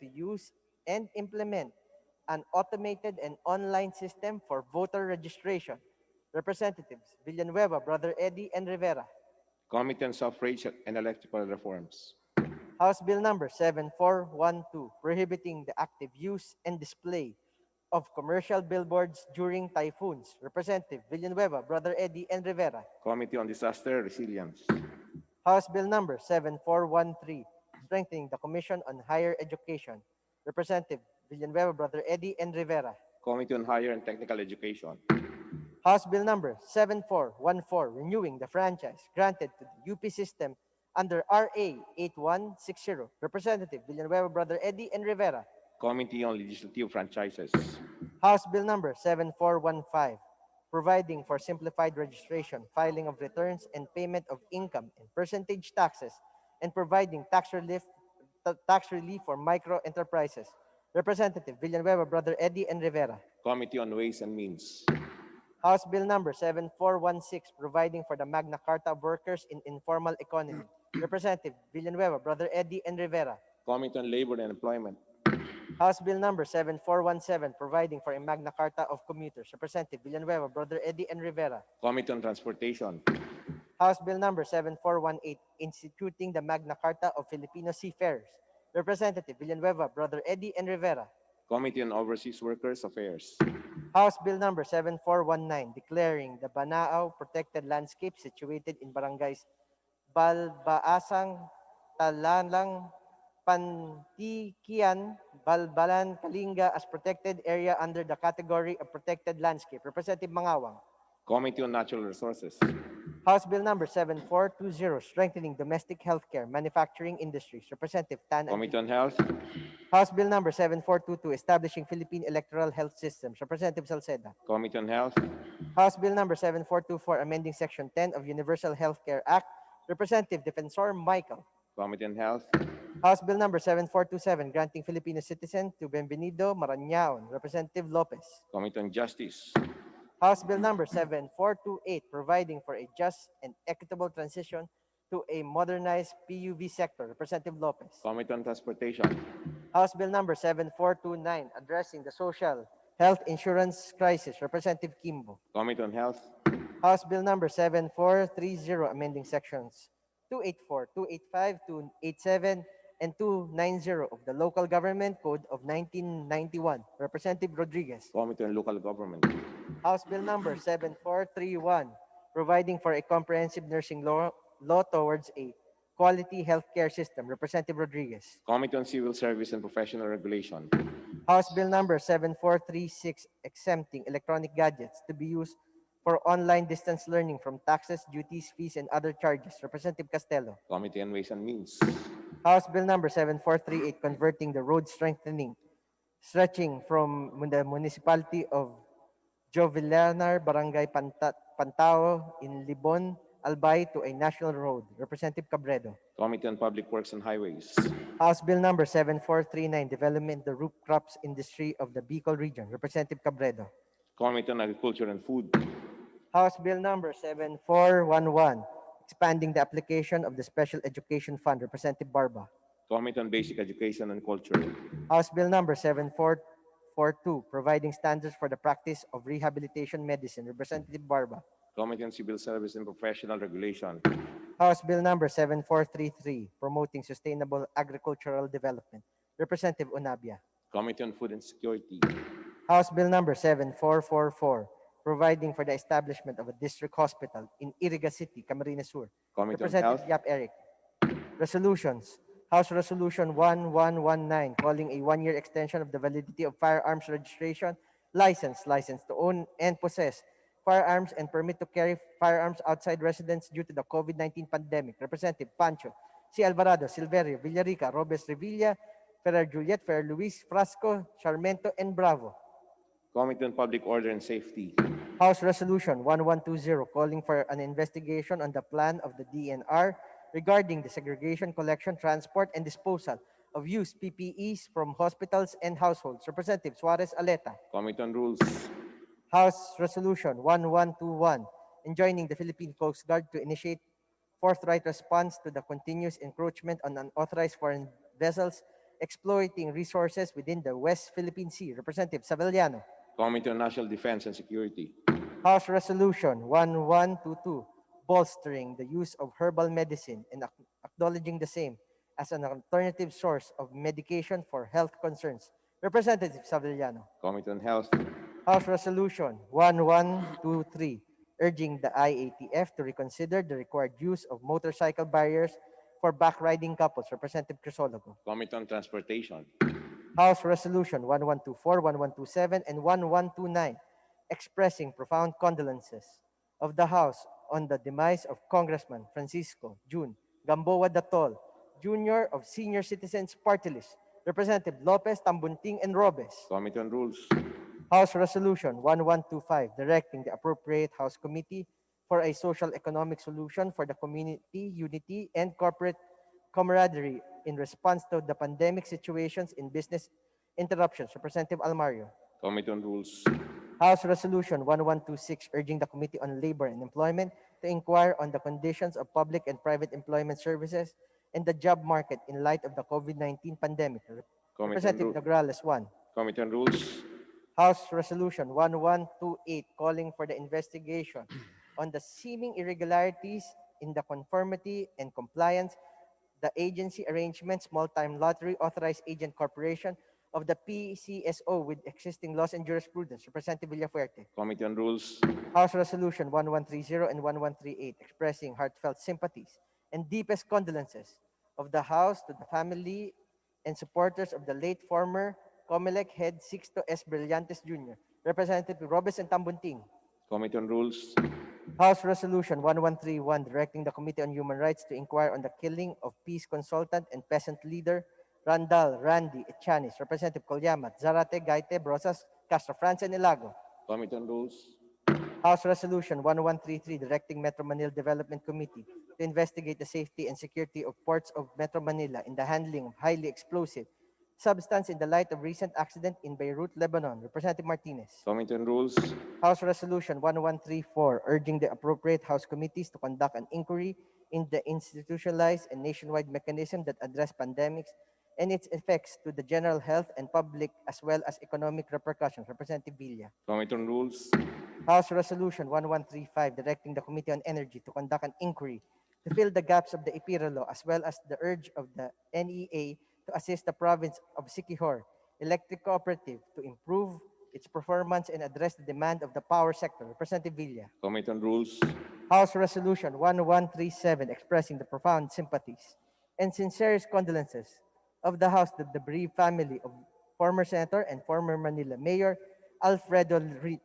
to use and implement an automated and online system for voter registration. Representatives Villanueva, Brother Eddie, and Rivera. Committee on Suffrage and Electoral Reforms. House Bill number 7412, prohibiting the active use and display of commercial billboards during typhoons. Representative Villanueva, Brother Eddie, and Rivera. Committee on Disaster Resilience. House Bill number 7413, strengthening the Commission on Higher Education. Representative Villanueva, Brother Eddie, and Rivera. Committee on Higher and Technical Education. House Bill number 7414, renewing the franchise granted to the UP system under RA 8160. Representative Villanueva, Brother Eddie, and Rivera. Committee on Legislative Franchises. House Bill number 7415, providing for simplified registration, filing of returns, and payment of income and percentage taxes, and providing tax relief for micro enterprises. Representative Villanueva, Brother Eddie, and Rivera. Committee on Ways and Means. House Bill number 7416, providing for the Magna Carta of workers in informal economy. Representative Villanueva, Brother Eddie, and Rivera. Committee on Labor and Employment. House Bill number 7417, providing for a Magna Carta of commuters. Representative Villanueva, Brother Eddie, and Rivera. Committee on Transportation. House Bill number 7418, instituting the Magna Carta of Filipino seafarers. Representative Villanueva, Brother Eddie, and Rivera. Committee on Overseas Workers Affairs. House Bill number 7419, declaring the Banao protected landscape situated in barangays Balbaasang, Talalang, Pantikian, Balbalan, Kalinga as protected area under the category of protected landscape. Representative Mangawang. Committee on Natural Resources. House Bill number 7420, strengthening domestic healthcare manufacturing industries. Representative Tan. Committee on Health. House Bill number 7422, establishing Philippine electoral health systems. Representative Salceda. Committee on Health. House Bill number 7424, amending Section 10 of Universal Healthcare Act. Representative Defensor Michael. Committee on Health. House Bill number 7427, granting Filipino citizen to Bienvenido Maranyaon. Representative Lopez. Committee on Justice. House Bill number 7428, providing for a just and equitable transition to a modernized PUV sector. Representative Lopez. Committee on Transportation. House Bill number 7429, addressing the social health insurance crisis. Representative Kimbo. Committee on Health. House Bill number 7430, amending sections 284, 285, 287, and 290 of the Local Government Code of 1991. Representative Rodriguez. Committee on Local Government. House Bill number 7431, providing for a comprehensive nursing law towards a quality healthcare system. Representative Rodriguez. Committee on Civil Service and Professional Regulation. House Bill number 7436, exempting electronic gadgets to be used for online distance learning from taxes, duties, fees, and other charges. Representative Castelo. Committee on Ways and Means. House Bill number 7438, converting the road stretching from the municipality of Jovillanar, Barangay Pantao in Libon, Albay to a national road. Representative Cabredo. Committee on Public Works and Highways. House Bill number 7439, development the root crops industry of the Bicol region. Representative Cabredo. Committee on Agriculture and Food. House Bill number 7411, expanding the application of the Special Education Fund. Representative Barba. Committee on Basic Education and Culture. House Bill number 7442, providing standards for the practice of rehabilitation medicine. Representative Barba. Committee on Civil Service and Professional Regulation. House Bill number 7433, promoting sustainable agricultural development. Representative Unabia. Committee on Food and Security. House Bill number 7444, providing for the establishment of a district hospital in Iriga City, Camarines Sur. Committee on Representative Health. Yap Eric. Resolutions. House Resolution 1119, calling a one-year extension of the validity of firearms registration, license to own and possess firearms, and permit to carry firearms outside residence due to the COVID-19 pandemic. Representative Pancho, C. Alvarado, Silverio, Villarica, Robes Revilla, Ferrer Juliet, Ferrer Luis, Frasco, Charmento, and Bravo. Committee on Public Order and Safety. House Resolution 1120, calling for an investigation on the plan of the DNR regarding the segregation, collection, transport, and disposal of used PPEs from hospitals and households. Representative Suarez Aleta. Committee on Rules. House Resolution 1121, enjoining the Philippine Coast Guard to initiate forthright response to the continuous encroachment on unauthorized foreign vessels exploiting resources within the West Philippine Sea. Representative Savellano. Committee on National Defense and Security. House Resolution 1122, bolstering the use of herbal medicine and acknowledging the same as an alternative source of medication for health concerns. Representative Savellano. Committee on Health. House Resolution 1123, urging the IATF to reconsider the required use of motorcycle barriers for backriding couples. Representative Crisologo. Committee on Transportation. House Resolution 1124, 1127, and 1129, expressing profound condolences of the House on the demise of Congressman Francisco June Gamboa Datol, Jr. of Senior Citizens Party List, Representative Lopez, Tambunting, and Robes. Committee on Rules. House Resolution 1125, directing the appropriate House Committee for a social economic solution for the community unity and corporate camaraderie in response to the pandemic situations in business interruptions. Representative Almario. Committee on Rules. House Resolution 1126, urging the Committee on Labor and Employment to inquire on the conditions of public and private employment services and the job market in light of the COVID-19 pandemic. Committee on, Representative Nograles 1. Committee on Rules. House Resolution 1128, calling for the investigation on the seeming irregularities in the conformity and compliance the agency arrangement small time lottery authorized agent corporation of the PCSO with existing laws and jurisprudence. Representative Villafuerte. Committee on Rules. House Resolution 1130 and 1138, expressing heartfelt sympathies and deepest condolences of the House to the family and supporters of the late former COMELEC head Sixto S. Brillantes Jr., Representative Robes and Tambunting. Committee on Rules. House Resolution 1131, directing the Committee on Human Rights to inquire on the killing of peace consultant and peasant leader Randall Randy Echanis, Representative Colyamat, Zarate, Gaite, Brosas, Castro France, and Ilago. Committee on Rules. House Resolution 1133, directing Metro Manila Development Committee to investigate the safety and security of ports of Metro Manila in the handling of highly explosive substance in the light of recent accident in Beirut, Lebanon. Representative Martinez. Committee on Rules. House Resolution 1134, urging the appropriate House committees to conduct an inquiry in the institutionalized and nationwide mechanism that address pandemics and its effects to the general health and public as well as economic repercussions. Representative Villa. Committee on Rules. House Resolution 1135, directing the Committee on Energy to conduct an inquiry to fill the gaps of the IPIRA law as well as the urge of the NEA to assist the province of Siquijor Electric Cooperative to improve its performance and address the demand of the power sector. Representative Villa. Committee on Rules. House Resolution 1137, expressing the profound sympathies and sincerest condolences of the House to the bereaved family of former Senator and former Manila Mayor Alfredo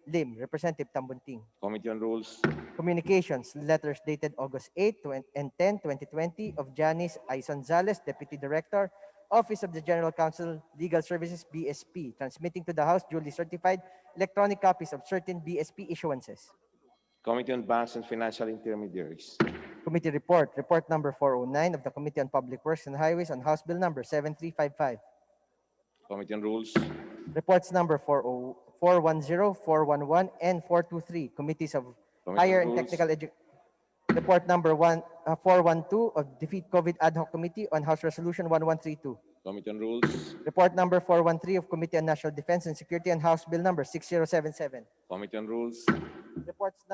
Lim, Representative Tambunting. Committee on Rules. Communications, letters dated August 8 and 10, 2020 of Janice I. Sonzales, Deputy Director, Office of the General Counsel, Legal Services, BSP, transmitting to the House duly certified electronic copies of certain BSP issuances. Committee on Banks and Financial Intermediaries. Committee report, report number 409 of the Committee on Public Works and Highways on House Bill number 7355. Committee on Rules. Reports number 410, 411, and 423, Committees of Committee Higher on and Rules. Technical Education. Report number 412 of Defeat COVID Ad Hoc Committee on House Resolution 1132. Committee on Rules. Report number 413 of Committee on National Defense and Security on House Bill number 6077. Committee on Rules. Reports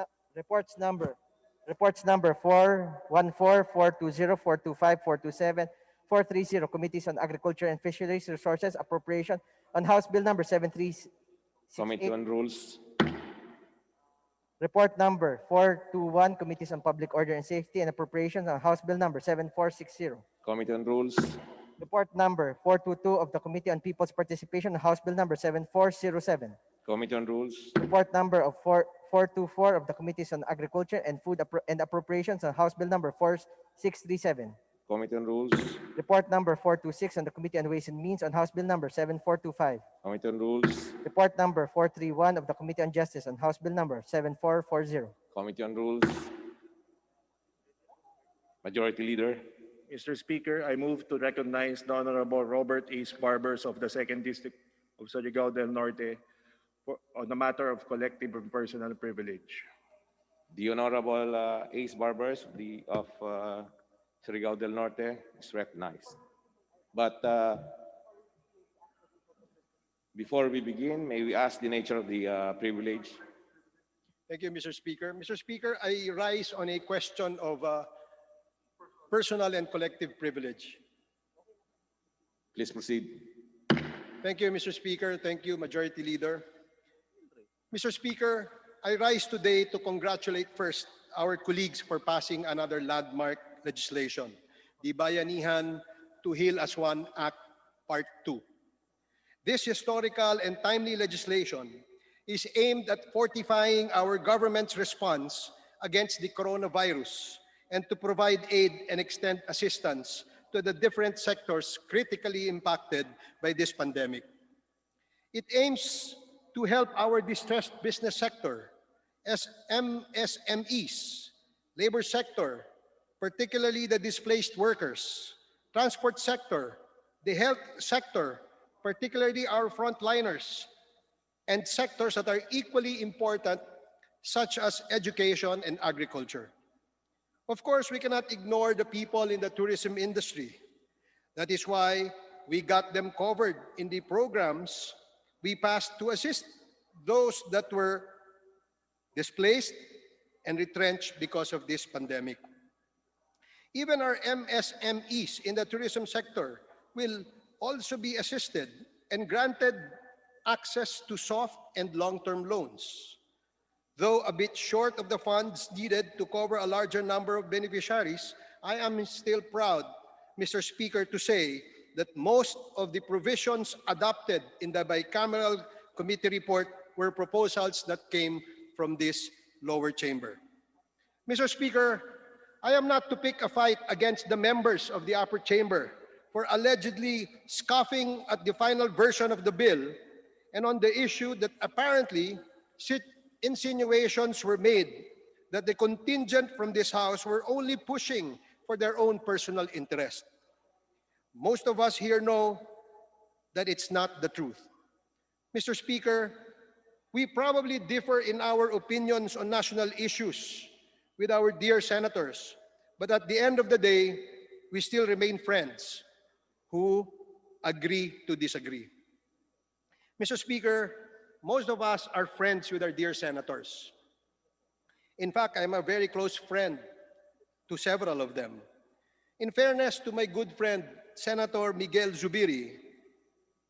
number 414, 420, 425, 427, 430, Committees on Agriculture and Fisheries Resources Appropriation on House Bill number 7368. Committee on Rules. Report number 421, Committees on Public Order and Safety and Appropriations on House Bill number 7460. Committee on Rules. Report number 422 of the Committee on People's Participation on House Bill number 7407. Committee on Rules. Report number of 424 of the Committees on Agriculture and Food and Appropriations on House Bill number 4637. Committee on Rules. Report number 426 on the Committee on Ways and Means on House Bill number 7425. Committee on Rules. Report number 431 of the Committee on Justice on House Bill number 7440. Committee on Rules. Majority Leader. Mr. Speaker, I move to recognize the Honorable Robert Ace Barbers of the 2nd District of Surigao del Norte on the matter of collective and personal privilege. The Honorable Ace Barbers of Surigao del Norte is recognized. But Before we begin, may we ask the nature of the privilege? Thank you, Mr. Speaker. Mr. Speaker, I rise on a question of personal and collective privilege. Please proceed. Thank you, Mr. Speaker. Thank you, Majority Leader. Mr. Speaker, I rise today to congratulate first our colleagues for passing another landmark legislation, the Bayanihan to Heal as One Act Part 2. This historical and timely legislation is aimed at fortifying our government's response against the coronavirus and to provide aid and extend assistance to the different sectors critically impacted by this pandemic. It aims to help our distressed business sector, as MSMEs, labor sector, particularly the displaced workers, transport sector, the health sector, particularly our frontliners, and sectors that are equally important, such as education and agriculture. Of course, we cannot ignore the people in the tourism industry. That is why we got them covered in the programs we passed to assist those that were displaced and retrenched because of this pandemic. Even our MSMEs in the tourism sector will also be assisted and granted access to soft and long-term loans. Though a bit short of the funds needed to cover a larger number of beneficiaries, I am still proud, Mr. Speaker, to say that most of the provisions adopted in the bicameral committee report were proposals that came from this lower chamber. Mr. Speaker, I am not to pick a fight against the members of the upper chamber for allegedly scoffing at the final version of the bill and on the issue that apparently insinuations were made that the contingent from this House were only pushing for their own personal interest. Most of us here know that it's not the truth. Mr. Speaker, we probably differ in our opinions on national issues with our dear senators, but at the end of the day, we still remain friends who agree to disagree. Mr. Speaker, most of us are friends with our dear senators. In fact, I'm a very close friend to several of them. In fairness to my good friend, Senator Miguel Zubiri,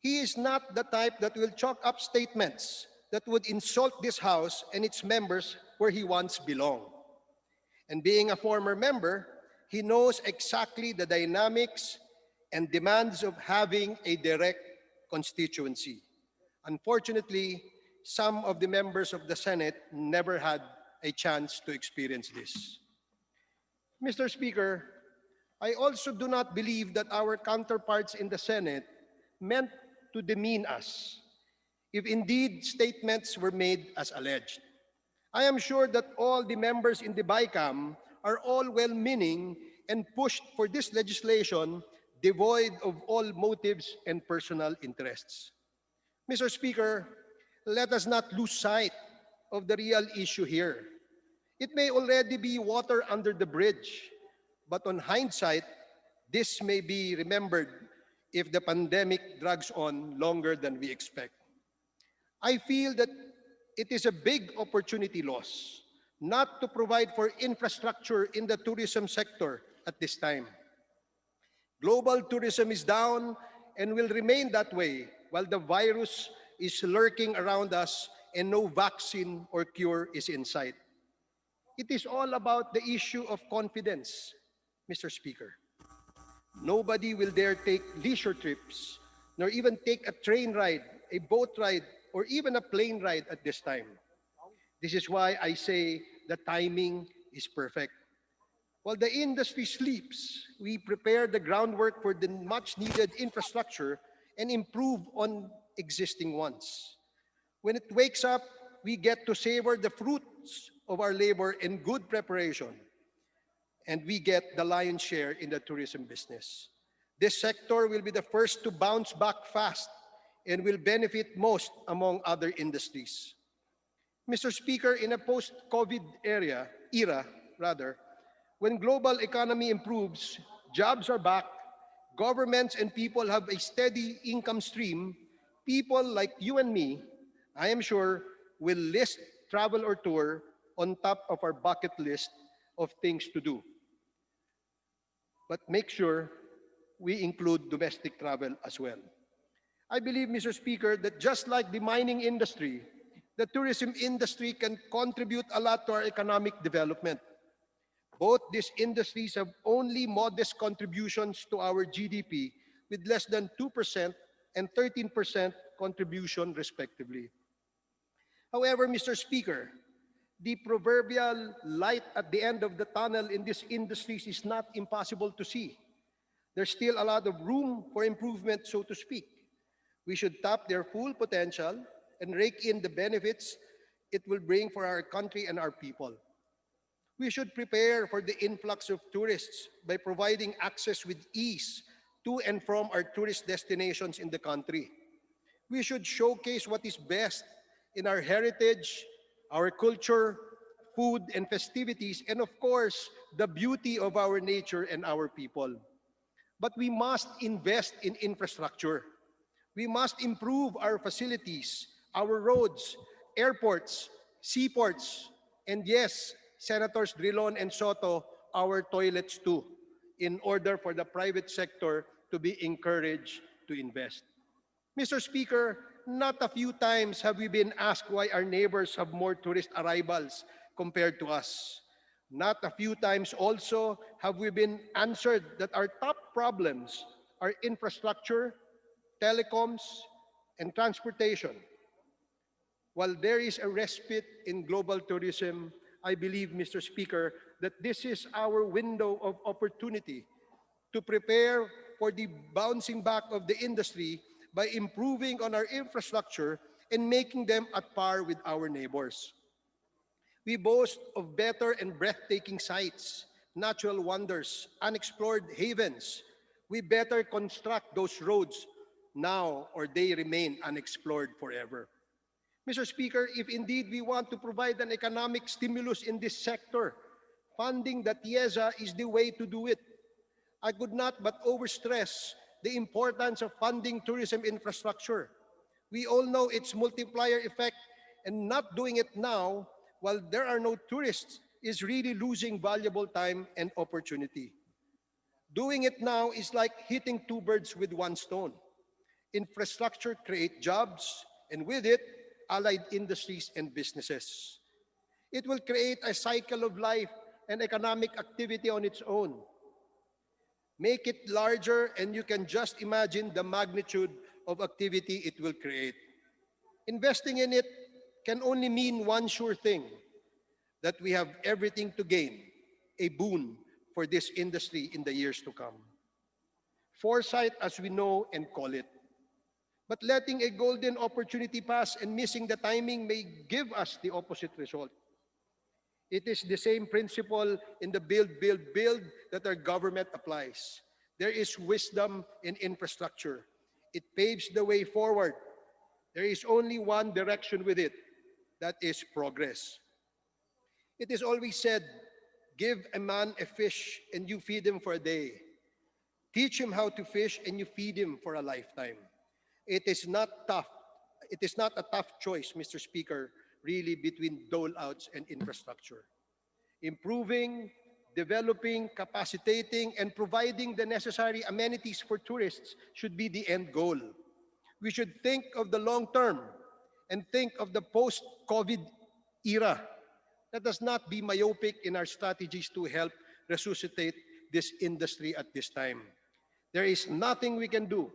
he is not the type that will chalk up statements that would insult this House and its members where he once belonged. And being a former member, he knows exactly the dynamics and demands of having a direct constituency. Unfortunately, some of the members of the Senate never had a chance to experience this. Mr. Speaker, I also do not believe that our counterparts in the Senate meant to demean us, if indeed statements were made as alleged. I am sure that all the members in the BICAM are all well-meaning and pushed for this legislation devoid of all motives and personal interests. Mr. Speaker, let us not lose sight of the real issue here. It may already be water under the bridge, but on hindsight, this may be remembered if the pandemic drags on longer than we expect. I feel that it is a big opportunity loss not to provide for infrastructure in the tourism sector at this time. Global tourism is down and will remain that way while the virus is lurking around us and no vaccine or cure is in sight. It is all about the issue of confidence, Mr. Speaker. Nobody will dare take leisure trips, nor even take a train ride, a boat ride, or even a plane ride at this time. This is why I say the timing is perfect. While the industry sleeps, we prepare the groundwork for the much needed infrastructure and improve on existing ones. When it wakes up, we get to savor the fruits of our labor and good preparation, and we get the lion's share in the tourism business. This sector will be the first to bounce back fast and will benefit most among other industries. Mr. Speaker, in a post-COVID era, when global economy improves, jobs are back, governments and people have a steady income stream, People like you and me, I am sure, will list travel or tour on top of our bucket list of things to do. But make sure we include domestic travel as well. I believe, Mr. Speaker, that just like the mining industry, the tourism industry can contribute a lot to our economic development. Both these industries have only modest contributions to our GDP with less than 2% and 13% contribution respectively. However, Mr. Speaker, the proverbial light at the end of the tunnel in these industries is not impossible to see. There's still a lot of room for improvement, so to speak. We should tap their full potential and rake in the benefits it will bring for our country and our people. We should prepare for the influx of tourists by providing access with ease to and from our tourist destinations in the country. We should showcase what is best in our heritage, our culture, food and festivities, and of course, the beauty of our nature and our people. But we must invest in infrastructure. We must improve our facilities, our roads, airports, seaports, and yes, Senators Drilon and Soto, our toilets too, in order for the private sector to be encouraged to invest. Mr. Speaker, not a few times have we been asked why our neighbors have more tourist arrivals compared to us. Not a few times also have we been answered that our top problems are infrastructure, telecoms, and transportation. While there is a respite in global tourism, I believe, Mr. Speaker, that this is our window of opportunity to prepare for the bouncing back of the industry by improving on our infrastructure and making them at par with our neighbors. We boast of better and breathtaking sites, natural wonders, unexplored havens. We better construct those roads now or they remain unexplored forever. Mr. Speaker, if indeed we want to provide an economic stimulus in this sector, funding the TIEZA is the way to do it. I could not but overstress the importance of funding tourism infrastructure. We all know its multiplier effect, and not doing it now while there are no tourists is really losing valuable time and opportunity. Doing it now is like hitting two birds with one stone. Infrastructure creates jobs, and with it, allied industries and businesses. It will create a cycle of life and economic activity on its own. Make it larger, and you can just imagine the magnitude of activity it will create. Investing in it can only mean one sure thing, that we have everything to gain, a boon for this industry in the years to come. Foresight, as we know and call it. But letting a golden opportunity pass and missing the timing may give us the opposite result. It is the same principle in the build, build, build that our government applies. There is wisdom in infrastructure. It paves the way forward. There is only one direction with it, that is progress. It is always said, give a man a fish and you feed him for a day. Teach him how to fish and you feed him for a lifetime. It is not tough. It is not a tough choice, Mr. Speaker, really between dole-outs and infrastructure. Improving, developing, capacitating, and providing the necessary amenities for tourists should be the end goal. We should think of the long term and think of the post-COVID era. Let us not be myopic in our strategies to help resuscitate this industry at this time. There is nothing we can do.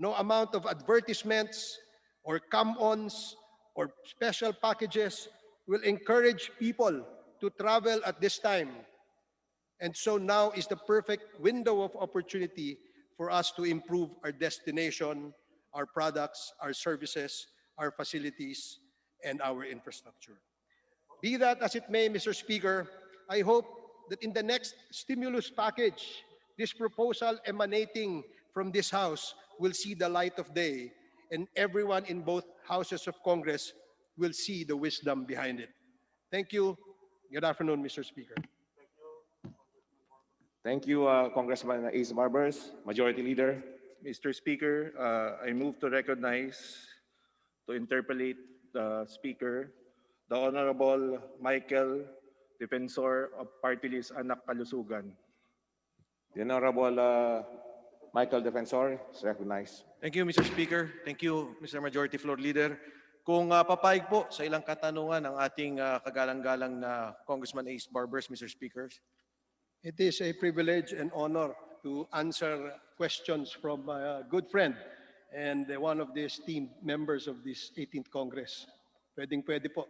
No amount of advertisements or come-ons or special packages will encourage people to travel at this time. And so now is the perfect window of opportunity for us to improve our destination, our products, our services, our facilities, and our infrastructure. Be that as it may, Mr. Speaker, I hope that in the next stimulus package, this proposal emanating from this House will see the light of day, and everyone in both houses of Congress will see the wisdom behind it. Thank you. Good afternoon, Mr. Speaker. Thank you, Congressman Ace Barbers, Majority Leader. Mr. Speaker, I move to recognize, to interpolate the Speaker, the Honorable Michael Defensor of Party List Anak Kalusugan. The Honorable Michael Defensor is recognized. Thank you, Mr. Speaker. Thank you, Mr. Majority Floor Leader. Kung papayag po sa ilang katanungan ng ating kagalang-galang na Congressman Ace Barbers, Mr. Speaker. It is a privilege and honor to answer questions from my good friend and one of the esteemed members of this 18th Congress. Pwedeng-pwede po.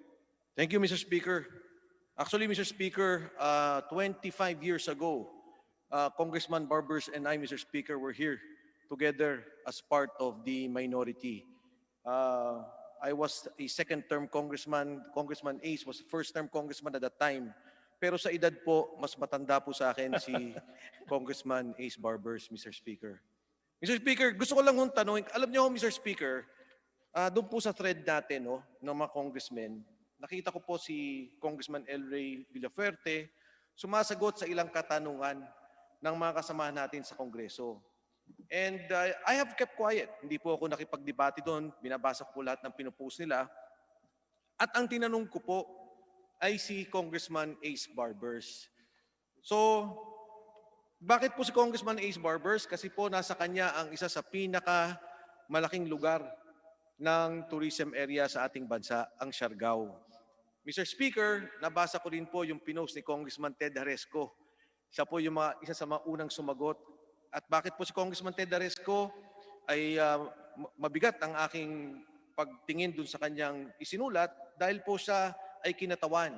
Thank you, Mr. Speaker. Actually, Mr. Speaker, 25 years ago, Congressman Barbers and I, Mr. Speaker, were here together as part of the minority. I was a second-term congressman. Congressman Ace was first-term congressman at that time. Pero sa edad po, mas matanda po sa akin si Congressman Ace Barbers, Mr. Speaker. Mr. Speaker, gusto ko lang hong tanungin. Alam niyo, Mr. Speaker, doon po sa thread natin ng mga congressmen, nakita ko po si Congressman El Rey Villafuerte sumasagot sa ilang katanungan ng mga kasamahan natin sa Kongreso. And I have kept quiet. Hindi po ako nakipagdebate doon. Binabasa ko po lahat ng pinupost nila. At ang tinanong ko po ay si Congressman Ace Barbers. So, bakit po si Congressman Ace Barbers? Kasi po nasa kanya ang isa sa malaking lugar ng tourism area sa ating bansa, ang Siargao. Mr. Speaker, nabasa ko din po yung pinost ni Congressman Ted Haresco. Siya po yung isa sa mga unang sumagot. At bakit po si Congressman Ted Haresco ay mabigat ang aking pagtingin dun sa kanyang isinulat dahil po siya ay kinatawan.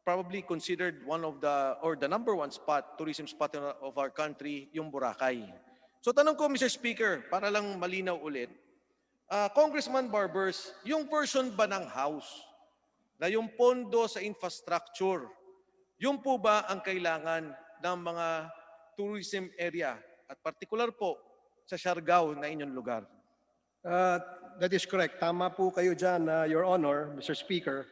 Probably considered one of the number one spot, tourism spot of our country, yung Boracay. So tanong ko, Mr. Speaker, para lang malinaw ulit, Congressman Barbers, yung version ba ng House na yung pondo sa infrastructure, yung po ba ang kailangan ng mga tourism area at particular po sa Siargao na inyong lugar? That is correct. Tama po kayo dyan, Your Honor, Mr. Speaker.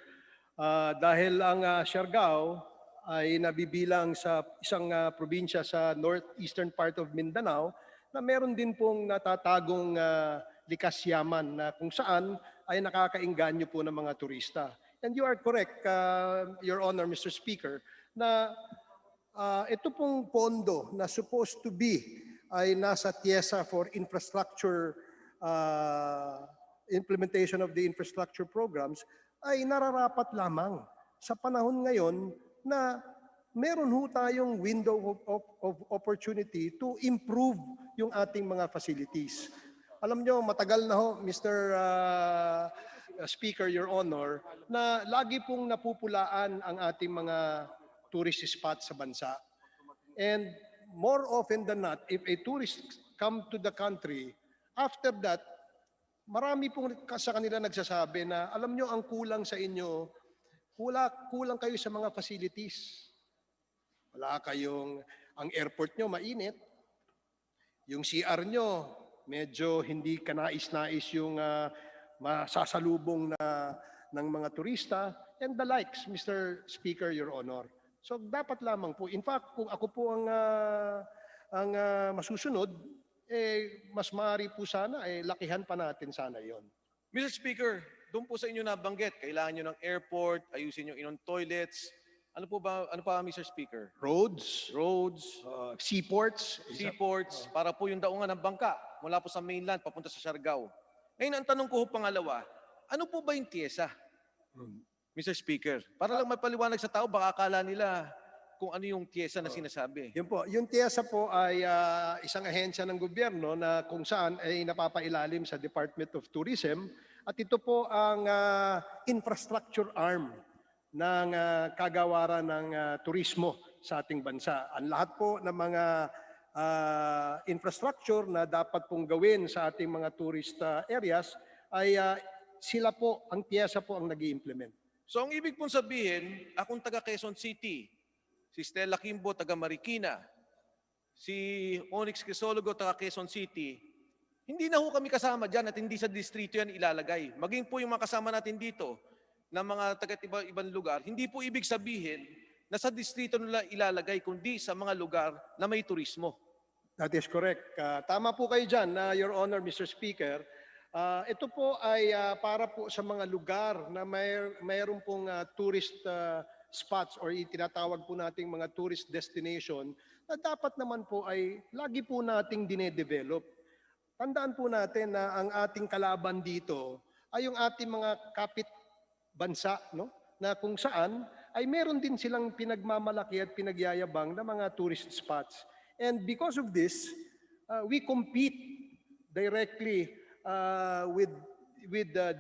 Dahil ang Siargao ay nabibilang sa isang probinsya sa northeastern part of Mindanao na meron din pong natatagong likas yaman na kung saan ay nakakainganyo po ng mga turista. And you are correct, Your Honor, Mr. Speaker, na ito pong pondo na supposed to be ay nasa TIESA for infrastructure, implementation of the infrastructure programs, ay nararapat lamang sa panahon ngayon na meron ho tayong window of opportunity to improve yung ating mga facilities. Alam nyo, matagal na ho, Mr. Speaker, Your Honor, na lagi pong napupulaan ang ating mga tourist spots sa bansa. And more often than not, if a tourist come to the country, after that, marami pong sa kanila nagsasabi na, alam nyo, ang kulang sa inyo, kulang kayo sa mga facilities. Wala kayong, ang airport nyo mainit, yung CR nyo, medyo hindi kanais-nais yung masasalubong ng mga turista, and the likes, Mr. Speaker, Your Honor. So dapat lamang po, in fact, kung ako po ang masusunod, mas maaari po sana, lakihan pa natin sana yon. Mr. Speaker, doon po sa inyo nabanggit, kailangan nyo ng airport, ayusin yung inyong toilets. Ano pa, Mr. Speaker? Roads, seaports, Para po yung daungan ng bangka mula po sa mainland papunta sa Siargao. Ngayon, ang tanong ko pangalawa, ano po ba yung TIESA? Mr. Speaker, para lang mapaliwanag sa tao, baka akala nila kung ano yung TIESA na sinasabi. Yun po, yung TIESA po ay isang ahensya ng gobyerno na kung saan ay napapailalim sa Department of Tourism at ito po ang infrastructure arm ng kagawaran ng turismo sa ating bansa. Ang lahat po ng mga infrastructure na dapat pong gawin sa ating mga tourist areas ay sila po, ang TIESA po ang nag-i-implement. So ang ibig pong sabihin, akong taga Quezon City, si Stella Kimbo taga Marikina, si Onyx Crisologo taga Quezon City, hindi na ho kami kasama dyan at hindi sa distrito yan ilalagay. Maging po yung mga kasama natin dito na mga taga-ibang lugar, hindi po ibig sabihin na sa distrito nila ilalagay kundi sa mga lugar na may turismo. That is correct. Tama po kayo dyan, Your Honor, Mr. Speaker. Ito po ay para po sa mga lugar na mayroon pong tourist spots or itinatawag po nating mga tourist destination na dapat naman po ay lagi po nating dinedevelop. Tandaan po natin na ang ating kalaban dito ay yung ating mga kapit bansa, no? Na kung saan ay meron din silang pinagmamalaki at pinagyayabang na mga tourist spots. And because of this, we compete directly with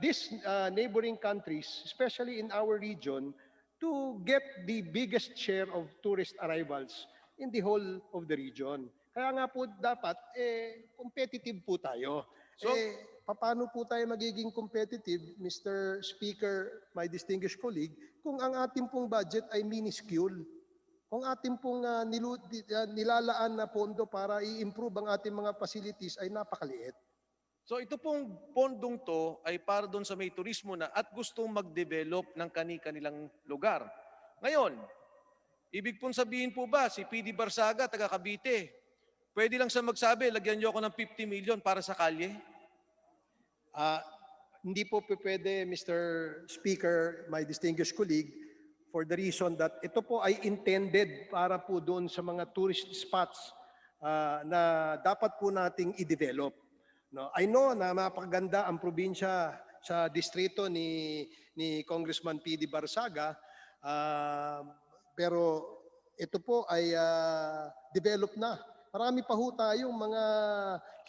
these neighboring countries, especially in our region, to get the biggest share of tourist arrivals in the whole of the region. Kaya nga po dapat, competitive po tayo. So- Paano po tayo magiging competitive, Mr. Speaker, my distinguished colleague, kung ang ating pong budget ay minuscule? Kung ating pong nilalaan na pondo para i-improve ang ating mga facilities ay napakaliit. So ito pong pondong to ay para doon sa may turismo na at gustong mag-develop ng kani-kanilang lugar. Ngayon, ibig pong sabihin po ba si PD Barsaga, taga Cavite, pwede lang siya magsabi, lagyan niyo ako ng 50 million para sa kalye? Hindi po pwede, Mr. Speaker, my distinguished colleague, for the reason that ito po ay intended para po doon sa mga tourist spots na dapat po nating i-develop. No, I know na mapaganda ang probinsya sa distrito ni Congressman PD Barsaga, pero ito po ay develop na. Marami pa ho tayong mga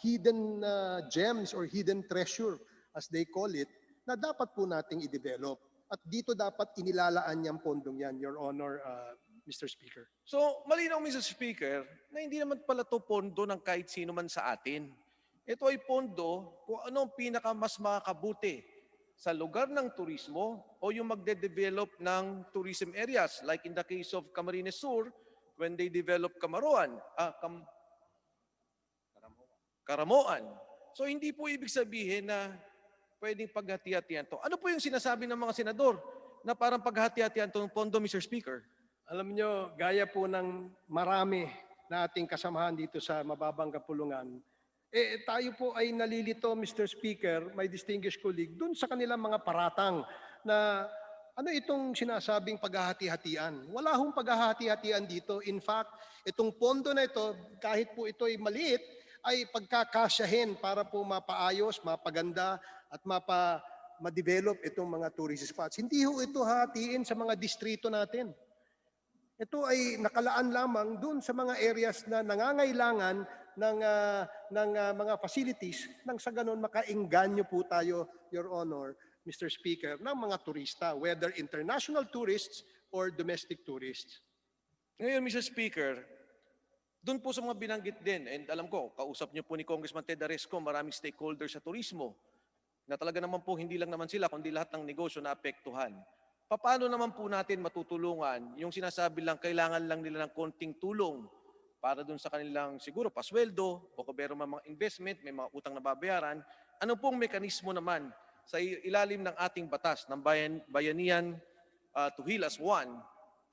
hidden gems or hidden treasure as they call it na dapat po nating i-develop. At dito dapat inilalaan niyang pondong yan, Your Honor, Mr. Speaker. So malinaw, Mr. Speaker, na hindi naman pala to pondo ng kahit sino man sa atin. Ito ay pondo kung ano ang mas makakabuti sa lugar ng turismo o yung magde-develop ng tourism areas like in the case of Camarines Sur when they develop Karamoan. So hindi po ibig sabihin na pwedeng paghati-hatian to. Ano po yung sinasabi ng mga senador na parang paghati-hatian to ng pondo, Mr. Speaker? Alam nyo, gaya po ng marami na ating kasamahan dito sa mababang kapulungan, tayo po ay nalilito, Mr. Speaker, my distinguished colleague, dun sa kanilang mga paratang na ano itong sinasabing paghahati-hatian. Wala hong paghahati-hatian dito. In fact, itong pondo na ito, kahit po ito ay maliit, ay pagkakasyahin para po mapaayos, mapaganda, at ma-develop itong mga tourist spots. Hindi ho ito hatiin sa mga distrito natin. Ito ay nakalaan lamang dun sa mga areas na nangangailangan ng mga facilities nang sa ganun makaengganyo po tayo, Your Honor, Mr. Speaker, ng mga turista, whether international tourists or domestic tourists. Ngayon, Mr. Speaker, doon po sa mga binanggit din, and alam ko, kausap niyo po ni Congressman Ted Aresco, maraming stakeholders sa turismo, na talaga naman po hindi lang naman sila, kundi lahat ng negosyo na apektuhan. Paano naman po natin matutulungan yung sinasabi lang kailangan lang nila ng konting tulong para doon sa kanilang siguro pasweldo o kung meron mga investment, may mga utang na babayaran? Ano pong mekanismo naman sa ilalim ng ating batas ng Bayanihan Tuhil as One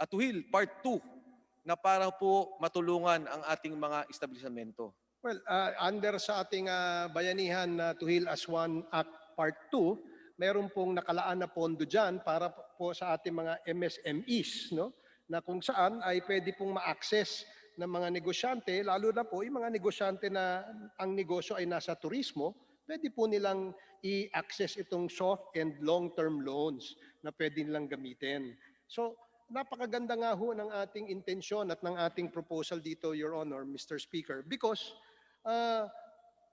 at Tuhil Part 2 na para po matulungan ang ating mga establisamento? Well, under sa ating Bayanihan Tuhil as One Act Part 2, meron pong nakalaan na pondo dyan para po sa ating mga MSMEs, no? Na kung saan ay pwede pong ma-access ng mga negosyante, lalo na po yung mga negosyante na ang negosyo ay nasa turismo, pwede po nilang i-access itong soft and long-term loans na pwede nilang gamitin. So, napakaganda nga ho ng ating intensyon at ng ating proposal dito, Your Honor, Mr. Speaker, because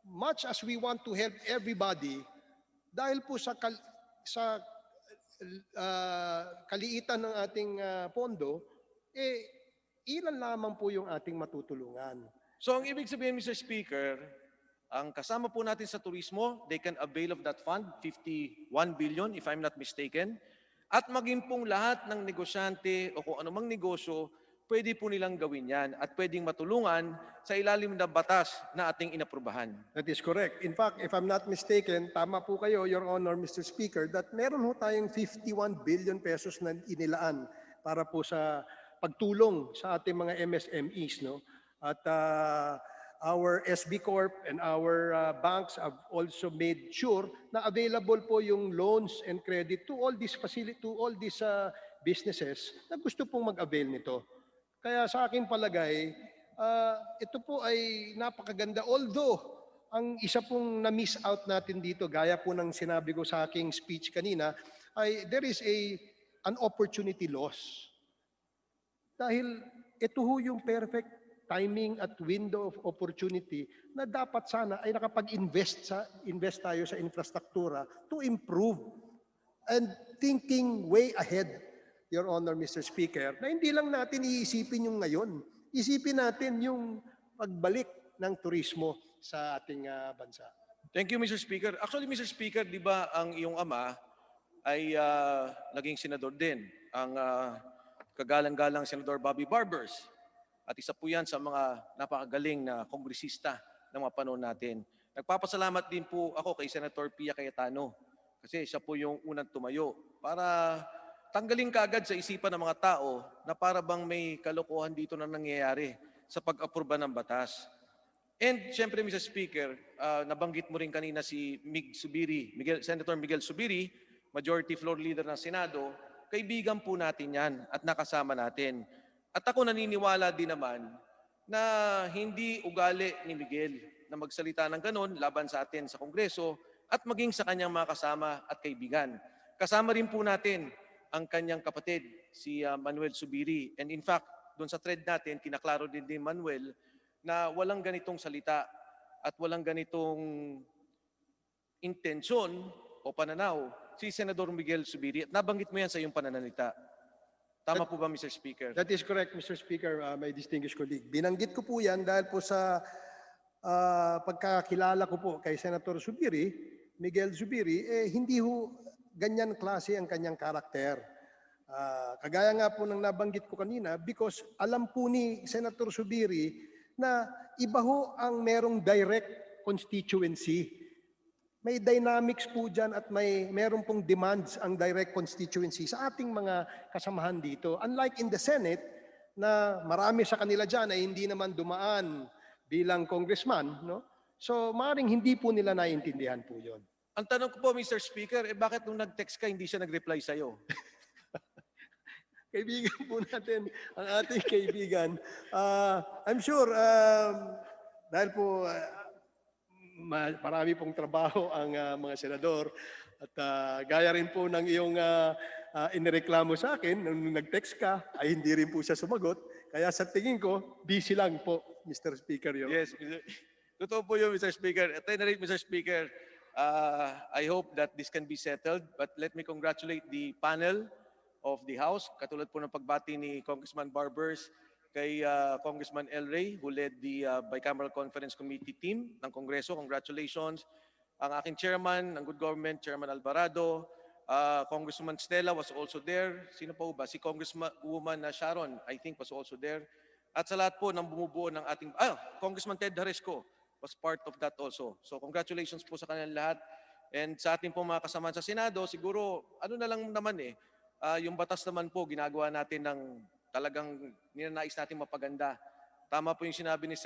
much as we want to help everybody, dahil po sa kaliitan ng ating pondo, ilan lamang po yung ating matutulungan. So ang ibig sabihin, Mr. Speaker, ang kasama po natin sa turismo, they can avail of that fund, 51 billion if I'm not mistaken. At maging pong lahat ng negosyante o kung anumang negosyo, pwede po nilang gawin yan at pwedeng matulungan sa ilalim ng batas na ating inaprubahan. That is correct. In fact, if I'm not mistaken, tama po kayo, Your Honor, Mr. Speaker, that meron ho tayong 51 billion pesos na inilaan para po sa pagtulong sa ating mga MSMEs, no? At our SB Corp and our banks have also made sure na available po yung loans and credit to all these businesses na gusto pong mag-avail nito. Kaya sa aking palagay, ito po ay napakaganda. Although, ang isa pong na-miss out natin dito, gaya po ng sinabi ko sa aking speech kanina, ay there is an opportunity loss. Dahil ito ho yung perfect timing at window of opportunity na dapat sana ay nakapag-invest tayo sa infrastruktura to improve and thinking way ahead, Your Honor, Mr. Speaker, na hindi lang natin iisipin yung ngayon. Isipin natin yung pagbalik ng turismo sa ating bansa. Thank you, Mr. Speaker. Actually, Mr. Speaker, di ba ang iyong ama ay naging senador din, ang kagalang-galang Senador Bobby Barbers. At isa po yan sa mga napakagaling na kongresista ng mga panahon natin. Nagpapasalamat din po ako kay Senator Pia Cayetano kasi siya po yung unang tumayo para tanggalin kaagad sa isipan ng mga tao na para bang may kalokohan dito na nangyayari sa pag-aproba ng batas. And siyempre, Mr. Speaker, nabanggit mo rin kanina si Senator Miguel Zubiri, Majority Floor Leader ng Senado. Kaibigan po natin yan at nakasama natin. At ako naniniwala din naman na hindi ugali ni Miguel na magsalita ng ganon laban sa atin sa Kongreso at maging sa kanyang mga kasama at kaibigan. Kasama rin po natin ang kanyang kapatid, si Manuel Zubiri. And in fact, doon sa thread natin, kinaklaro din ni Manuel na walang ganitong salita at walang ganitong intensyon o pananaw si Senador Miguel Zubiri. At nabanggit mo yan sa iyong pananalita. Tama po ba, Mr. Speaker? That is correct, Mr. Speaker, my distinguished colleague. Binanggit ko po yan dahil po sa pagkakilala ko po kay Senator Zubiri, Miguel Zubiri, hindi ho ganyan klase ang kanyang karakter. Kagaya nga po ng nabanggit ko kanina, because alam po ni Senator Zubiri na iba ho ang merong direct constituency. May dynamics po dyan at meron pong demands ang direct constituency sa ating mga kasamahan dito. Unlike in the Senate, na marami sa kanila dyan ay hindi naman dumaan bilang congressman, no? So, maaaring hindi po nila naiintindihan po yon. Ang tanong ko po, Mr. Speaker, bakit nung nag-text ka, hindi siya nag-reply sa'yo? Kaibigan po natin, ang ating kaibigan. I'm sure, dahil po marami pong trabaho ang mga senador at gaya rin po ng iyong inireklamo sa akin, nung nag-text ka, ay hindi rin po siya sumagot. Kaya sa tingin ko, busy lang po, Mr. Speaker. Yun. Yes, totoo po yun, Mr. Speaker. At any rate, Mr. Speaker, I hope that this can be settled. But let me congratulate the panel of the House. Katulad po ng pagbati ni Congressman Barbers kay Congressman El Rey, who led the Bicameral Conference Committee team ng Kongreso. Congratulations. Ang aking chairman ng Good Government, Chairman Alvarado, Congresswoman Stella was also there. Sino pa ba? Si Congresswoman Sharon, I think, was also there. At sa lahat po ng bumubuo ng ating... Congressman Ted Haresco was part of that also. So congratulations po sa kanilang lahat. And sa ating po mga kasama sa Senado, siguro, ano na lang naman yung batas naman po, ginagawa natin ng talagang ninanais natin mapaganda. Tama po yung sinabi ni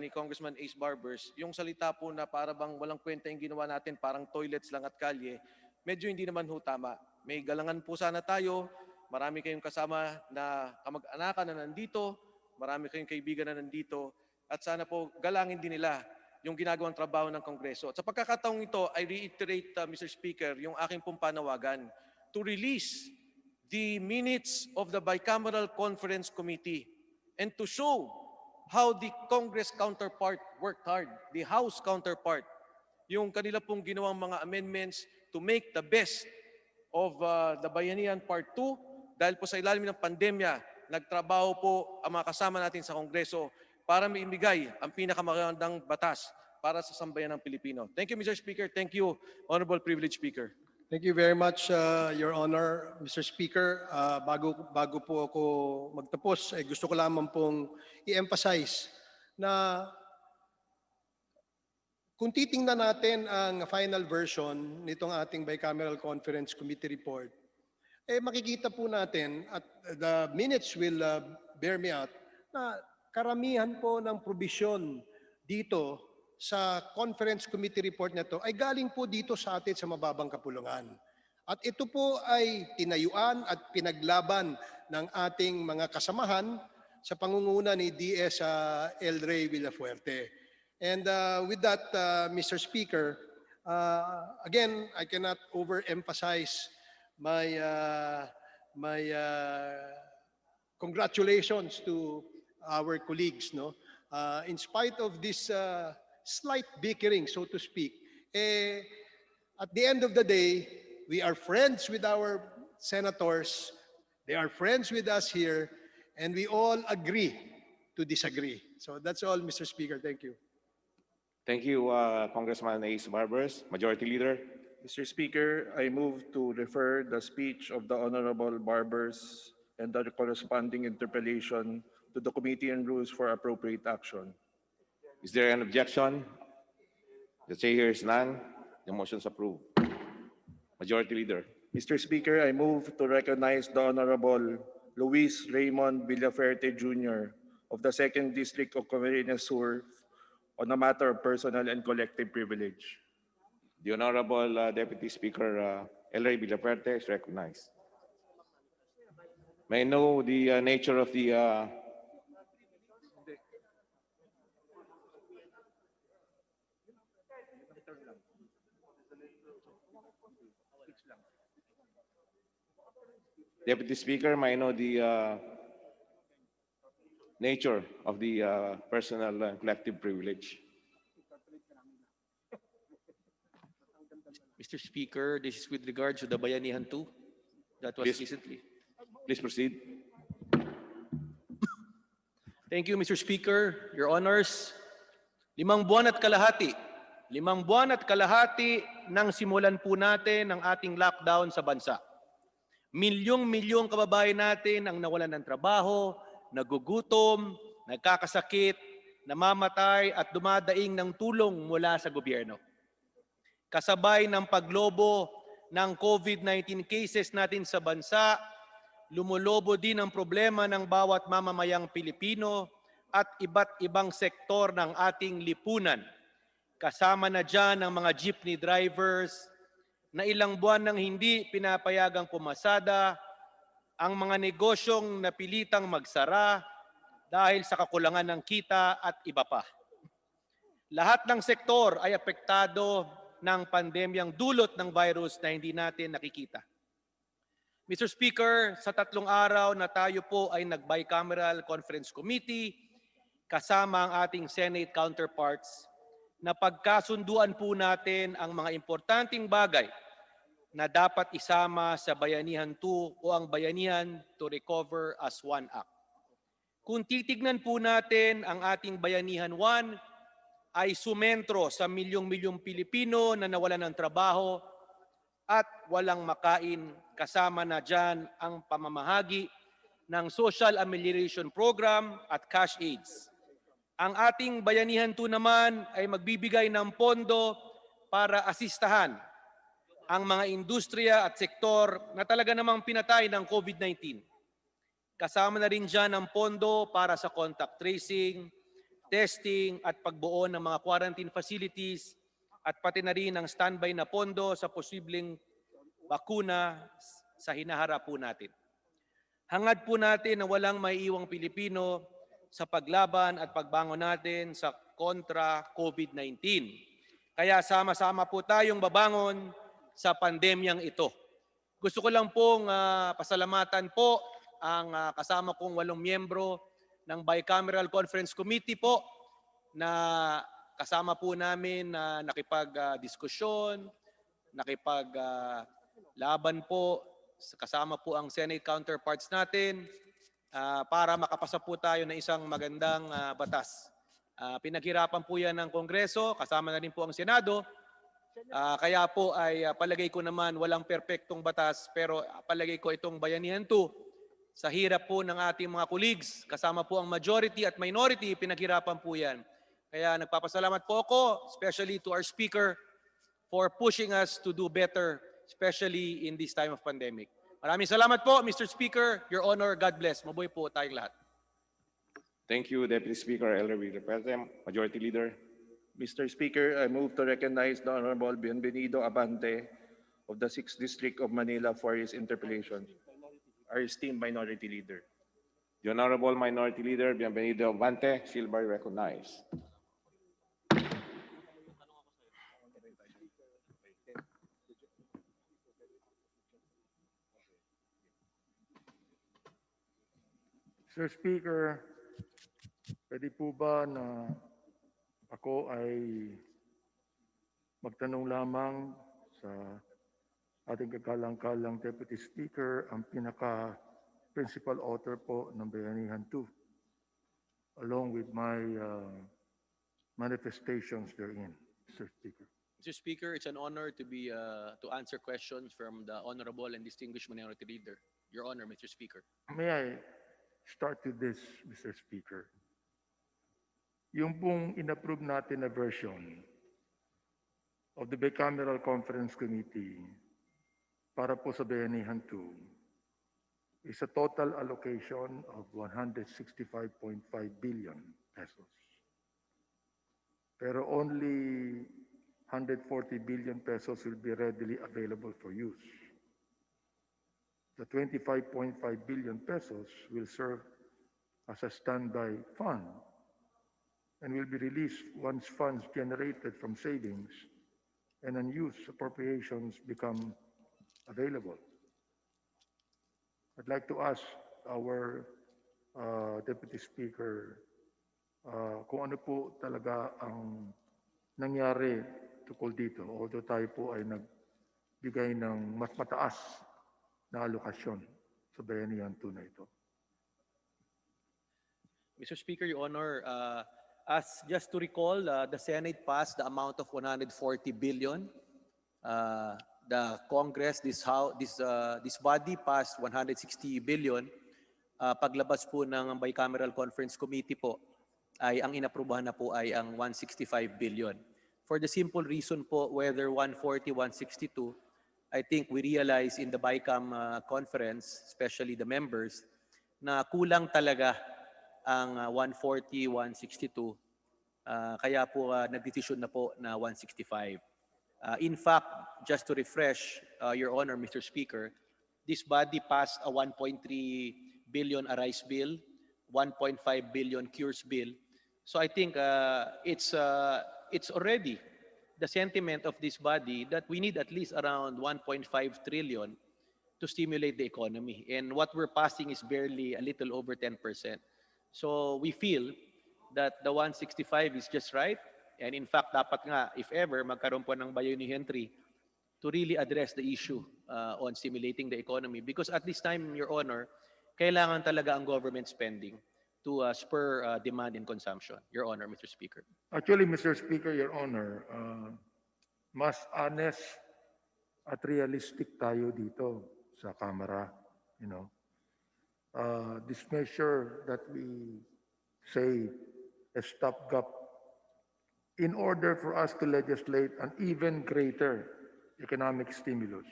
ni Congressman Ace Barbers, yung salita po na para bang walang kwenta yung ginawa natin, parang toilets lang at kalye, medyo hindi naman ho tama. May galangan po sana tayo, marami kayong kasama na kamag-anakan na nandito, marami kayong kaibigan na nandito, at sana po galangin din nila yung ginagawang trabaho ng Kongreso. At sa pagkakataong ito, I reiterate, Mr. Speaker, yung aking pong panawagan to release the minutes of the Bicameral Conference Committee and to show how the Congress counterpart worked hard, the House counterpart, yung kanila pong ginawang mga amendments to make the best of the Bayanihan Part 2 dahil po sa ilalim ng pandemya, nagtrabaho po ang mga kasama natin sa Kongreso para maibigay ang pinakamagandang batas para sa sambayan ng Pilipino. Thank you, Mr. Speaker. Thank you, Honorable Privileged Speaker. Thank you very much, Your Honor, Mr. Speaker. Bago po ako magtapos, gusto ko lamang pong i-emphasize na kung titingnan natin ang final version nitong ating Bicameral Conference Committee report, makikita po natin at the minutes will bear me out na karamihan po ng probisyon dito sa conference committee report na to ay galing po dito sa atin sa mababang kapulungan. At ito po ay tinayuan at pinaglaban ng ating mga kasamahan sa pangunguna ni DS El Rey Villafuerte. And with that, Mr. Speaker, again, I cannot overemphasize my congratulations to our colleagues, no? In spite of this slight bickering, so to speak, at the end of the day, we are friends with our senators, they are friends with us here, and we all agree to disagree. So that's all, Mr. Speaker. Thank you. Thank you, Congressman Ace Barbers. Majority Leader. Mr. Speaker, I move to refer the speech of the Honorable Barbers and the corresponding interpellation to the Committee on Rules for appropriate action. Is there an objection? The chair hears none. The motion is approved. Majority Leader. Mr. Speaker, I move to recognize the Honorable Luis Raymond Villafuerte Jr. of the 2nd District of Camarines Sur on a matter of personal and collective privilege. The Honorable Deputy Speaker El Rey Villafuerte is recognized. May I know the nature of the Deputy Speaker, may I know the nature of the personal and collective privilege? Mr. Speaker, this is with regard to the Bayanihan 2 that was Please. recently. Please proceed. Thank you, Mr. Speaker. Your Honors, 5 buwan at kalahati. 5 buwan at kalahati nang simulan po natin ang ating lockdown sa bansa. Milyong-milyong kababayan natin ang nawalan ng trabaho, nagugutom, nagkakasakit, namamatay at dumadaing ng tulong mula sa gobyerno. Kasabay ng paglobo ng COVID-19 cases natin sa bansa, lumulobo din ang problema ng bawat mamamayang Pilipino at iba't ibang sektor ng ating lipunan. Kasama na dyan ang mga jeepney drivers na ilang buwan nang hindi pinapayagang pumasada, ang mga negosyong napilitang magsara dahil sa kakulangan ng kita at iba pa. Lahat ng sektor ay apektado ng pandemyang dulot ng virus na hindi natin nakikita. Mr. Speaker, sa 3 araw na tayo po ay nag-bicameral conference committee kasama ang ating Senate counterparts na pagkasunduan po natin ang mga importanteng bagay na dapat isama sa Bayanihan 2 o ang Bayanihan to Recover as One Act. Kung titignan po natin ang ating Bayanihan 1, ay sumentro sa milyong-milyong Pilipino na nawalan ng trabaho at walang makain, kasama na dyan ang pamamahagi ng Social Amelioration Program at cash aids. Ang ating Bayanihan 2 naman ay magbibigay ng pondo para asistahan ang mga industriya at sektor na talaga namang pinatay ng COVID-19. Kasama na rin dyan ang pondo para sa contact tracing, testing at pagbuo ng mga quarantine facilities at pati na rin ang standby na pondo sa posibleng bakuna sa hinaharap po natin. Hangad po natin na walang maiiwang Pilipino sa paglaban at pagbangon natin sa kontra COVID-19. Kaya sama-sama po tayong babangon sa pandemyang ito. Gusto ko lang pong pasalamatan po ang kasama kong 8 miyembro ng Bicameral Conference Committee po na kasama po namin na nakipag-diskusyon, nakipag-laban po, kasama po ang Senate counterparts natin para makapasa po tayo ng isang magandang batas. Pinaghirapan po yan ng Kongreso, kasama na rin po ang Senado. Kaya po ay palagay ko naman walang perpektong batas, pero palagay ko itong Bayanihan 2 sa hirap po ng ating mga colleagues, kasama po ang majority at minority, pinaghirapan po yan. Kaya nagpapasalamat po ako, especially to our Speaker, for pushing us to do better, especially in this time of pandemic. Maraming salamat po, Mr. Speaker. Your Honor, God bless. Mabuhay po tayong lahat. Thank you, Deputy Speaker Elder Present. Majority Leader. Mr. Speaker, I move to recognize the Honorable Bienvenido Abante of the 6th District of Manila for his interpellation. Our esteemed Minority Leader. The Honorable Minority Leader, Bienvenido Vante, hereby recognized. Sir Speaker, pwede po ba na ako ay magtanong lamang sa ating kagalang-galang Deputy Speaker, ang pinaka-principal author po ng Bayanihan 2, along with my manifestations therein, Sir Speaker. Mr. Speaker, it's an honor to be to answer questions from the honorable and distinguished minority leader. Your Honor, Mr. Speaker. May I start with this, Mr. Speaker? Yung pong inapprove natin na version of the Bicameral Conference Committee para po sa Bayanihan 2 is a total allocation of 165.5 billion pesos. Pero only 140 billion pesos will be readily available for use. The 25.5 billion pesos will serve as a standby fund and will be released once funds generated from savings and unused appropriations become available. I'd like to ask our Deputy Speaker kung ano po talaga ang nangyari tukol dito, although tayo po ay nagbigay ng mas mataas na alokasyon sa Bayanihan 2 na ito. Mr. Speaker, Your Honor, as just to recall, the Senate passed the amount of 140 billion. The Congress, this body passed 160 billion. Paglabas po ng Bicameral Conference Committee po, ay ang inaprubahan na po ay ang 165 billion. For the simple reason po, whether 140, 162, I think we realize in the BICAM conference, especially the members, na kulang talaga ang 140, 162. Kaya po nagdesisyon na po na 165. In fact, just to refresh Your Honor, Mr. Speaker, this body passed a 1.3 billion Arise Bill, 1.5 billion Cures Bill. So I think it's already the sentiment of this body that we need at least around 1.5 trillion to stimulate the economy. And what we're passing is barely a little over 10%. So we feel that the 165 is just right. And in fact, dapat nga, if ever, magkaroon po ng Bayanihan 3 to really address the issue on stimulating the economy. Because at this time, Your Honor, kailangan talaga ang government spending to spur demand and consumption. Your Honor, Mr. Speaker. Actually, Mr. Speaker, Your Honor, mas honest at realistic tayo dito sa Kamara, you know. This measure that we say a stopgap in order for us to legislate an even greater economic stimulus.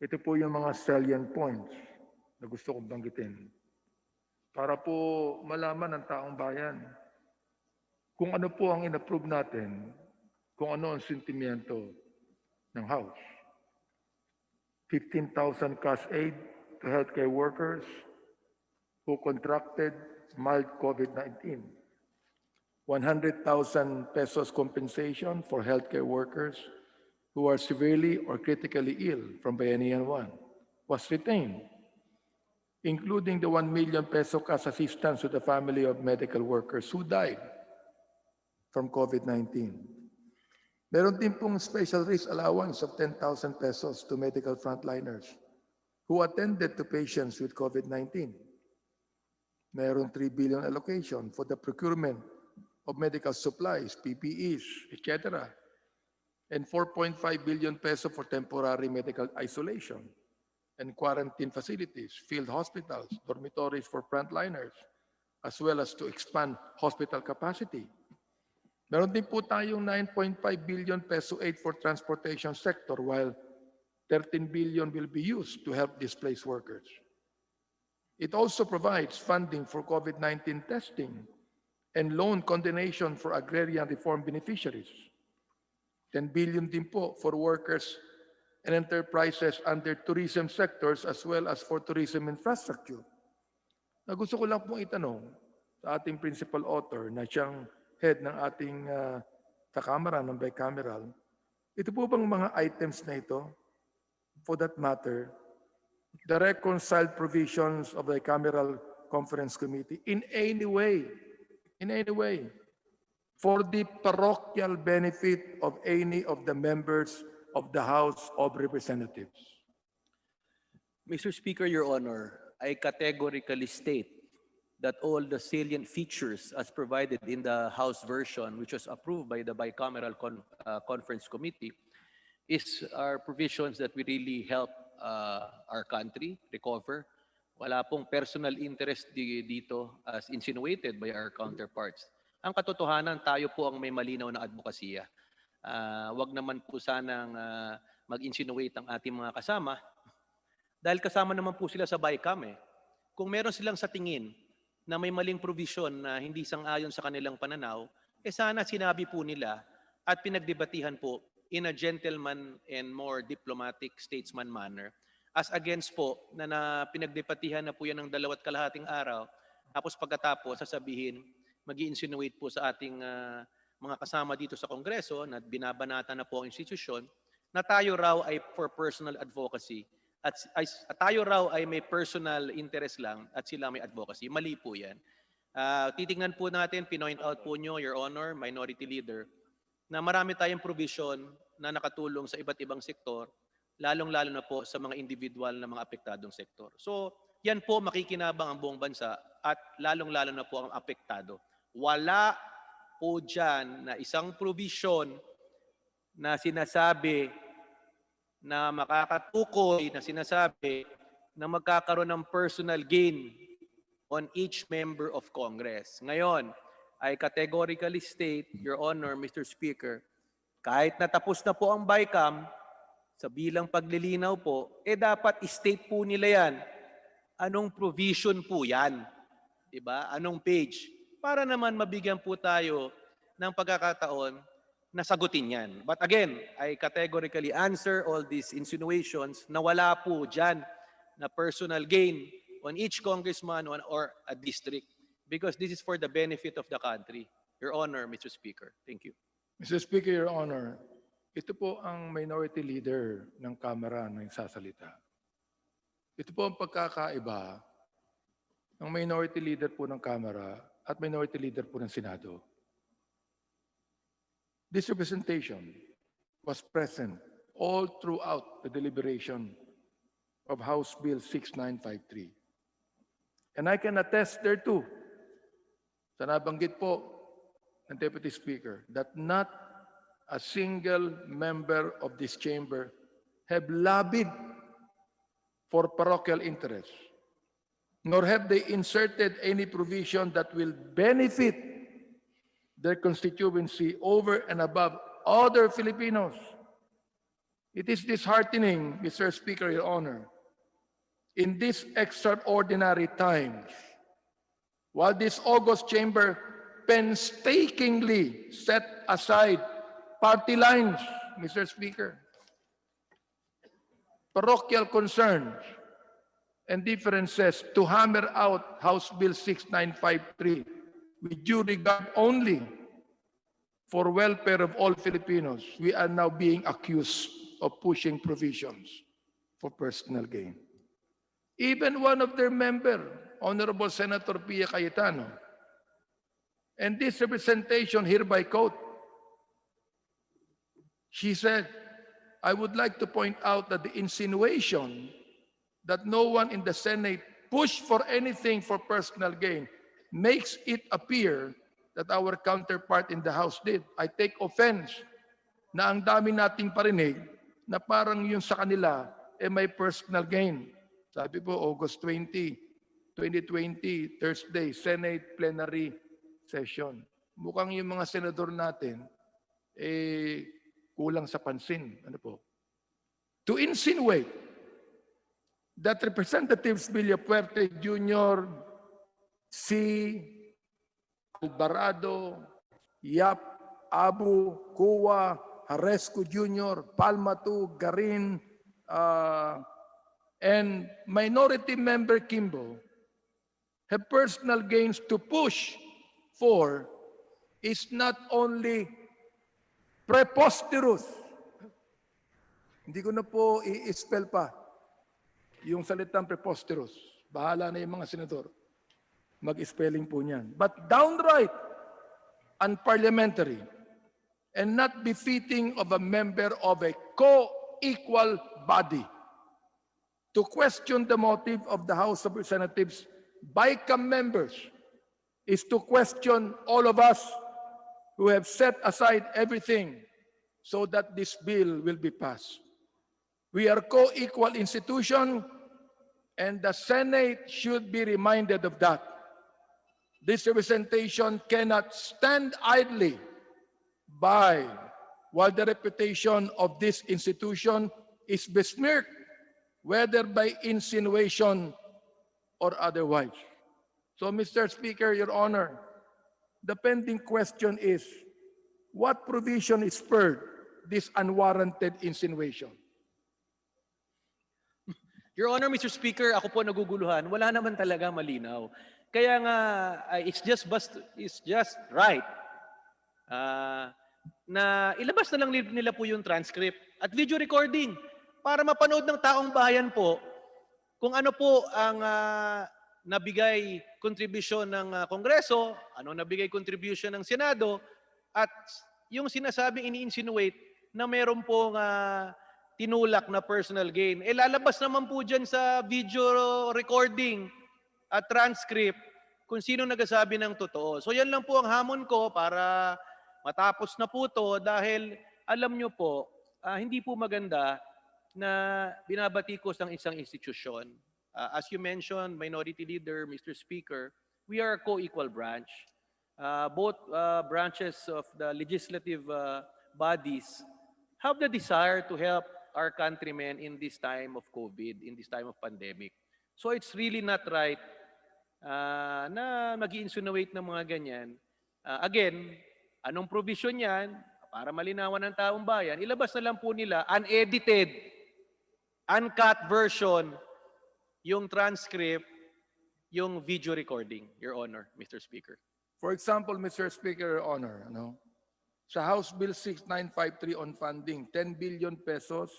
Ito po yung mga salient points na gusto kong banggitin para po malaman ng taong bayan kung ano po ang inapprove natin, kung ano ang sentimiento ng House. 15,000 cash aid to healthcare workers who contracted mild COVID-19. 100,000 pesos compensation for healthcare workers who are severely or critically ill from Bayanihan 1 was retained, including the 1 million peso cash assistance to the family of medical workers who died from COVID-19. Meron din pong special risk allowance of 10,000 pesos to medical frontliners who attended to patients with COVID-19. Meron 3 billion allocation for the procurement of medical supplies, PPEs, etc. And 4.5 billion peso for temporary medical isolation and quarantine facilities, field hospitals, dormitories for frontliners, as well as to expand hospital capacity. Meron din po tayong 9.5 billion peso aid for transportation sector while 13 billion will be used to help displaced workers. It also provides funding for COVID-19 testing and loan condonation for agrarian reform beneficiaries. 10 billion din po for workers and enterprises under tourism sectors as well as for tourism infrastructure. Na gusto ko lang pong itanong sa ating principal author na siyang head ng ating kakamara ng bicameral, ito po bang mga items na ito, for that matter, the reconciled provisions of the bicameral conference committee in any way, for the parochial benefit of any of the members of the House of Representatives? Mr. Speaker, Your Honor, I categorically state that all the salient features as provided in the House version, which was approved by the bicameral conference committee, are provisions that we really help our country recover. Wala pong personal interest dito as insinuated by our counterparts. Ang katotohanan, tayo po ang may malinaw na advokasya. Wag naman po sanang mag-insinuate ang ating mga kasama dahil kasama naman po sila sa BICAM eh. Kung meron silang sa tingin na may maling provision na hindi sang-ayon sa kanilang pananaw, sana sinabi po nila at pinagdebatihan po in a gentleman and more diplomatic statesman manner. As against po na pinagdebatihan na po yan ng 2.5 araw, tapos pagkatapos sasabihin, mag-i-insinuate po sa ating mga kasama dito sa Kongreso na binabanata na po ang institusyon na tayo raw ay for personal advocacy at tayo raw ay may personal interest lang at sila may advocacy. Mali po yan. Titingnan po natin, pinoint out po nyo, Your Honor, Minority Leader, na marami tayong provision na nakatulong sa iba't ibang sektor, lalong-lalo na po sa mga individual na mga apektadong sektor. So, yan po makikinabang ang buong bansa at lalong-lalo na po ang apektado. Wala po dyan na isang provision na sinasabi na makakatukoy, na sinasabi na magkakaroon ng personal gain on each member of Congress. Ngayon, I categorically state, Your Honor, Mr. Speaker, kahit natapos na po ang BICAM, sa bilang paglilinaw po, dapat state po nila yan. Anong provision po yan? Diba? Anong page? Para naman mabigyan po tayo ng pagkakataon na sagutin yan. But again, I categorically answer all these insinuations na wala po dyan na personal gain on each congressman or a district because this is for the benefit of the country. Your Honor, Mr. Speaker. Thank you. Mr. Speaker, Your Honor, ito po ang minority leader ng Kamara na nagsasalita. Ito po ang pagkakaiba ng minority leader po ng Kamara at minority leader po ng Senado. This representation was present all throughout the deliberation of House Bill 6953. And I can attest thereto sa nabanggit po ng Deputy Speaker that not a single member of this chamber have lobbied for parochial interests, nor have they inserted any provision that will benefit their constituency over and above other Filipinos. It is disheartening, Mr. Speaker, Your Honor, in these extraordinary times, while this august chamber painstakingly set aside party lines, Mr. Speaker, parochial concerns, and differences to hammer out House Bill 6953 with due regard only for welfare of all Filipinos, we are now being accused of pushing provisions for personal gain. Even one of their member, Honorable Senator Pia Cayetano, and this representation hereby quote, she said, I would like to point out that the insinuation that no one in the Senate pushed for anything for personal gain makes it appear that our counterpart in the House did. I take offense na ang dami nating parinig na parang yung sa kanila may personal gain. Sabi po, August 20, 2020, Thursday, Senate plenary session. Mukhang yung mga senador natin, kulang sa pansin. Ano po? To insinuate that Representatives Villafuerte Jr., C. Alvarado, Yap, Abu, Kuwa, Haresco Jr., Palmatu, Garin, and Minority Member Kimbo have personal gains to push for is not only preposterous. Hindi ko na po i-spell pa yung salitang preposterous. Bahala na yung mga senador. Mag-spelling po niyan. But downright unparliamentary and not befitting of a member of a co-equal body to question the motive of the House of Representatives BICAM members is to question all of us who have set aside everything so that this bill will be passed. We are co-equal institution, and the Senate should be reminded of that. This representation cannot stand idly by while the reputation of this institution is besmirched, whether by insinuation or otherwise. So, Mr. Speaker, Your Honor, the pending question is, what provision spurred this unwarranted insinuation? Your Honor, Mr. Speaker, ako po naguguluhan. Wala naman talaga malinaw. Kaya nga, it's just right na ilabas na lang nila po yung transcript at video recording para mapanood ng taong bayan po kung ano po ang nabigay contribution ng Kongreso, ano nabigay contribution ng Senado, at yung sinasabing ini-insinuate na meron pong tinulak na personal gain. Eh lalabas naman po dyan sa video recording at transcript kung sino nagsasabi ng totoo. So yan lang po ang hamon ko para matapos na po to dahil alam nyo po, hindi po maganda na binabatikos ng isang institusyon. As you mentioned, Minority Leader, Mr. Speaker, we are a co-equal branch. Both branches of the legislative bodies have the desire to help our countrymen in this time of COVID, in this time of pandemic. So it's really not right na mag-i-insinuate ng mga ganyan. Again, anong provision yan? Para malinawan ng taong bayan, ilabas na lang po nila unedited, uncut version, yung transcript, yung video recording, Your Honor, Mr. Speaker. For example, Mr. Speaker, Your Honor, sa House Bill 6953 on funding, 10 billion pesos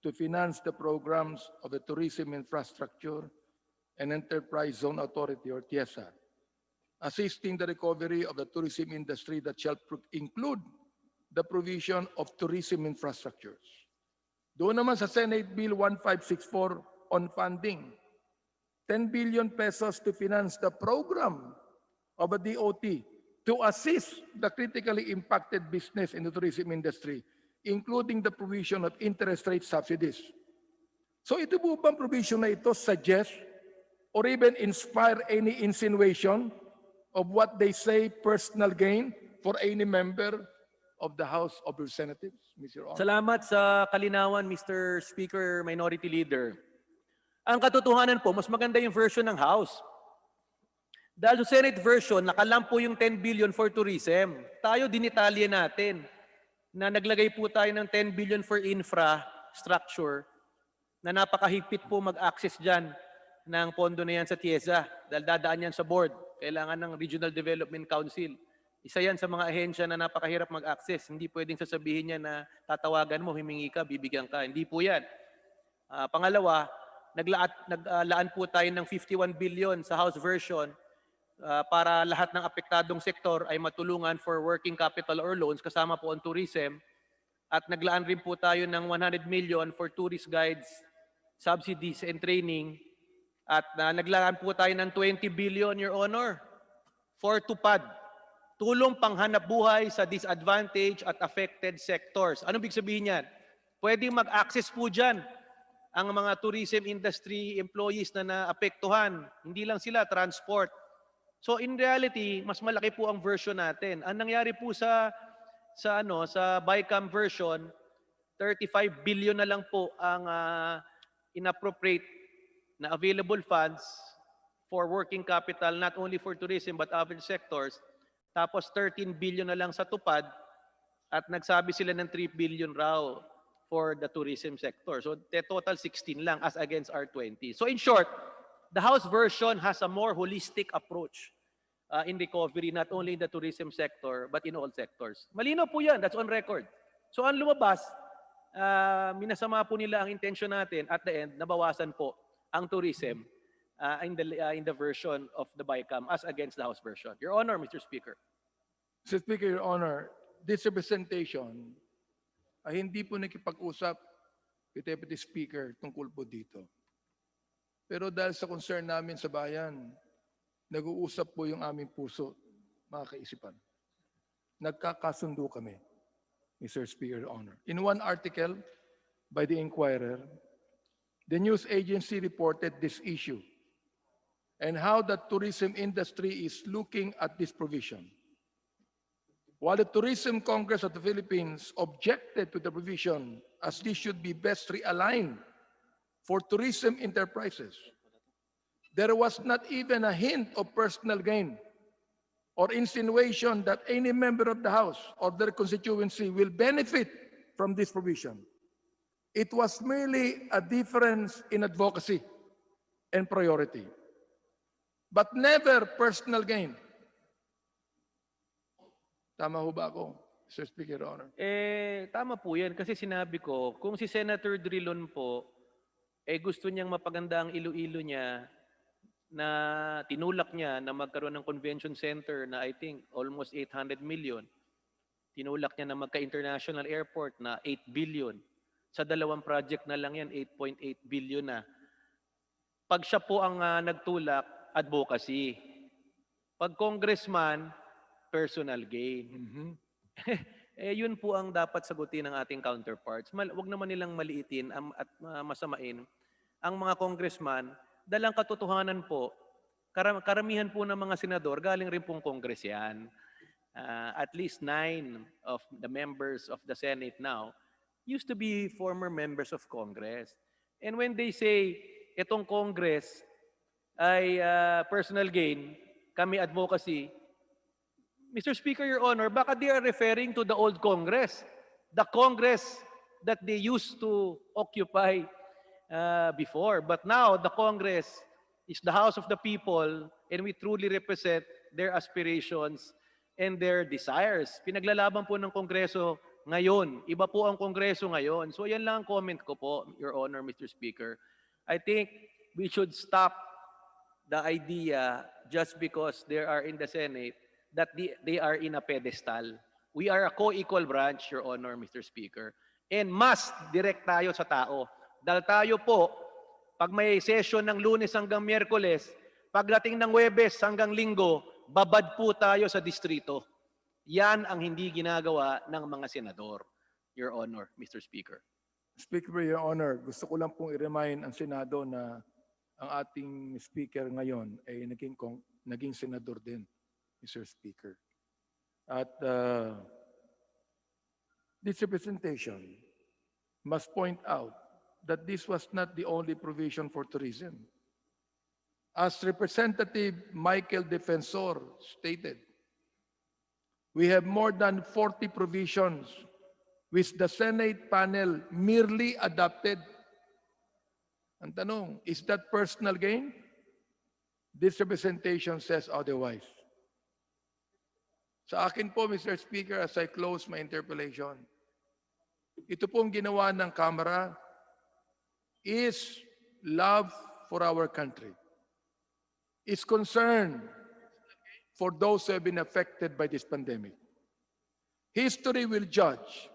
to finance the programs of the Tourism Infrastructure and Enterprise Zone Authority or TIESA, assisting the recovery of the tourism industry that shall include the provision of tourism infrastructures. Doon naman sa Senate Bill 1564 on funding, 10 billion pesos to finance the program of a DOT to assist the critically impacted business in the tourism industry, including the provision of interest rate subsidies. So ito po bang provision na ito suggest or even inspire any insinuation of what they say personal gain for any member of the House of Representatives, Mr. Honor? Salamat sa kalinawan, Mr. Speaker, Minority Leader. Ang katotohanan po, mas maganda yung version ng House. Dahil sa Senate version, nakalampo yung 10 billion for tourism. Tayo, dinitalye natin na naglagay po tayo ng 10 billion for infrastructure na napakahigpit po mag-access dyan ng pondo na yan sa TIESA dahil dadaan yan sa board. Kailangan ng Regional Development Council. Isa yan sa mga ahensya na napakahirap mag-access. Hindi pwedeng sasabihin niya na tatawagan mo, himingi ka, bibigyan ka. Hindi po yan. Pangalawa, naglaan po tayo ng 51 billion sa House version para lahat ng apektadong sektor ay matulungan for working capital or loans, kasama po ang tourism. At naglaan rin po tayo ng 100 million for tourist guides, subsidies and training. At naglaan po tayo ng 20 billion, Your Honor, for TUPAD, tulong panghanap buhay sa disadvantaged at affected sectors. Ano ibig sabihin yan? Pwedeng mag-access po dyan ang mga tourism industry employees na naapektuhan. Hindi lang sila, transport. So in reality, mas malaki po ang version natin. Ang nangyari po sa BICAM version, 35 billion na lang po ang inappropriate na available funds for working capital, not only for tourism but other sectors, tapos 13 billion na lang sa tupad at nagsabi sila ng 3 billion raw for the tourism sector. So the total 16 lang as against our 20. So in short, the House version has a more holistic approach in recovery, not only in the tourism sector, but in all sectors. Malino po yan, that's on record. So ang lumabas, minasama po nila ang intention natin at the end, nabawasan po ang tourism in the version of the BICAM as against the House version. Your Honor, Mr. Speaker. Mr. Speaker, Your Honor, this representation ay hindi po nakipag-usap kay Deputy Speaker tungkol po dito. Pero dahil sa concern namin sa bayan, nag-uusap po yung aming puso, mga kaisipan. Nagkakasundo kami, Mr. Speaker, Your Honor. In one article by the Inquirer, the news agency reported this issue and how the tourism industry is looking at this provision. While the Tourism Congress of the Philippines objected to the provision as this should be best realigned for tourism enterprises, there was not even a hint of personal gain or insinuation that any member of the House or their constituency will benefit from this provision. It was merely a difference in advocacy and priority, but never personal gain. Tama ho ba ako, Mr. Speaker, Your Honor? Tama po yan kasi sinabi ko, kung si Senator Drilon po, gusto niyang mapaganda ang Iloilo niya na tinulak niya na magkaroon ng convention center na I think almost 800 million. Tinulak niya na magka-international airport na 8 billion. Sa dalawang project na lang yan, 8.8 billion na. Pag siya po ang nagtulak, advocacy. Pag congressman, personal gain. Yun po ang dapat sagutin ng ating counterparts. Wag naman nilang maliitin at masamain ang mga congressman. Dalang katotohanan po, karamihan po ng mga senador, galing rin pong Congress yan. At least 9 of the members of the Senate now used to be former members of Congress. And when they say, itong Congress ay personal gain, kami advocacy, Mr. Speaker, Your Honor, baka they are referring to the old Congress, the Congress that they used to occupy before. But now, the Congress is the House of the people and we truly represent their aspirations and their desires. Pinaglalaban po ng Kongreso ngayon. Iba po ang Kongreso ngayon. So yan lang ang comment ko po, Your Honor, Mr. Speaker. I think we should stop the idea just because they are in the Senate that they are in a pedestal. We are a co-equal branch, Your Honor, Mr. Speaker. And must direct tayo sa tao. Dahil tayo po, pag may session ng Lunes hanggang Miyerkules, pagdating ng Huwebes hanggang Linggo, babad po tayo sa distrito. Yan ang hindi ginagawa ng mga senador, Your Honor, Mr. Speaker. Speaker, Your Honor, gusto ko lang pong i-remind ang Senado na ang ating speaker ngayon ay naging senador din, Mr. Speaker. At this representation must point out that this was not the only provision for tourism. As Representative Michael Defensor stated, we have more than 40 provisions which the Senate panel merely adopted. Ang tanong, is that personal gain? This representation says otherwise. Sa akin po, Mr. Speaker, as I close my interpellation, ito pong ginawa ng Kamara is love for our country. It's concern for those who have been affected by this pandemic. History will judge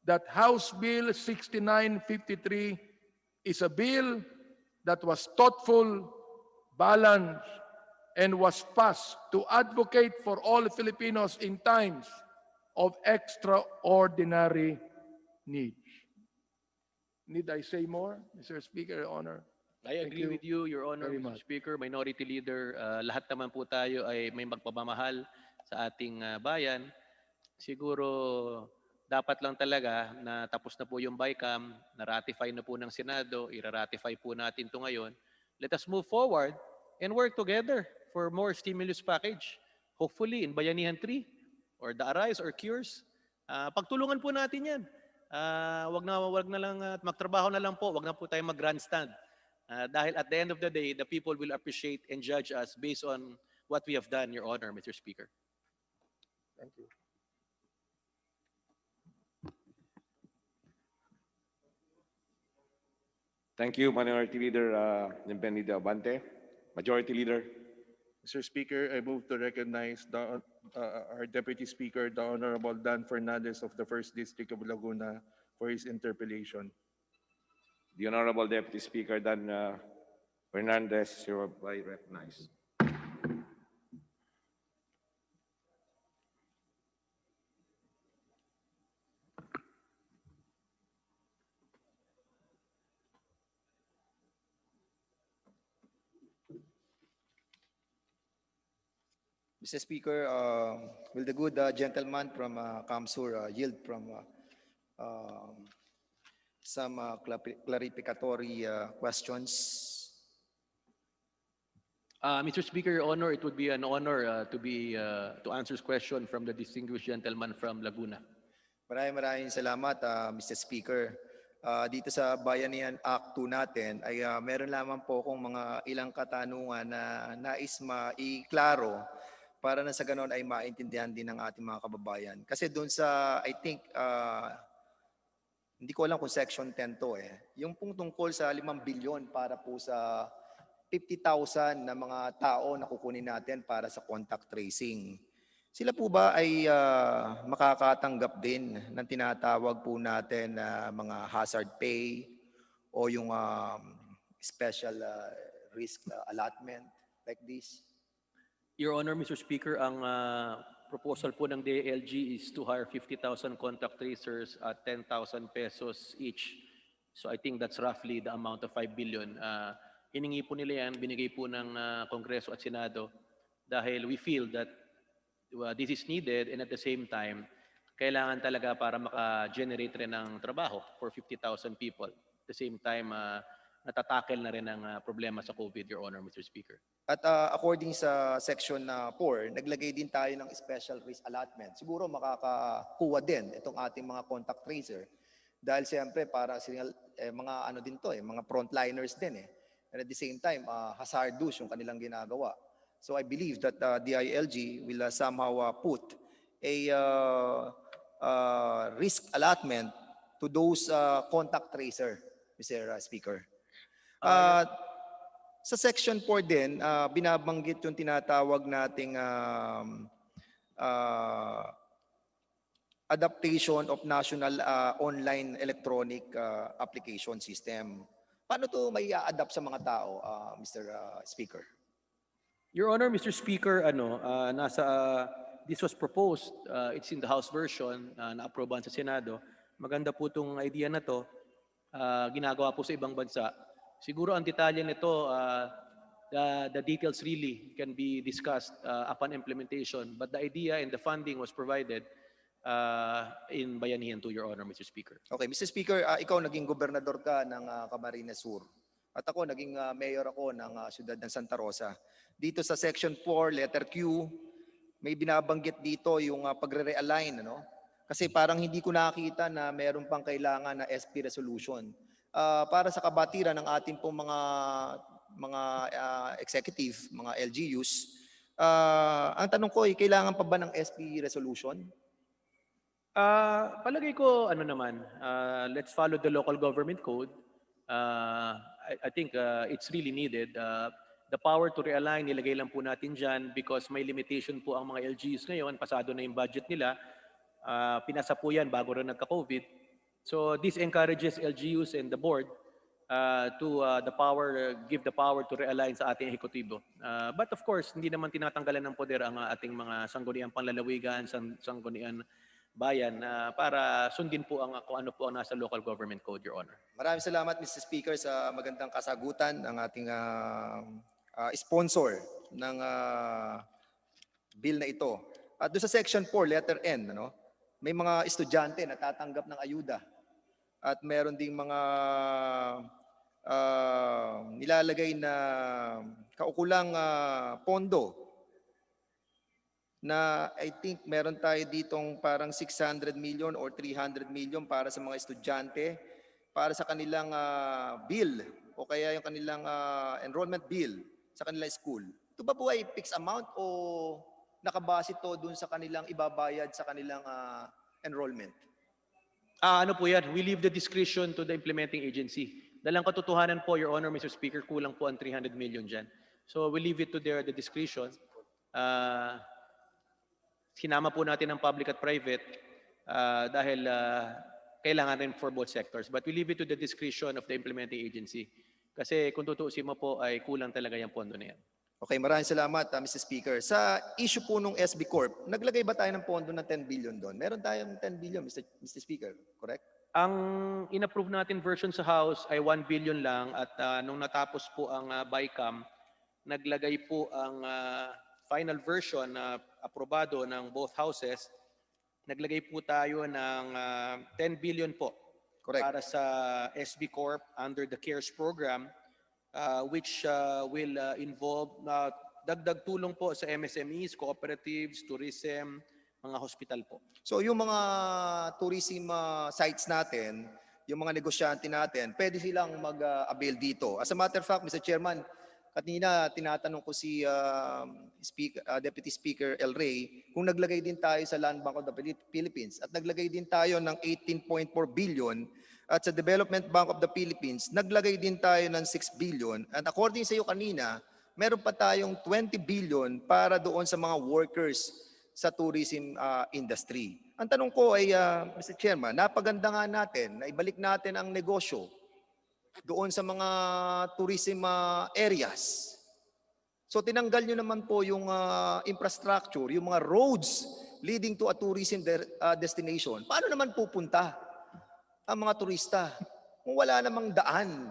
that House Bill 6953 is a bill that was thoughtful, balanced, and was passed to advocate for all Filipinos in times of extraordinary needs. Need I say more, Mr. Speaker, Your Honor? I agree with you, Your Honor, very Mr. much. Speaker, Minority Leader. Lahat naman po tayo ay may magpapamahal sa ating bayan. Siguro dapat lang talaga na tapos na po yung BICAM, na-ratify na po ng Senado, ira-ratify po natin ito ngayon. Let us move forward and work together for more stimulus package. Hopefully in Bayanihan 3 or the Arise or Cures. Pagtulungan po natin yan. Wag na lang magtrabaho na lang po. Wag na po tayo mag-grandstand. Dahil at the end of the day, the people will appreciate and judge us based on what we have done, Your Honor, Mr. Speaker. Thank you. Thank you, Minority Leader Bienvenido Abante. Majority Leader. Mr. Speaker, I move to recognize our Deputy Speaker, the Honorable Dan Fernandez of the First District of Laguna, for his interpellation. The Honorable Deputy Speaker Dan Fernandez, is hereby recognized. Mr. Speaker, will the good gentleman from Kamsur yield from some clarificatory questions? Mr. Speaker, Your Honor, it would be an honor to answer question from the distinguished gentleman from Laguna. Maraming salamat, Mr. Speaker. Dito sa Bayanihan Act 2 natin ay meron lamang po akong mga ilang katanungan na nais maiklaro para na sa ganon ay maintindihan din ng ating mga kababayan. Kasi doon sa, I think, hindi ko alam kung section 10 to yung pong tungkol sa 5 bilyon para po sa 50,000 na mga tao na kukunin natin para sa contact tracing. Sila po ba ay makakatanggap din ng tinatawag po natin na mga hazard pay o yung special risk allotment like this? Your Honor, Mr. Speaker, ang proposal po ng DILG is to hire 50,000 contact tracers at 10,000 pesos each. So I think that's roughly the amount of 5 billion. Hiningi po nila yan, binigay po ng Kongreso at Senado dahil we feel that this is needed and at the same time, kailangan talaga para maka-generate rin ng trabaho for 50,000 people. At the same time, natatakel na rin ang problema sa COVID, Your Honor, Mr. Speaker. At according sa section 4, naglagay din tayo ng special risk allotment. Siguro makakakuha din itong ating mga contact tracer dahil siyempre para mga ano din to mga frontliners din And at the same time, hazardous yung kanilang ginagawa. So I believe that the DILG will somehow put a risk allotment to those contact tracer, Mr. Speaker. Sa section 4 din, binabanggit yung tinatawag nating adaptation of national online electronic application system. Paano to may adapt sa mga tao, Mr. Speaker? Your Honor, Mr. Speaker, this was proposed, it's in the House version, na-aprobahan sa Senado. Maganda po itong idea na to, ginagawa po sa ibang bansa. Siguro ang detalye nito, the details really can be discussed upon implementation. But the idea and the funding was provided in Bayanihan 2, Your Honor, Mr. Speaker. Okay, Mr. Speaker, ikaw naging gobernador ka ng Camarines Sur. At ako, naging mayor ako ng siyudad ng Santa Rosa. Dito sa section 4, letter Q, may binabanggit dito yung pagre-realign. Kasi parang hindi ko nakita na meron pang kailangan na SP resolution. Para sa kabatiran ng ating pong mga executive, mga LGUs, ang tanong ko ay kailangan pa ba ng SP resolution? Palagay ko, let's follow the local government code. I think it's really needed. The power to realign, nilagay lang po natin dyan because may limitation po ang mga LGUs ngayon. Pasado na yung budget nila. Pinasa po yan bago rin nagka-COVID. So this encourages LGUs and the board to give the power to realign sa ating ehekutibo. But of course, hindi naman tinatanggalan ng poder ang ating mga sangguniang panlalawigan, sangguniang bayan para sundin po kung ano po ang nasa local government code, Your Honor. Maraming salamat, Mr. Speaker, sa magandang kasagutan ng ating sponsor ng bill na ito. At doon sa section 4, letter N, may mga estudyante na tatanggap ng ayuda. At meron ding mga nilalagay na kaukulang pondo na I think meron tayo ditong parang 600 million or 300 million para sa mga estudyante, para sa kanilang bill o kaya yung kanilang enrollment bill sa kanilang school. Ito ba po ay fixed amount o nakabase to dun sa kanilang ibabayad sa kanilang enrollment? Ano po yan, we leave the discretion to the implementing agency. Dalang katotohanan po, Your Honor, Mr. Speaker, kulang po ang 300 million dyan. So we leave it to the discretion. Sinama po natin ang public at private dahil kailangan rin for both sectors. But we leave it to the discretion of the implementing agency. Kasi kung tutuusin mo po ay kulang talaga yung pondo na yan. Okay, maraming salamat, Mr. Speaker. Sa issue po nung SB Corp, naglagay ba tayo ng pondo ng 10 billion doon? Meron tayong 10 billion, Mr. Speaker, correct? Ang in-approve natin version sa House ay 1 billion lang at nung natapos po ang BICAM, naglagay po ang final version na aprobado ng both houses, naglagay po tayo ng 10 billion po Correct. para sa SB Corp under the CARES program, which will involve dagdag tulong po sa MSMEs, cooperatives, tourism, mga hospital po. So yung mga tourism sites natin, yung mga negosyante natin, pwede silang mag-avail dito. As a matter of fact, Mr. Chairman, kanina tinatanong ko si Deputy Speaker El Rey kung naglagay din tayo sa Land Bank of the Philippines at naglagay din tayo ng 18.4 billion at sa Development Bank of the Philippines, naglagay din tayo ng 6 billion at according sa iyo kanina, meron pa tayong 20 billion para doon sa mga workers sa tourism industry. Ang tanong ko ay, Mr. Chairman, napaganda nga natin na ibalik natin ang negosyo doon sa mga tourism areas. So tinanggal nyo naman po yung infrastructure, yung mga roads leading to a tourism destination. Paano naman pupunta ang mga turista kung wala namang daan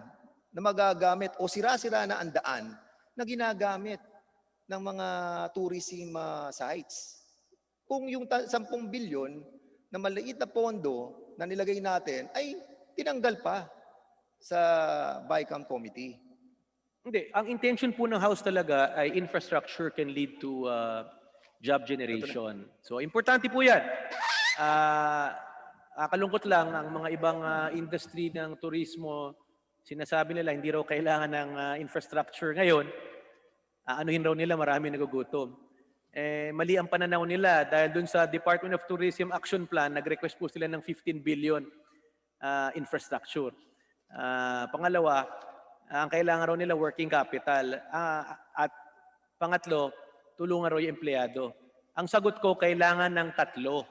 na magagamit o sira-sira na ang daan na ginagamit ng mga tourism sites? Kung yung 10 bilyon na maliit na pondo na nilagay natin ay tinanggal pa sa BICAM committee. Hindi, ang intention po ng House talaga ay infrastructure can lead to job generation. So importante po yan. Kalungkot lang ang mga ibang industry ng turismo, sinasabi nila hindi raw kailangan ng infrastructure ngayon. Anuhin raw nila marami nagugutom. Mali ang pananaw nila dahil dun sa Department of Tourism Action Plan, nag-request po sila ng 15 billion infrastructure. Pangalawa, ang kailangan raw nila working capital. At pangatlo, tulungan raw yung empleyado. Ang sagot ko, kailangan ng tatlo.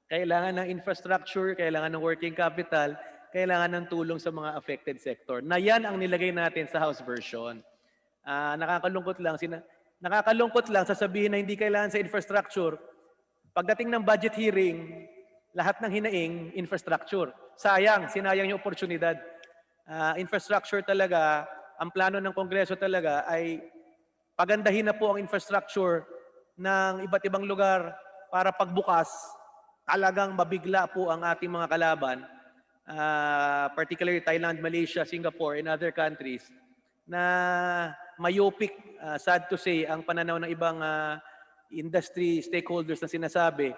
Kailangan ng infrastructure, kailangan ng working capital, kailangan ng tulong sa mga affected sector. Na yan ang nilagay natin sa House version. Nakakalungkot lang sasabihin na hindi kailangan sa infrastructure. Pagdating ng budget hearing, lahat ng hinaing infrastructure. Sinayang yung oportunidad. Infrastructure talaga, ang plano ng Kongreso talaga ay pagandahin na po ang infrastructure ng iba't ibang lugar para pagbukas, talagang mabigla po ang ating mga kalaban, particularly Thailand, Malaysia, Singapore, and other countries, na myopic, sad to say, ang pananaw ng ibang industry stakeholders na sinasabi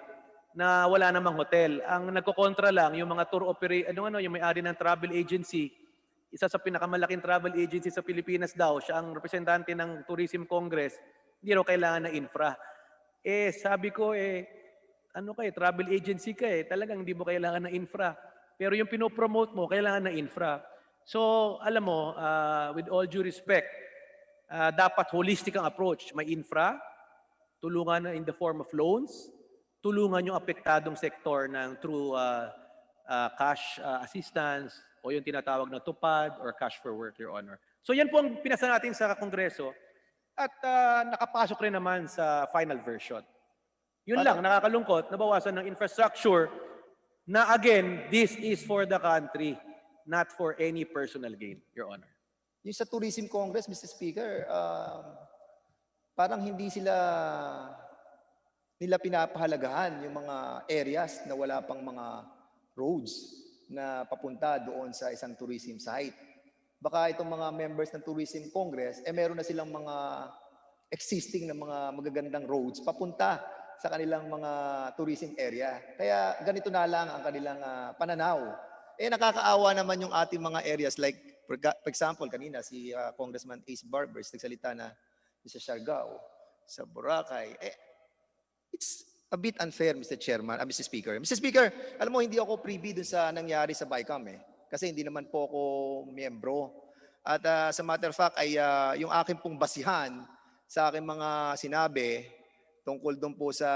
na wala namang hotel. Ang nagkokontra lang yung mga tour operator, yung may-ari ng travel agency, isa sa pinakamalaking travel agency sa Pilipinas daw, siya ang representante ng Tourism Congress, hindi raw kailangan ng infra. Sabi ko, travel agency ka talagang hindi mo kailangan ng infra. Pero yung pinopromote mo, kailangan ng infra. So, alam mo, with all due respect, dapat holistic ang approach. May infra, tulungan in the form of loans, tulungan yung apektadong sektor through cash assistance o yung tinatawag na tupad or cash for work, Your Honor. So yan po ang pinasa natin sa Kongreso at nakapasok rin naman sa final version. Yun lang, nakakalungkot, nabawasan ng infrastructure na again, this is for the country, not for any personal gain, Your Honor. Yung sa Tourism Congress, Mr. Speaker, parang hindi nila pinapahalagahan yung mga areas na wala pang mga roads na papunta doon sa isang tourism site. baka itong mga members ng Tourism Congress, meron na silang mga existing na mga magagandang roads papunta sa kanilang mga tourism area. Kaya ganito na lang ang kanilang pananaw. Nakakaawa naman yung ating mga areas like, for example, kanina si Congressman Ace Barbers nagsalita na sa Siargao, sa Boracay. It's a bit unfair, Mr. Chairman, Mr. Speaker. Mr. Speaker, alam mo, hindi ako privy dun sa nangyari sa BICAM kasi hindi naman po ako miyembro. At sa matter of fact, ay yung aking pong basihan sa aking mga sinabi tungkol doon po sa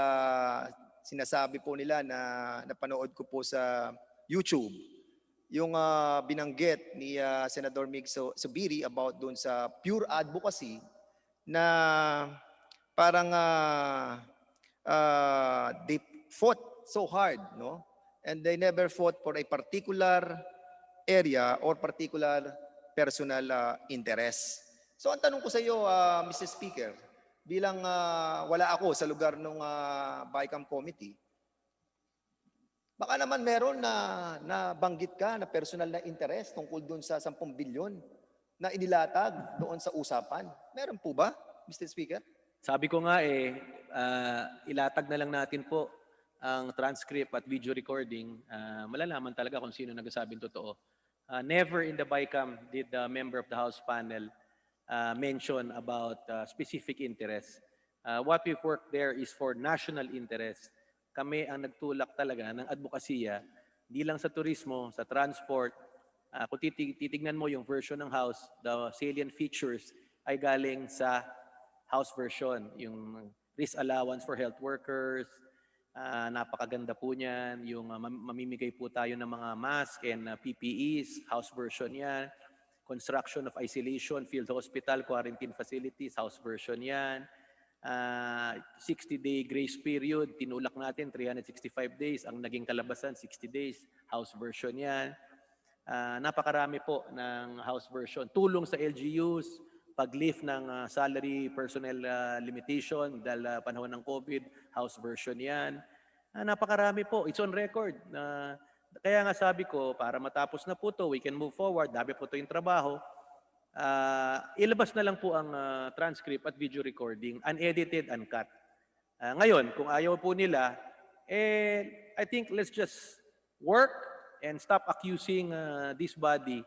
sinasabi po nila na napanood ko po sa YouTube, yung binanggit ni Senador Mig Zubiri about doon sa pure advocacy na parang they fought so hard, no? And they never fought for a particular area or particular personal interest. So ang tanong ko sa iyo, Mr. Speaker, bilang wala ako sa lugar ng BICAM committee, baka naman meron na banggit ka na personal na interest tungkol doon sa 10 bilyon na inilatag doon sa usapan. Meron po ba, Mr. Speaker? Sabi ko nga ilatag na lang natin po ang transcript at video recording. Malalaman talaga kung sino nagsasabing totoo. Never in the BICAM did the member of the House panel mention about specific interest. What we've worked there is for national interest. Kami ang nagtulak talaga ng advokasya, di lang sa turismo, sa transport. Kung titignan mo yung version ng House, the salient features ay galing sa House version. Yung risk allowance for health workers, napakaganda po niyan. Yung mamimigay po tayo ng mga mask and PPEs, House version yan. Construction of isolation, field hospital, quarantine facilities, House version yan. 60-day grace period, tinulak natin 365 days. Ang naging kalabasan, 60 days, House version yan. Napakarami po ng House version. Tulong sa LGUs, pag-lift ng salary personnel limitation dahil panahon ng COVID, House version yan. Napakarami po. It's on record. Kaya nga sabi ko, para matapos na po to, we can move forward. Dabi po to yung trabaho. Ilabas na lang po ang transcript at video recording, unedited, uncut. Ngayon, kung ayaw po nila, I think let's just work and stop accusing this body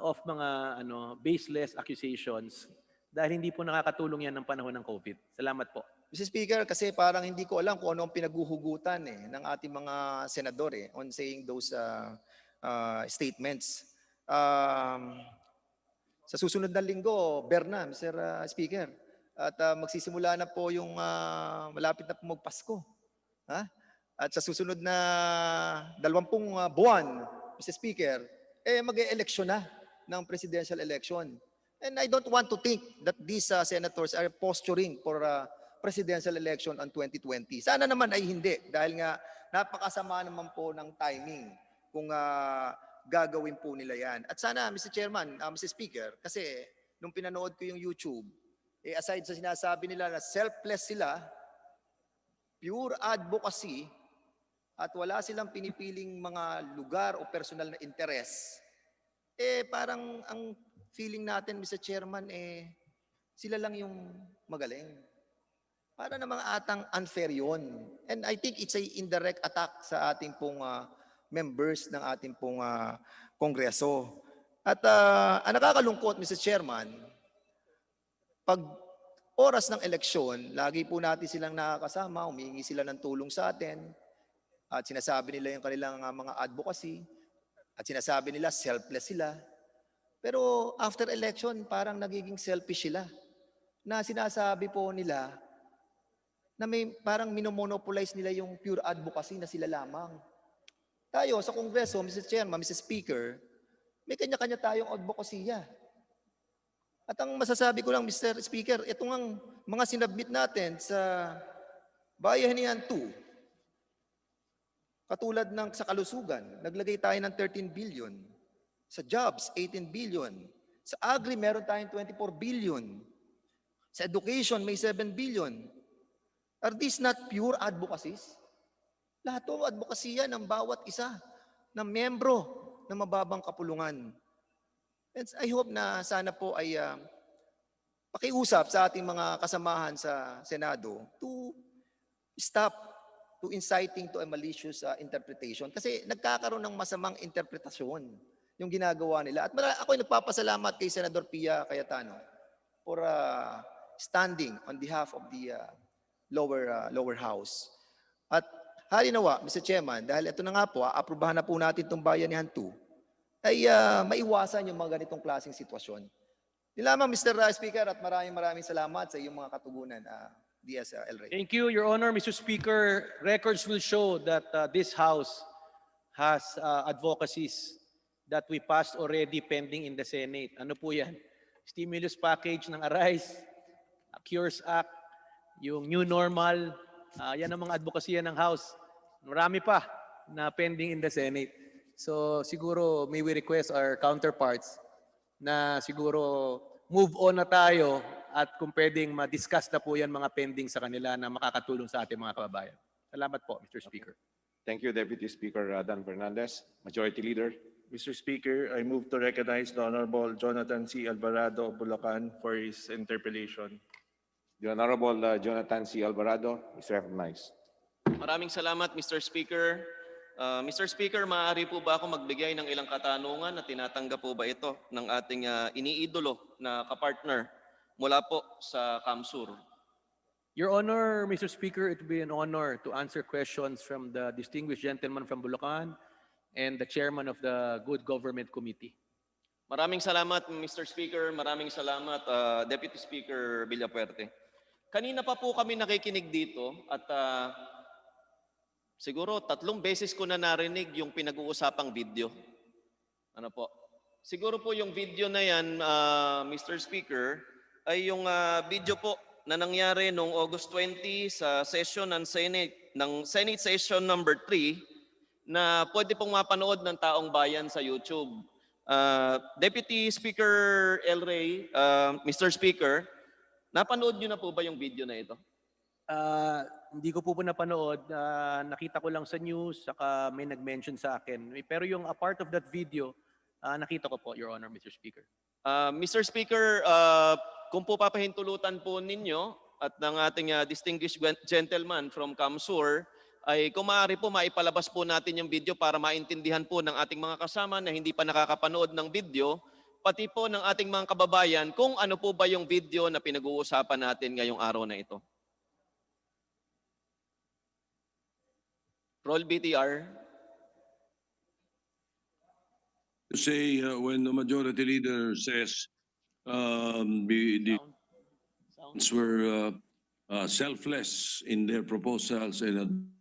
of mga baseless accusations dahil hindi po nakakatulong yan ng panahon ng COVID. Salamat po. Mr. Speaker, kasi parang hindi ko alam kung ano ang pinaghuhugutan ng ating mga senador on saying those statements. Sa susunod na linggo, Berna, Mr. Speaker, at magsisimula na po yung malapit na po magpasko. At sa susunod na 20 buwan, Mr. Speaker, mag-e-eleksyon na ng presidential election. And I don't want to think that these senators are posturing for presidential election on 2020. Sana naman ay hindi dahil nga napakasama naman po ng timing kung gagawin po nila yan. At sana, Mr. Chairman, Mr. Speaker, kasi nung pinanood ko yung YouTube, aside sa sinasabi nila na selfless sila, pure advocacy, at wala silang pinipiling mga lugar o personal na interest, parang ang feeling natin, Mr. Chairman, sila lang yung magaling. Para namang atang unfair yun. And I think it's a indirect attack sa ating pong members ng ating pong kongreso. At ang nakakalungkot, Mr. Chairman, pag oras ng eleksyon, lagi po natin silang nakakasama, humihingi sila ng tulong sa atin, at sinasabi nila yung kanilang mga advocacy, at sinasabi nila selfless sila. Pero after election, parang nagiging selfish sila. Na sinasabi po nila na may parang minomonopolize nila yung pure advocacy na sila lamang. Tayo sa Kongreso, Mr. Chairman, Mr. Speaker, may kanya-kanya tayong advokasya. At ang masasabi ko lang, Mr. Speaker, itong ang mga sinabmit natin sa Bayanihan 2, katulad ng sa kalusugan, naglagay tayo ng 13 billion. Sa jobs, 18 billion. Sa agri, meron tayong 24 billion. Sa education, may 7 billion. Are these not pure advocacies? Lahat po advokasya ng bawat isa na miyembro ng mababang kapulungan. And I hope na sana po ay pakiusap sa ating mga kasamahan sa Senado to stop to inciting to a malicious interpretation kasi nagkakaroon ng masamang interpretasyon yung ginagawa nila. At ako ay nagpapasalamat kay Senador Pia Cayetano for standing on behalf of the lower house. At halinawa, Mr. Chairman, dahil ito na nga po, aprubahan na po natin itong Bayanihan 2, ay maiwasan yung mga ganitong klaseng sitwasyon. Yun lamang, Mr. Speaker, at maraming salamat sa iyong mga katugunan, DSL Ray. Thank you, Your Honor. Mr. Speaker, records will show that this House has advocacies that we passed already pending in the Senate. Ano po yan? Stimulus package ng Arise, Cures Act, yung new normal, yan ang mga advokasya ng House. Marami pa na pending in the Senate. So siguro may we request our counterparts na siguro move on na tayo at kung pwedeng ma-discuss na po yan mga pending sa kanila na makakatulong sa ating mga kababayan. Salamat po, Mr. Speaker. Thank you, Deputy Speaker Dan Fernandez. Majority Leader. Mr. Speaker, I move to recognize the Honorable Jonathan C. Alvarado of Bulacan for his interpellation. The Honorable Jonathan C. Alvarado is recognized. Maraming salamat, Mr. Speaker. Mr. Speaker, maaari po ba ako magbigay ng ilang katanungan at tinatanggap po ba ito ng ating iniidolo na kapartner mula po sa Kamsur? Your Honor, Mr. Speaker, it will be an honor to answer questions from the distinguished gentleman from Bulacan and the chairman of the Good Government Committee. Maraming salamat, Mr. Speaker. Maraming salamat, Deputy Speaker Villapuerte. Kanina pa po kami nakikinig dito at siguro 3 beses ko na narinig yung pinag-uusapang video. Ano po? Siguro po yung video na yan, Mr. Speaker, ay yung video po na nangyari noong August 20 sa session ng Senate Session number 3 na pwede pong mapanood ng taong bayan sa YouTube. Deputy Speaker El Rey, Mr. Speaker, napanood nyo na po ba yung video na ito? Hindi ko po napanood. Nakita ko lang sa news, saka may nag-mention sa akin. Pero yung a part of that video, nakita ko po, Your Honor, Mr. Speaker. Mr. Speaker, kung po papahintulutan po ninyo at ng ating distinguished gentleman from Kamsur, ay kung maaari po maipalabas po natin yung video para maintindihan po ng ating mga kasama na hindi pa nakakapanood ng video, pati po ng ating mga kababayan kung ano po ba yung video na pinag-uusapan natin ngayong araw na ito. Roll BTR. To say when the majority leader says the Sound. were selfless in their proposals and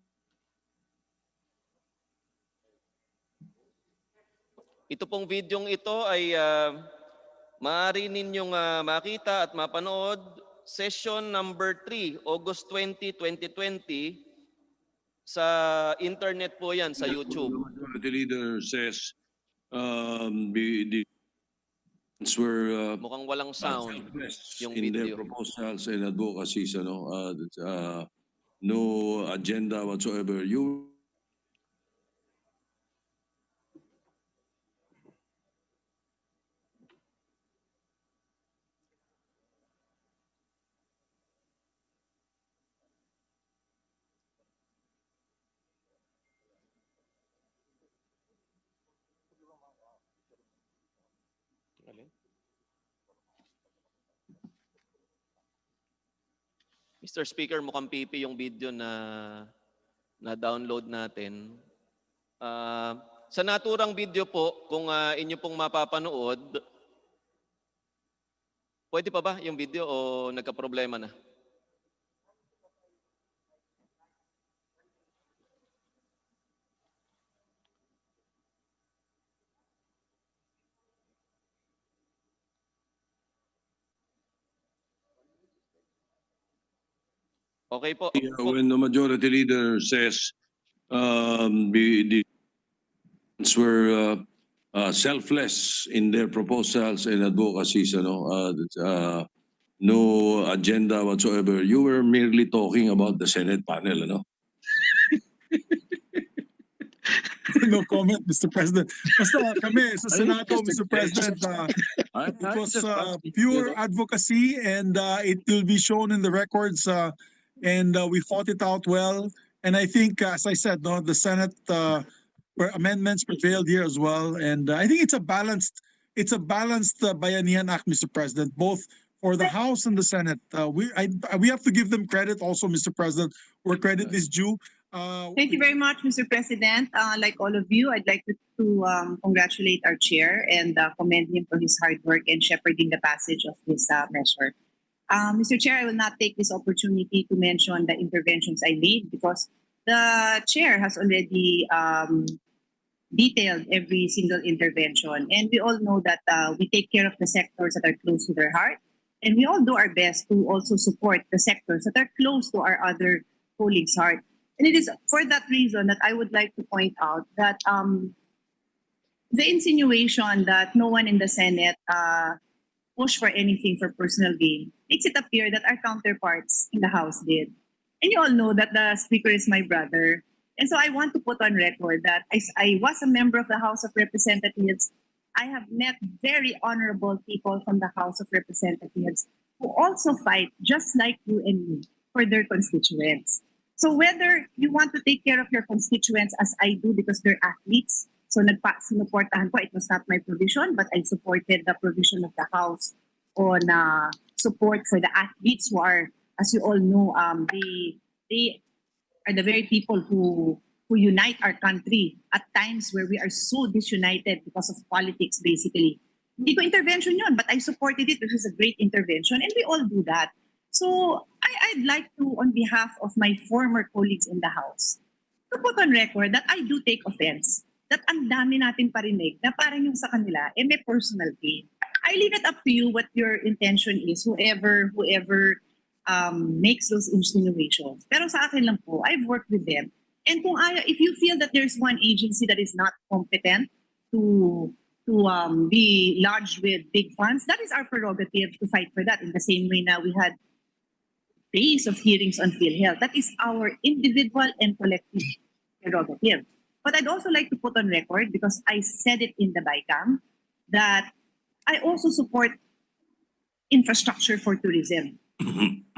Ito pong videong ito ay maaari ninyong makita at mapanood session number 3, August 20, 2020 sa internet po yan sa YouTube. the majority leader says the were Mukhang walang sound selfless yung in their video. proposals and advocacies, no agenda whatsoever. You Mr. Speaker, mukhang pipi yung video na download natin. Sa naturang video po, kung inyo pong mapapanood, pwede pa ba yung video o nagka-problema na? Okay po. when the majority leader says the were selfless in their proposals and advocacies, no agenda whatsoever. You were merely talking about the Senate panel, No comment, Mr. President. Basta kami sa Senado, Mr. President, it was pure advocacy, and it will be shown in the records, and we fought it out well. And I think, as I said, no, the Senate amendments prevailed here as well, and I think it's a balanced Bayanihan Act, Mr. President, both for the House and the Senate. We have to give them credit also, Mr. President, where credit is due. Thank you very much, Mr. President. Like all of you, I'd like to congratulate our chair and commend him for his hard work in shepherding the passage of this measure. Mr. Chair, I will not take this opportunity to mention the interventions I made because the chair has already detailed every single intervention. And we all know that we take care of the sectors that are close to their heart. And we all do our best to also support the sectors that are close to our other colleagues' heart. And it is for that reason that I would like to point out that the insinuation that no one in the Senate pushed for anything for personal gain makes it appear that our counterparts in the House did. And you all know that the Speaker is my brother. And so I want to put on record that I was a member of the House of Representatives. I have met very honorable people from the House of Representatives who also fight, just like you and me, for their constituents. So whether you want to take care of your constituents as I do because they're athletes, so sinuportahan ko, it was not my provision, but I supported the provision of the House on support for the athletes who are, as you all know, they are the very people who unite our country at times where we are so disunited because of politics, basically. Hindi ko intervention yun, but I supported it. This is a great intervention, and we all do that. So I'd like to, on behalf of my former colleagues in the House, to put on record that I do take offense that ang dami natin parinig na parang yung sa kanila, may personal gain. I leave it up to you what your intention is, whoever makes those insinuations. Pero sa akin lang po, I've worked with them. And kung if you feel that there's one agency that is not competent to be lodged with big funds, that is our prerogative to fight for that. In the same way now we had days of hearings on PhilHealth. That is our individual and collective prerogative. But I'd also like to put on record, because I said it in the BICAM, that I also support infrastructure for tourism.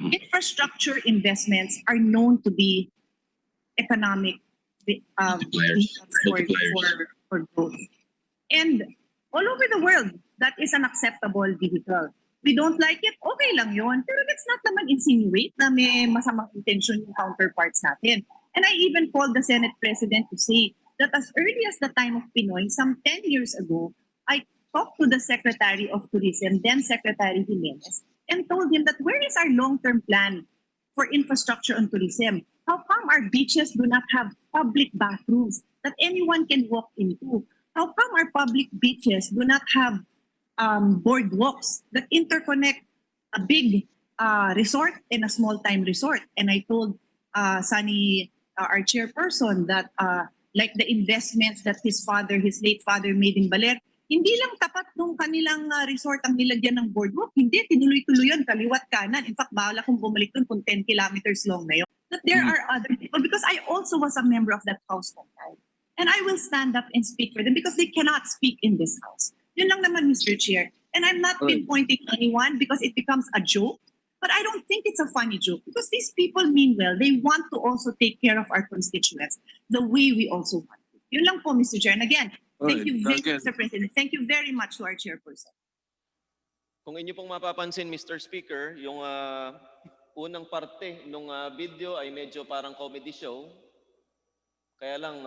Infrastructure investments are known to be economic for growth. And all over the world, that is an acceptable vehicle. We don't like it, okay lang yun. Pero let's not naman insinuate na may masamang intention yung counterparts natin. And I even called the Senate President to say that as early as the time of Pinoy, some 10 years ago, I talked to the Secretary of Tourism, then Secretary Jimenez, and told him that where is our long-term plan for infrastructure and tourism? How come our beaches do not have public bathrooms that anyone can walk into? How come our public beaches do not have boardwalks that interconnect a big resort and a small-time resort? And I told Sunny, our chairperson, that like the investments that his late father made in Baler, hindi lang tapat nung kanilang resort ang nilagyan ng boardwalk. Hindi, tinuloy-tuloy yun, kaliwat kanan. In fact, bahala kung bumalik dun kung 10 kilometers long na yun. But there are other people, because I also was a member of that house that time. And I will stand up and speak for them because they cannot speak in this house. Yun lang naman, Mr. Chair. And I'm not pinpointing anyone because it becomes a joke. But I don't think it's a funny joke because these people mean well. They want to also take care of our constituents the way we also want to. Yun lang po, Mr. Chair. And again, thank you very much, Mr. President. Thank you very much to our chairperson. Kung inyo pong mapapansin, Mr. Speaker, yung unang parte ng video ay medyo parang comedy show. Kaya lang,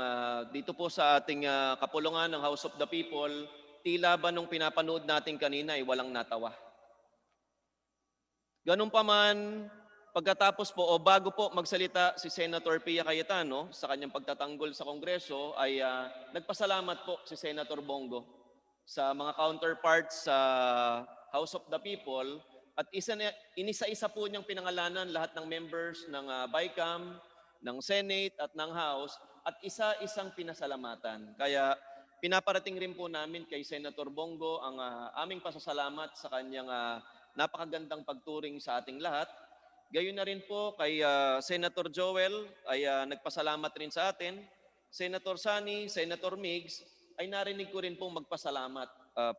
dito po sa ating kapulungan ng House of the People, tila ba nung pinapanood natin kanina ay walang natawa. Ganun pa man, pagkatapos po o bago po magsalita si Senator Pia Cayetano sa kanyang pagtatanggol sa Kongreso ay nagpasalamat po si Senator Bongo sa mga counterparts sa House of the People at inisa-isa po niyang pinangalanan lahat ng members ng BICAM, ng Senate at ng House at isa-isang pinasalamatan. Kaya pinaparating rin po namin kay Senator Bongo ang aming pasasalamat sa kanyang napakagandang pagturing sa ating lahat. Gayon na rin po kay Senator Joel ay nagpasalamat rin sa atin Senator Sani, Senator Migs, ay narinig ko rin pong magpasalamat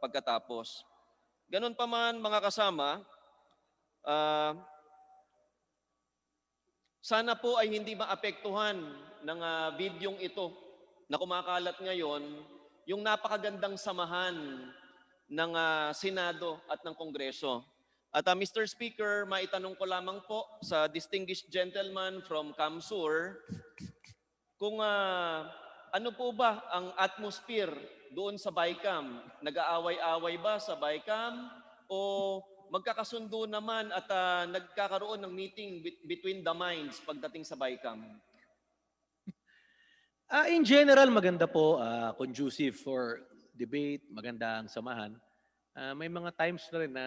pagkatapos. Ganun pa man mga kasama, sana po ay hindi maapektuhan ng videong ito na kumakalat ngayon yung napakagandang samahan ng Senado at ng Kongreso. At Mr. Speaker, maitanong ko lamang po sa distinguished gentleman from Kamsur kung ano po ba ang atmosphere doon sa BICAM? Nag-aaway-away ba sa BICAM o magkakasundo naman at nagkakaroon ng meeting between the minds pagdating sa BICAM? In general, maganda po, conducive for debate, maganda ang samahan. May mga times na rin na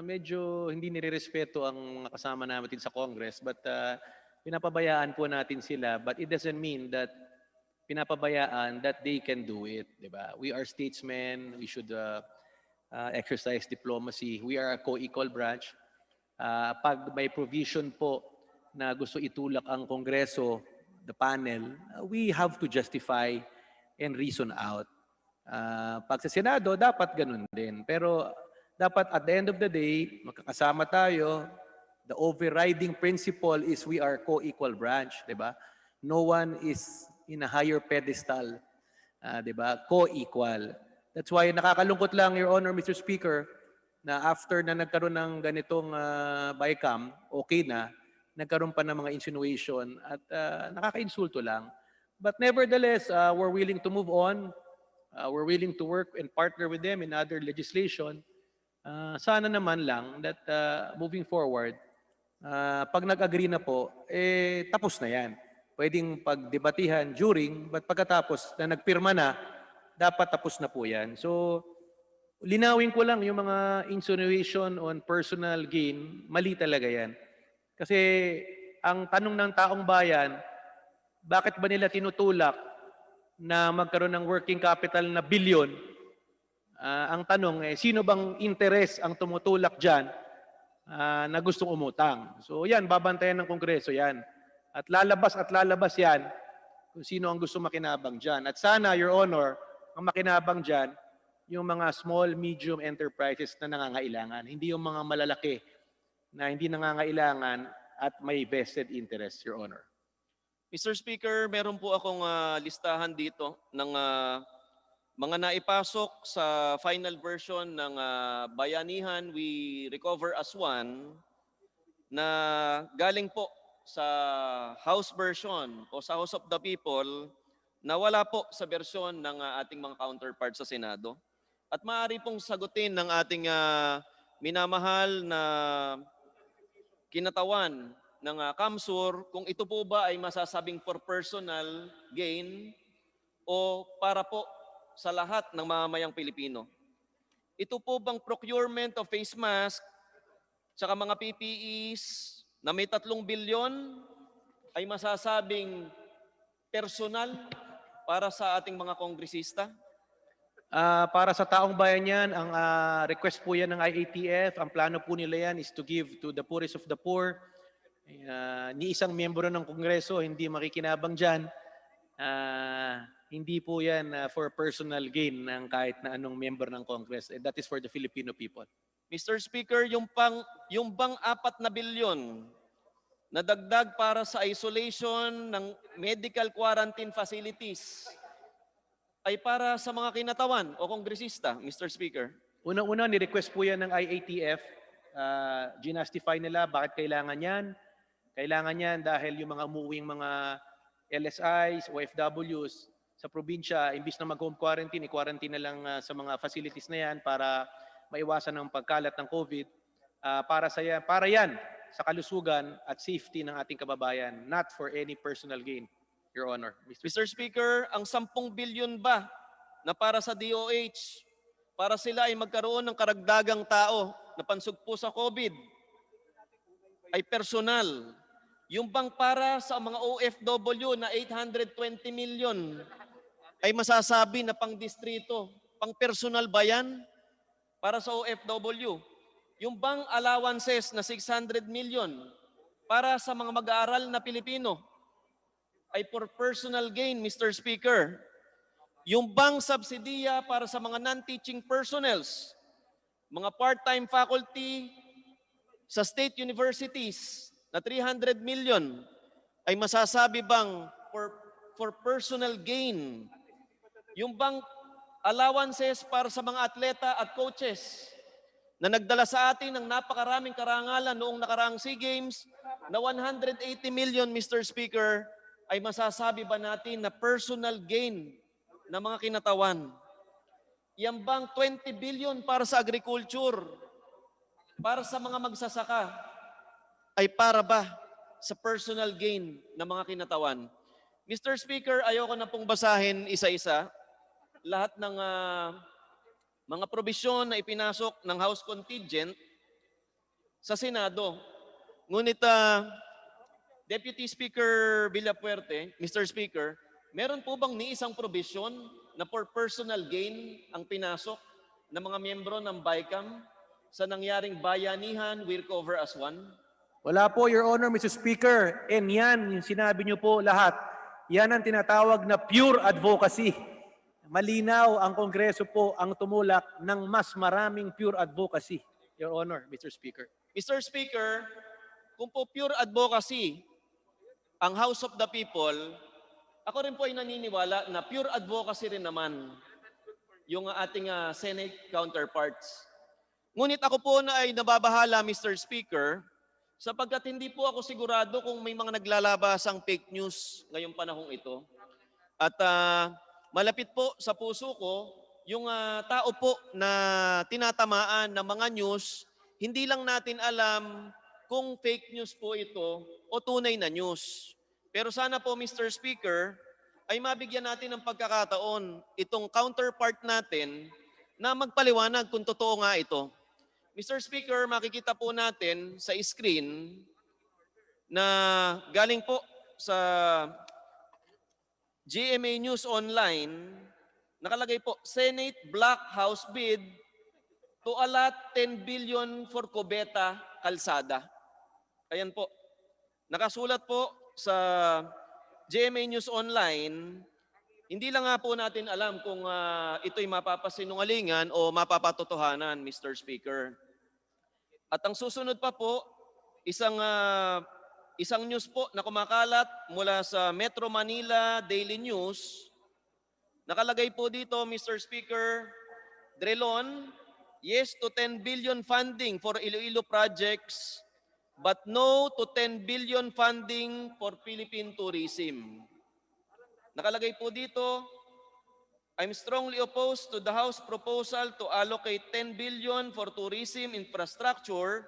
medyo hindi nirerespeto ang mga kasama natin sa Congress, but pinapabayaan po natin sila, but it doesn't mean that pinapabayaan that they can do it, di ba? We are statesmen, we should exercise diplomacy. We are a co-equal branch. Pag may provision po na gusto itulak ang Kongreso, the panel, we have to justify and reason out. Pag sa Senado, dapat ganun din. Pero dapat at the end of the day, magkakasama tayo. The overriding principle is we are co-equal branch, di ba? No one is in a higher pedestal, di ba? Co-equal. That's why nakakalungkot lang, Your Honor, Mr. Speaker, na after na nagkaroon ng ganitong BICAM, okay na, nagkaroon pa ng mga insinuation at nakaka-insulto lang. But nevertheless, we're willing to move on. We're willing to work and partner with them in other legislation. Sana naman lang that moving forward, pag nag-agree na po, tapos na yan. Pwedeng pagdebatihan during, but pagkatapos na nagpirma na, dapat tapos na po yan. So, linawin ko lang yung mga insinuation on personal gain, mali talaga yan. Kasi ang tanong ng taong bayan, bakit ba nila tinutulak na magkaroon ng working capital na bilyon? Ang tanong, sino bang interes ang tumutulak dyan na gustong umutang? So yan, babantayan ng Kongreso yan. At lalabas yan kung sino ang gusto makinabang dyan. At sana, Your Honor, ang makinabang dyan, yung mga small, medium enterprises na nangangailangan. Hindi yung mga malalaki na hindi nangangailangan at may vested interest, Your Honor. Mr. Speaker, meron po akong listahan dito ng mga naipasok sa final version ng Bayanihan We Recover as One na galing po sa House version o sa House of the People na wala po sa version ng ating mga counterparts sa Senado. At maaari pong sagutin ng ating minamahal na kinatawan ng Kamsur kung ito po ba ay masasabing for personal gain o para po sa lahat ng mamamayang Pilipino. Ito po bang procurement of face mask tsaka mga PPEs na may 3 bilyon ay masasabing personal para sa ating mga kongresista? Para sa taong bayan yan, ang request po yan ng IATF, ang plano po nila yan is to give to the poorest of the poor. Ni isang miyembro ng Kongreso hindi makikinabang dyan. Hindi po yan for personal gain ng kahit na anong miyembro ng Congress. That is for the Filipino people. Mr. Speaker, yung bang 4 na bilyon na dagdag para sa isolation ng medical quarantine facilities ay para sa mga kinatawan o kongresista, Mr. Speaker? Unang-una, ni-request po yan ng IATF. Ginastify nila bakit kailangan yan. Kailangan yan dahil yung mga umuwing mga LSIs, OFWs sa probinsya, imbis na mag-home quarantine, i-quarantine na lang sa mga facilities na yan para maiwasan ang pagkalat ng COVID. Para yan sa kalusugan at safety ng ating kababayan, not for any personal gain, Your Honor. Mr. Speaker, ang 10 bilyon ba na para sa DOH, para sila ay magkaroon ng karagdagang tao na pansugpo sa COVID, ay personal. Yung bang para sa mga OFW na 820 million ay masasabi na pang distrito, pang personal ba yan para sa OFW? Yung bang allowances na 600 million para sa mga mag-aaral na Pilipino ay for personal gain, Mr. Speaker. Yung bang subsidiya para sa mga non-teaching personnels, mga part-time faculty sa state universities na 300 million ay masasabi bang for personal gain? Yung bang allowances para sa mga atleta at coaches na nagdala sa atin ng napakaraming karangalan noong nakaraang SEA Games na 180 million, Mr. Speaker, ay masasabi ba natin na personal gain ng mga kinatawan? Yan bang 20 billion para sa agriculture, para sa mga magsasaka, ay para ba sa personal gain ng mga kinatawan? Mr. Speaker, ayoko na pong basahin isa-isa lahat ng mga probisyon na ipinasok ng House Contingent sa Senado. Ngunit Deputy Speaker Villapuerte, Mr. Speaker, meron po bang ni isang probisyon na for personal gain ang pinasok ng mga miyembro ng BICAM sa nangyaring bayanihan We Recover as One? Wala po, Your Honor, Mr. Speaker. And yan, yung sinabi niyo po lahat, yan ang tinatawag na pure advocacy. Malinaw ang Kongreso po ang tumulak ng mas maraming pure advocacy, Your Honor, Mr. Speaker. Mr. Speaker, kung po pure advocacy ang House of the People, ako rin po ay naniniwala na pure advocacy rin naman yung ating Senate counterparts. Ngunit ako po na ay nababahala, Mr. Speaker, sapagkat hindi po ako sigurado kung may mga naglalabasang fake news ngayong panahong ito. At malapit po sa puso ko yung tao po na tinatamaan ng mga news, hindi lang natin alam kung fake news po ito o tunay na news. Pero sana po, Mr. Speaker, ay mabigyan natin ng pagkakataon itong counterpart natin na magpaliwanag kung totoo nga ito. Mr. Speaker, makikita po natin sa screen na galing po sa GMA News Online, nakalagay po, Senate Black House bid to allot 10 billion for Cubeta Kalsada. Ayan po. Nakasulat po sa GMA News Online, hindi lang nga po natin alam kung ito'y mapapasinungalingan o mapapatotohanan, Mr. Speaker. At ang susunod pa po, isang news po na kumakalat mula sa Metro Manila Daily News. Nakalagay po dito, Mr. Speaker, Drelon, yes to 10 billion funding for Iloilo projects, but no to 10 billion funding for Philippine tourism. Nakalagay po dito, I'm strongly opposed to the House proposal to allocate 10 billion for tourism infrastructure,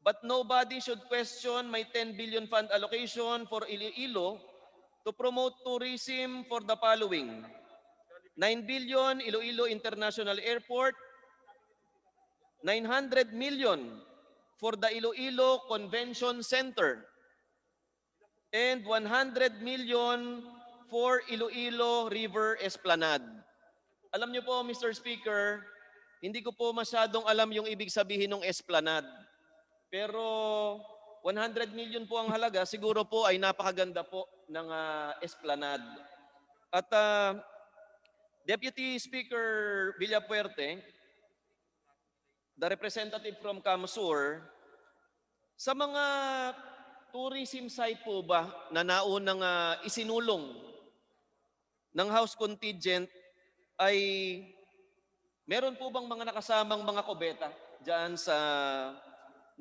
but nobody should question my 10 billion fund allocation for Iloilo to promote tourism for the following. 9 billion Iloilo International Airport, 900 million for the Iloilo Convention Center, and 100 million for Iloilo River Esplanade. Alam niyo po, Mr. Speaker, hindi ko po masyadong alam yung ibig sabihin ng Esplanade. Pero 100 million po ang halaga, siguro po ay napakaganda po ng Esplanade. At Deputy Speaker Villapuerte, the representative from Camsur, sa mga tourism site po ba na naunang isinulong ng House Contingent ay meron po bang mga nakasamang mga kubeta dyan sa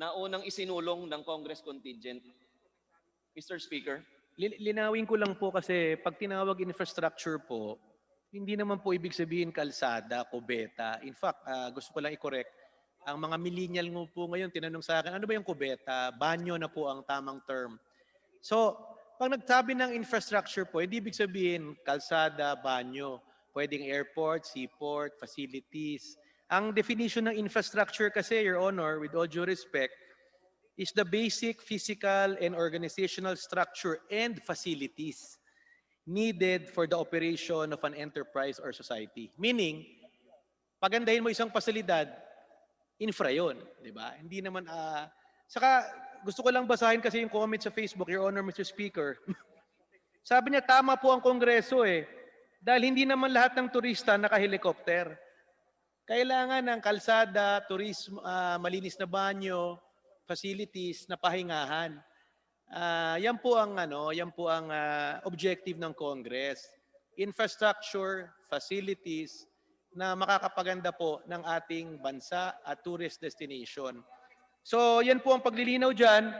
naunang isinulong ng Congress Contingent? Mr. Speaker. Linawin ko lang po kasi pag tinawag infrastructure po, hindi naman po ibig sabihin kalsada, kubeta. In fact, gusto ko lang i-correct. Ang mga millennial ngo po ngayon tinanong sa akin, ano ba yung kubeta? Banyo na po ang tamang term. So, pag nagsabi ng infrastructure po, hindi ibig sabihin kalsada, banyo. Pwedeng airport, seaport, facilities. Ang definition ng infrastructure kasi, Your Honor, with all due respect, is the basic physical and organizational structure and facilities needed for the operation of an enterprise or society. Meaning, pagandahin mo isang pasilidad, infra yun, di ba? Hindi naman, saka gusto ko lang basahin kasi yung comment sa Facebook, Your Honor, Mr. Speaker. Sabi niya, tama po ang Kongreso eh. Dahil hindi naman lahat ng turista naka-helicopter. Kailangan ng kalsada, turismo, malinis na banyo, facilities na pahingahan. Yan po ang objective ng Congress. Infrastructure, facilities na makakapaganda po ng ating bansa at tourist destination. So yan po ang paglilinaw dyan.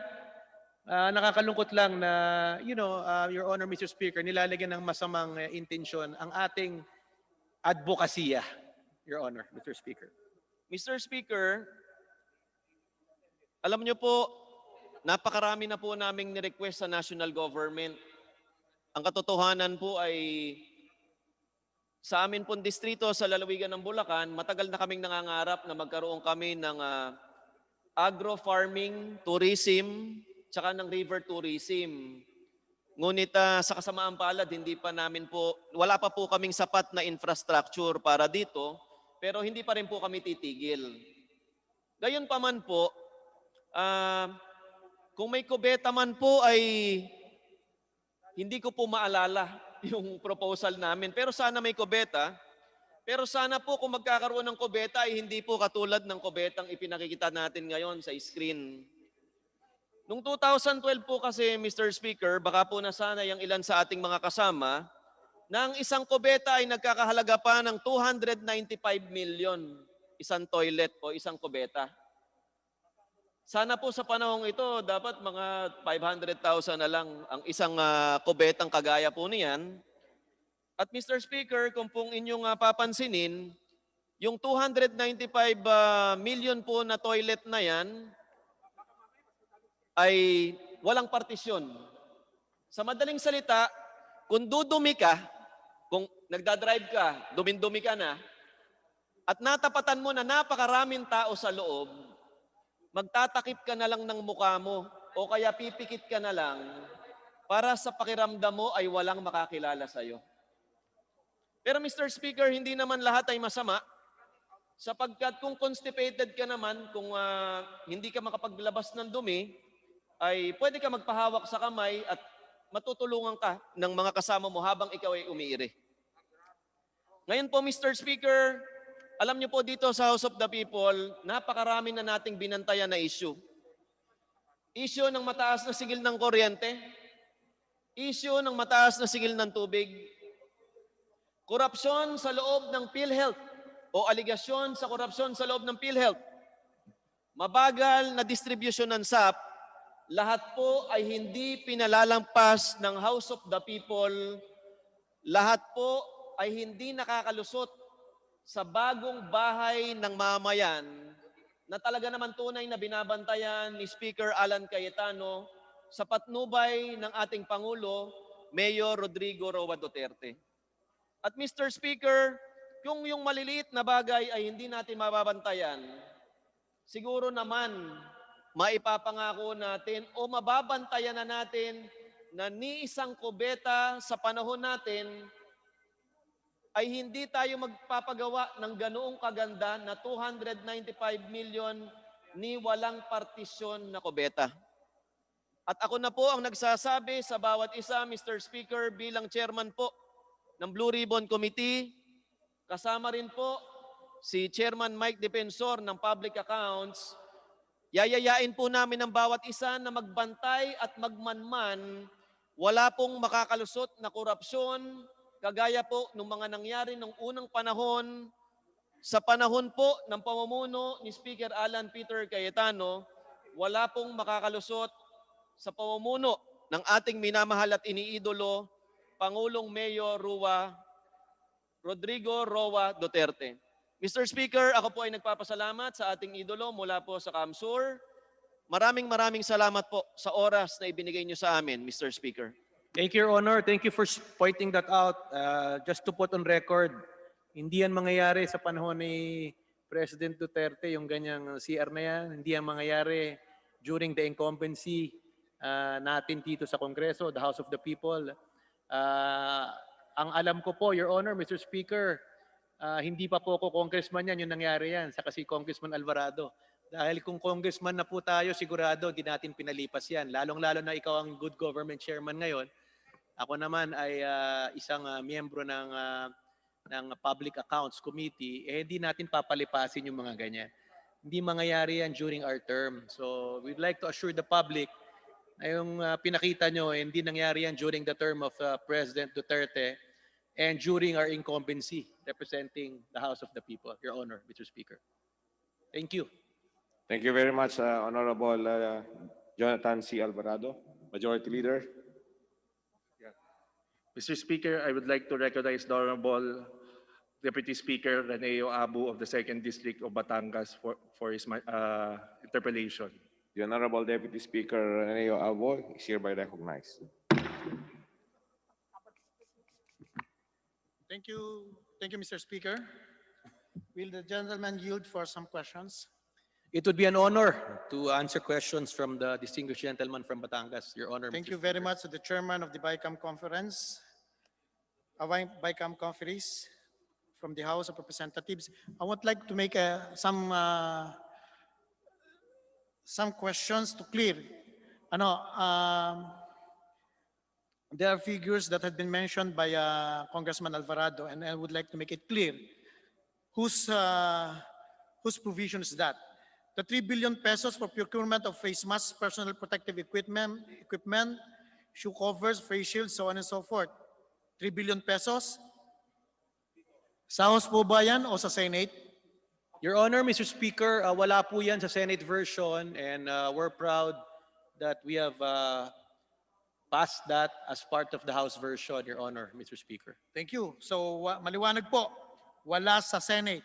Nakakalungkot lang na, Your Honor, Mr. Speaker, nilalagyan ng masamang intensyon ang ating advokasya, Your Honor, Mr. Speaker. Mr. Speaker, alam niyo po, napakarami na po naming ni-request sa national government. Ang katotohanan po ay sa amin pong distrito sa lalawigan ng Bulacan, matagal na kaming nangangarap na magkaroon kami ng agro-farming, tourism, tsaka ng river tourism. Ngunit sa kasamaan palad, wala pa po kaming sapat na infrastructure para dito, pero hindi pa rin po kami titigil. Gayunpaman po, kung may kubeta man po ay hindi ko po maalala yung proposal namin. Pero sana may kubeta. Pero sana po kung magkakaroon ng kubeta ay hindi po katulad ng kubetang ipinakikita natin ngayon sa screen. Noong 2012 po kasi, Mr. Speaker, baka po nasanay ang ilan sa ating mga kasama, na ang isang kubeta ay nagkakahalaga pa ng 295 million. Isang toilet po, isang kubeta. Sana po sa panahong ito, dapat mga 500,000 na lang ang isang kubetang kagaya po niyan. At Mr. Speaker, kung pong inyong papansinin, yung 295 million po na toilet na yan, ay walang partisyon. Sa madaling salita, kung dudumi ka, kung nagdadrive ka, dumindumi ka na, at natapatan mo na napakaraming tao sa loob, magtatakip ka na lang ng mukha mo o kaya pipikit ka na lang para sa pakiramdam mo ay walang makakilala sa'yo. Pero Mr. Speaker, hindi naman lahat ay masama sapagkat kung constipated ka naman, kung hindi ka makapaglabas ng dumi, ay pwede ka magpahawak sa kamay at matutulungan ka ng mga kasama mo habang ikaw ay umiiri. Ngayon po, Mr. Speaker, alam niyo po dito sa House of the People, napakarami na nating binantayan na issue. Issue ng mataas na sigil ng kuryente, issue ng mataas na sigil ng tubig, korupsyon sa loob ng PhilHealth o aligasyon sa korupsyon sa loob ng PhilHealth, mabagal na distribution ng SAP, lahat po ay hindi pinalalampas ng House of the People. Lahat po ay hindi nakakalusot sa bagong bahay ng mamayan na talaga naman tunay na binabantayan ni Speaker Alan Cayetano sa patnubay ng ating Pangulo, Mayor Rodrigo Roa Duterte. At Mr. Speaker, kung yung maliliit na bagay ay hindi natin mababantayan, siguro naman maipapangako natin o mababantayan na natin na ni isang kubeta sa panahon natin ay hindi tayo magpapagawa ng ganoong kaganda na 295 million ni walang partisyon na kubeta. At ako na po ang nagsasabi sa bawat isa, Mr. Speaker, bilang chairman po ng Blue Ribbon Committee, kasama rin po si Chairman Mike Defensor ng Public Accounts. Yayayain po namin ang bawat isa na magbantay at magmanman, wala pong makakalusot na korupsyon, kagaya po ng mga nangyari nung unang panahon, sa panahon po ng pamumuno ni Speaker Alan Peter Cayetano, wala pong makakalusot sa pamumuno ng ating minamahal at iniidolo, Pangulong Mayor Rodrigo Roa Duterte. Mr. Speaker, ako po ay nagpapasalamat sa ating idolo mula po sa Kamsur. Maraming salamat po sa oras na ibinigay niyo sa amin, Mr. Speaker. Thank you, Your Honor. Thank you for pointing that out. Just to put on record, hindi yan mangyayari sa panahon ni President Duterte, yung ganyang CR na yan. Hindi yan mangyayari during the incumbency natin dito sa Kongreso, the House of the People. Ang alam ko po, Your Honor, Mr. Speaker, hindi pa po ako congressman yan, yung nangyari yan, sa kasi Congressman Alvarado. Dahil kung congressman na po tayo, sigurado di natin pinalipas yan. Lalong-lalo na ikaw ang good government chairman ngayon. Ako naman ay isang miyembro ng Public Accounts Committee, hindi natin papalipasin yung mga ganyan. Hindi mangyayari yan during our term. So we'd like to assure the public na yung pinakita nyo, hindi nangyari yan during the term of President Duterte and during our incumbency representing the House of the People, Your Honor, Mr. Speaker. Thank you. Thank you very much, Honorable Jonathan C. Alvarado, Majority Leader. Mr. Speaker, I would like to recognize the Honorable Deputy Speaker Reneo Abu of the 2nd District of Batangas for his interpellation. The Honorable Deputy Speaker Reneo Abo is hereby recognized. Thank you, Mr. Speaker. Will the gentleman yield for some questions? It would be an honor to answer questions from the distinguished gentleman from Batangas, Your Honor. Thank Mr. you very Speaker. much to the chairman of the BICAM conference, BICAM conference from the House of Representatives. I would like to make some questions to clear. There are figures that have been mentioned by Congressman Alvarado, and I would like to make it clear whose provision is that. The 3 billion pesos for procurement of face masks, personal protective equipment, shoe covers, face shields, so on and so forth. 3 billion pesos? Sa House po ba yan o sa Senate? Your Honor, Mr. Speaker, wala po yan sa Senate version and we're proud that we have passed that as part of the House version, Your Honor, Mr. Speaker. Thank you. So maliwanag po, wala sa Senate.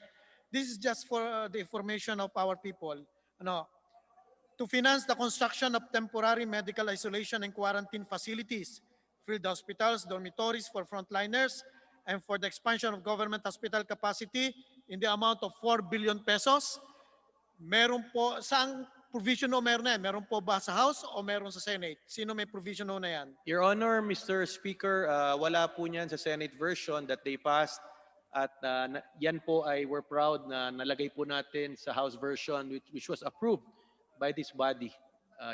This is just for the information of our people. To finance the construction of temporary medical isolation and quarantine facilities, field hospitals, dormitories for frontliners, and for the expansion of government hospital capacity in the amount of 4 billion pesos. Meron po, saang provision o meron na yan? Meron po ba sa House o meron sa Senate? Sino may provision o na yan? Your Honor, Mr. Speaker, wala po niyan sa Senate version that they passed at yan po ay we're proud na nalagay po natin sa House version which was approved by this body,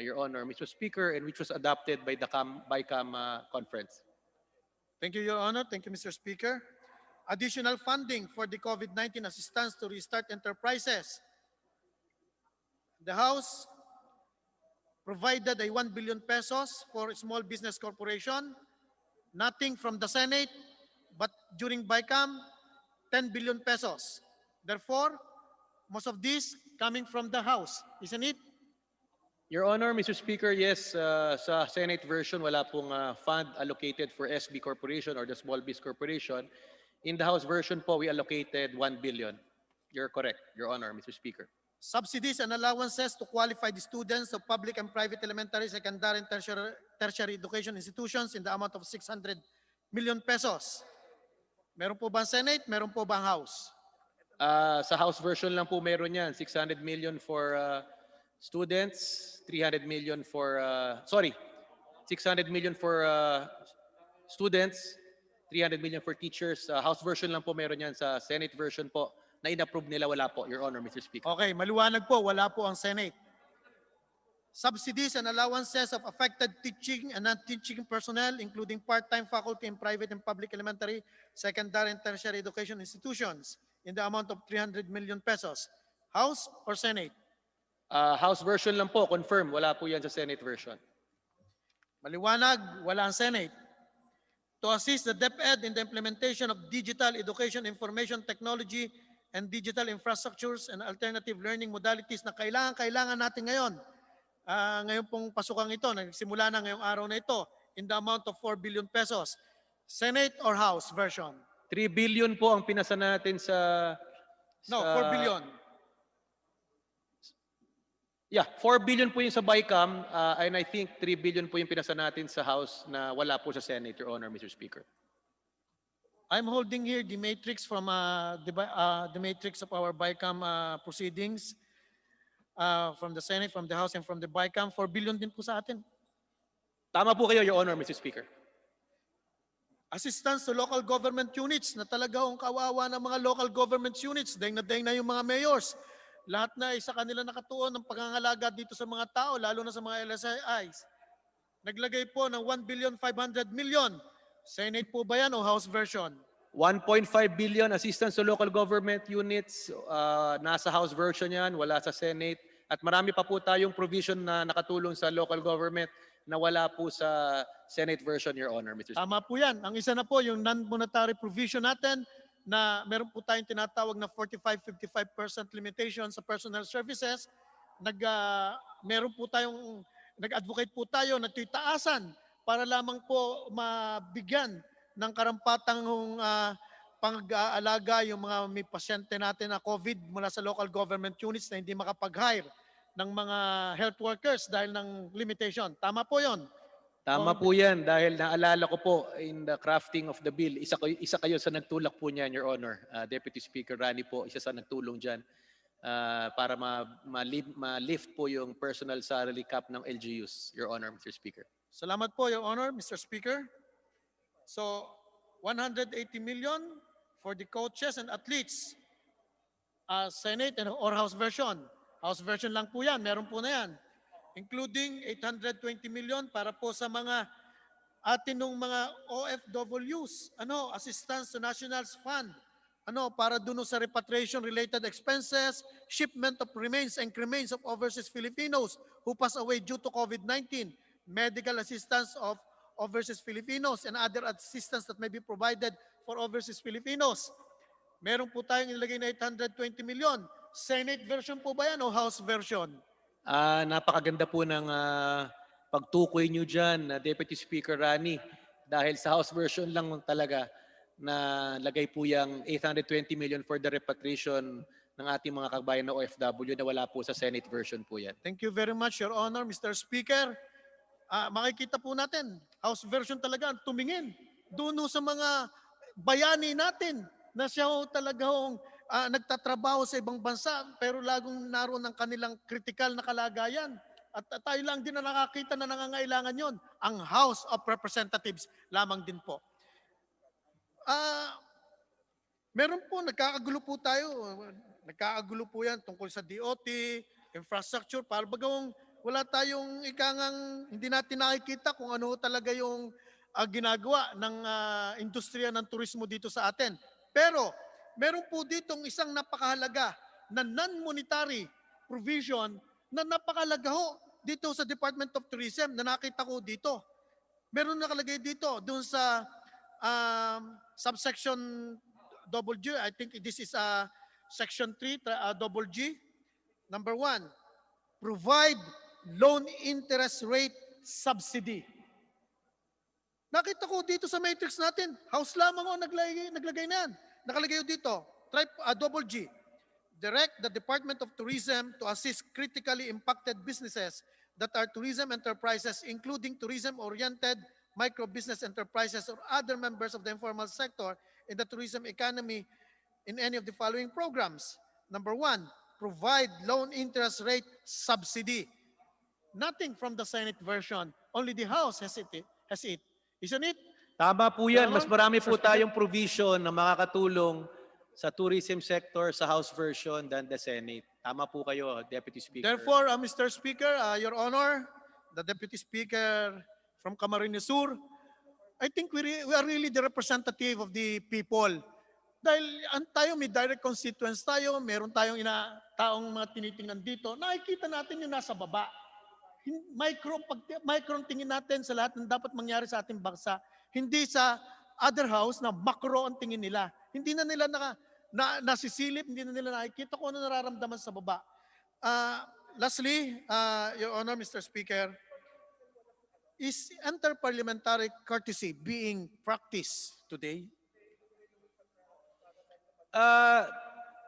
Your Honor, Mr. Speaker, and which was adopted by the BICAM conference. Thank you, Your Honor. Thank you, Mr. Speaker. Additional funding for the COVID-19 assistance to restart enterprises. The House provided a 1 billion pesos for Small Business Corporation. Nothing from the Senate, but during BICAM, 10 billion pesos. Therefore, most of this coming from the House, isn't it? Your Honor, Mr. Speaker, yes, sa Senate version, wala pong fund allocated for SB Corporation or the Small Biz Corporation. In the House version po, we allocated 1 billion. You're correct, Your Honor, Mr. Speaker. Subsidies and allowances to qualified students of public and private elementary, secondary, and tertiary education institutions in the amount of 600 million pesos. Meron po ba ang Senate? Meron po ba ang House? Sa House version lang po meron yan. 600 million for students, 300 million for, 600 million for students, 300 million for teachers. House version lang po meron yan. Sa Senate version po, na in-approve nila, wala po, Your Honor, Mr. Speaker. Okay, maliwanag po, wala po ang Senate. Subsidies and allowances of affected teaching and non-teaching personnel, including part-time faculty in private and public elementary, secondary, and tertiary education institutions in the amount of 300 million pesos. House or Senate? House version lang po, confirm. Wala po yan sa Senate version. Maliwanag, wala ang Senate. To assist the DepEd in the implementation of digital education information technology and digital infrastructures and alternative learning modalities na kailangan natin ngayon. Ngayon pong pasukang ito, nagsimula na ngayong araw na ito, in the amount of 4 billion pesos. Senate or House version? 3 billion po ang pinasa natin sa... No, 4 billion. Yeah, 4 billion po yung sa BICAM and I think 3 billion po yung pinasa natin sa House na wala po sa Senate, Your Honor, Mr. Speaker. I'm holding here the matrix from the matrix of our BICAM proceedings from the Senate, from the House, and from the BICAM. 4 billion din po sa atin. Tama po kayo, Your Honor, Mr. Speaker. Assistance to local government units na talaga ang kawawa ng mga local government units. Daing na yung mga mayors. Lahat na sa kanila nakatuon ng pangangalaga dito sa mga tao, lalo na sa mga LSIs. Naglagay po ng 1 billion 500 million Senate po ba yan o House version? 1.5 billion assistance to local government units, nasa House version yan, wala sa Senate. At marami pa po tayong provision na nakatulong sa local government na wala po sa Senate version, Your Honor, Mr. Speaker. Tama po yan. Ang isa na po, yung non-monetary provision natin na meron po tayong tinatawag na 45-55% limitation sa personal services. Meron po tayong, nag-advocate po tayo na titaasan para lamang po mabigyan ng karampatang pang-aalaga yung mga may pasyente natin na COVID mula sa local government units na hindi makapag-hire ng mga health workers dahil ng limitation. Tama po yon. Tama po yan dahil naalala ko po in the crafting of the bill, isa kayo sa nagtulak po niyan, Your Honor. Deputy Speaker Rani po, isa sa nagtulong dyan para ma-lift po yung personal salary cap ng LGUs, Your Honor, Mr. Speaker. Salamat po, Your Honor, Mr. Speaker. So, 180 million for the coaches and athletes. Senate and or House version. House version lang po yan, meron po na yan. Including 820 million para po sa mga atin ng mga OFWs, Assistance to Nationals Fund, para dun sa repatriation related expenses, shipment of remains and cremains of overseas Filipinos who pass away due to COVID-19, medical assistance of overseas Filipinos and other assistance that may be provided for overseas Filipinos. Meron po tayong ilagay na 820 million. Senate version po ba yan o House version? Napakaganda po ng pagtukoy nyo dyan, Deputy Speaker Rani. Dahil sa House version lang talaga na lagay po yung 820 million for the repatriation ng ating mga kabayan na OFW na wala po sa Senate version po yan. Thank you very much, Your Honor, Mr. Speaker. Makikita po natin, House version talaga ang tumingin doon sa mga bayani natin na siya talaga nagtatrabaho sa ibang bansa pero lagong naroon ng kanilang critical na kalagayan. At tayo lang din na nakakita na nangangailangan yon. Ang House of Representatives lamang din po. Meron po, nagkakagulo po tayo. Nagkakagulo po yan tungkol sa DOT, infrastructure, para bagawang wala tayong hindi natin nakikita kung ano talaga yung ginagawa ng industriya ng turismo dito sa atin. Pero meron po ditong isang napakahalaga na non-monetary provision na napakahalaga ho dito sa Department of Tourism na nakita ko dito. Meron nakalagay dito doon sa subsection G. I think this is section 3 G. Number 1, provide loan interest rate subsidy. Nakita ko dito sa matrix natin, house lamang naglagay na yan. Nakalagay dito, G. Direct the Department of Tourism to assist critically impacted businesses that are tourism enterprises, including tourism-oriented micro-business enterprises or other members of the informal sector in the tourism economy in any of the following programs. Number 1, provide loan interest rate subsidy. Nothing from the Senate version. Only the House has it. Isn't it? Tama po yan. Mas marami po tayong provision na makakatulong sa tourism sector sa House version than the Senate. Tama po kayo, Deputy Speaker. Therefore, Mr. Speaker, Your Honor, the Deputy Speaker from Camarines Sur, I think we are really the representative of the people. Dahil tayo may direct constituents tayo, meron tayong taong mga tinitingnan dito, nakikita natin yung nasa baba. Micro tingin natin sa lahat ng dapat mangyari sa ating bansa. Hindi sa other house na macro ang tingin nila. Hindi na nila nasisilip, hindi na nila nakikita kung ano nararamdaman sa baba. Lastly, Your Honor, Mr. Speaker, is interparliamentary courtesy being practiced today?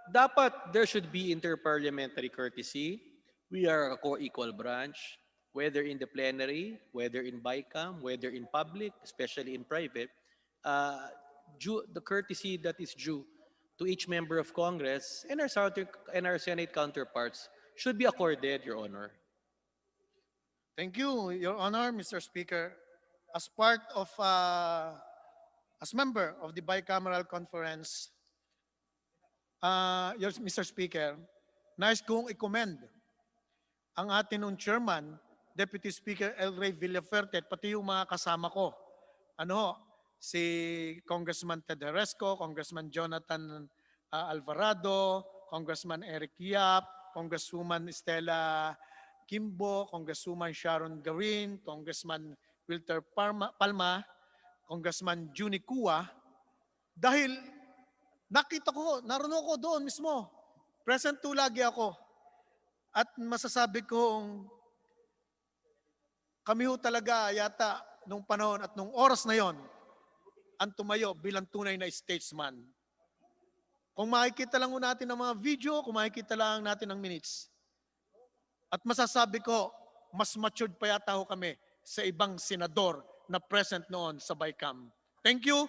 Dapat there should be interparliamentary courtesy. We are a co-equal branch, whether in the plenary, whether in BICAM, whether in public, especially in private. The courtesy that is due to each member of Congress and our Senate counterparts should be accorded, Your Honor. Thank you, Your Honor, Mr. Speaker. As part of, as member of the bicameral conference, Mr. Speaker, nais kong i-commend ang atin nung chairman, Deputy Speaker El Rey Villaferte, pati yung mga kasama ko. si Congressman Ted Haresco, Congressman Jonathan Alvarado, Congressman Eric Yap, Congresswoman Estela Kimbo, Congresswoman Sharon Garin, Congressman Wilter Palma, Congressman Juni Kua, dahil nakita ko, naroon ako doon mismo. Present to lagi ako. At masasabi kong kami ho talaga yata nung panahon at nung oras na yon ang tumayo bilang tunay na statesman. Kung makikita lang ho natin ang mga video, kung makikita lang natin ang minutes. At masasabi ko, mas matured pa yata ho kami sa ibang senador na present noon sa BICAM. Thank you,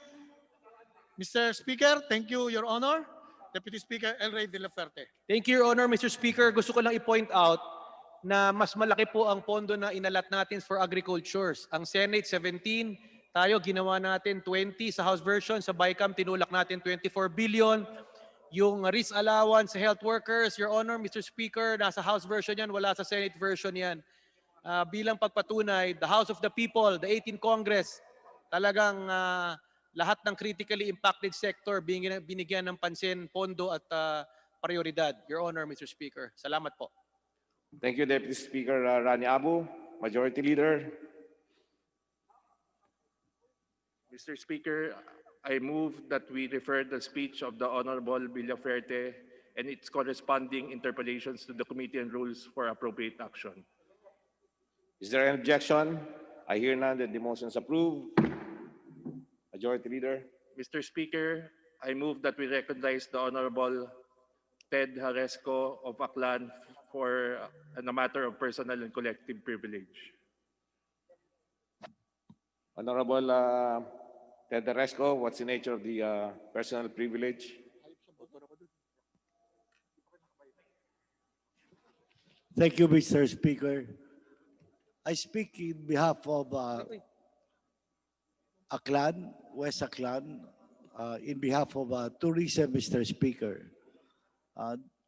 Mr. Speaker. Thank you, Your Honor. Deputy Speaker El Rey Villaferte. Thank you, Your Honor, Mr. Speaker. Gusto ko lang i-point out na mas malaki po ang pondo na inalat natin for agricultures. Ang Senate, 17. Tayo, ginawa natin 20 sa House version. Sa BICAM, tinulak natin 24 billion. Yung risk allowance sa health workers, Your Honor, Mr. Speaker, nasa House version yan, wala sa Senate version yan. Bilang pagpatunay, the House of the People, the 18th Congress, talagang lahat ng critically impacted sector binigyan ng pansin, pondo at prioridad. Your Honor, Mr. Speaker. Salamat po. Thank you, Deputy Speaker Rani Abu. Majority Leader. Mr. Speaker, I move that we refer the speech of the Honorable Villaferte and its corresponding interpellations to the Committee on Rules for appropriate action. Is there an objection? I hear none that the motion is approved. Majority Leader. Mr. Speaker, I move that we recognize the Honorable Ted Haresco of Aklan for a matter of personal and collective privilege. Honorable Ted Haresco, what's the nature of the personal privilege? Thank you, Mr. Speaker. I speak in behalf of Aklan, West Aklan, in behalf of tourism, Mr. Speaker.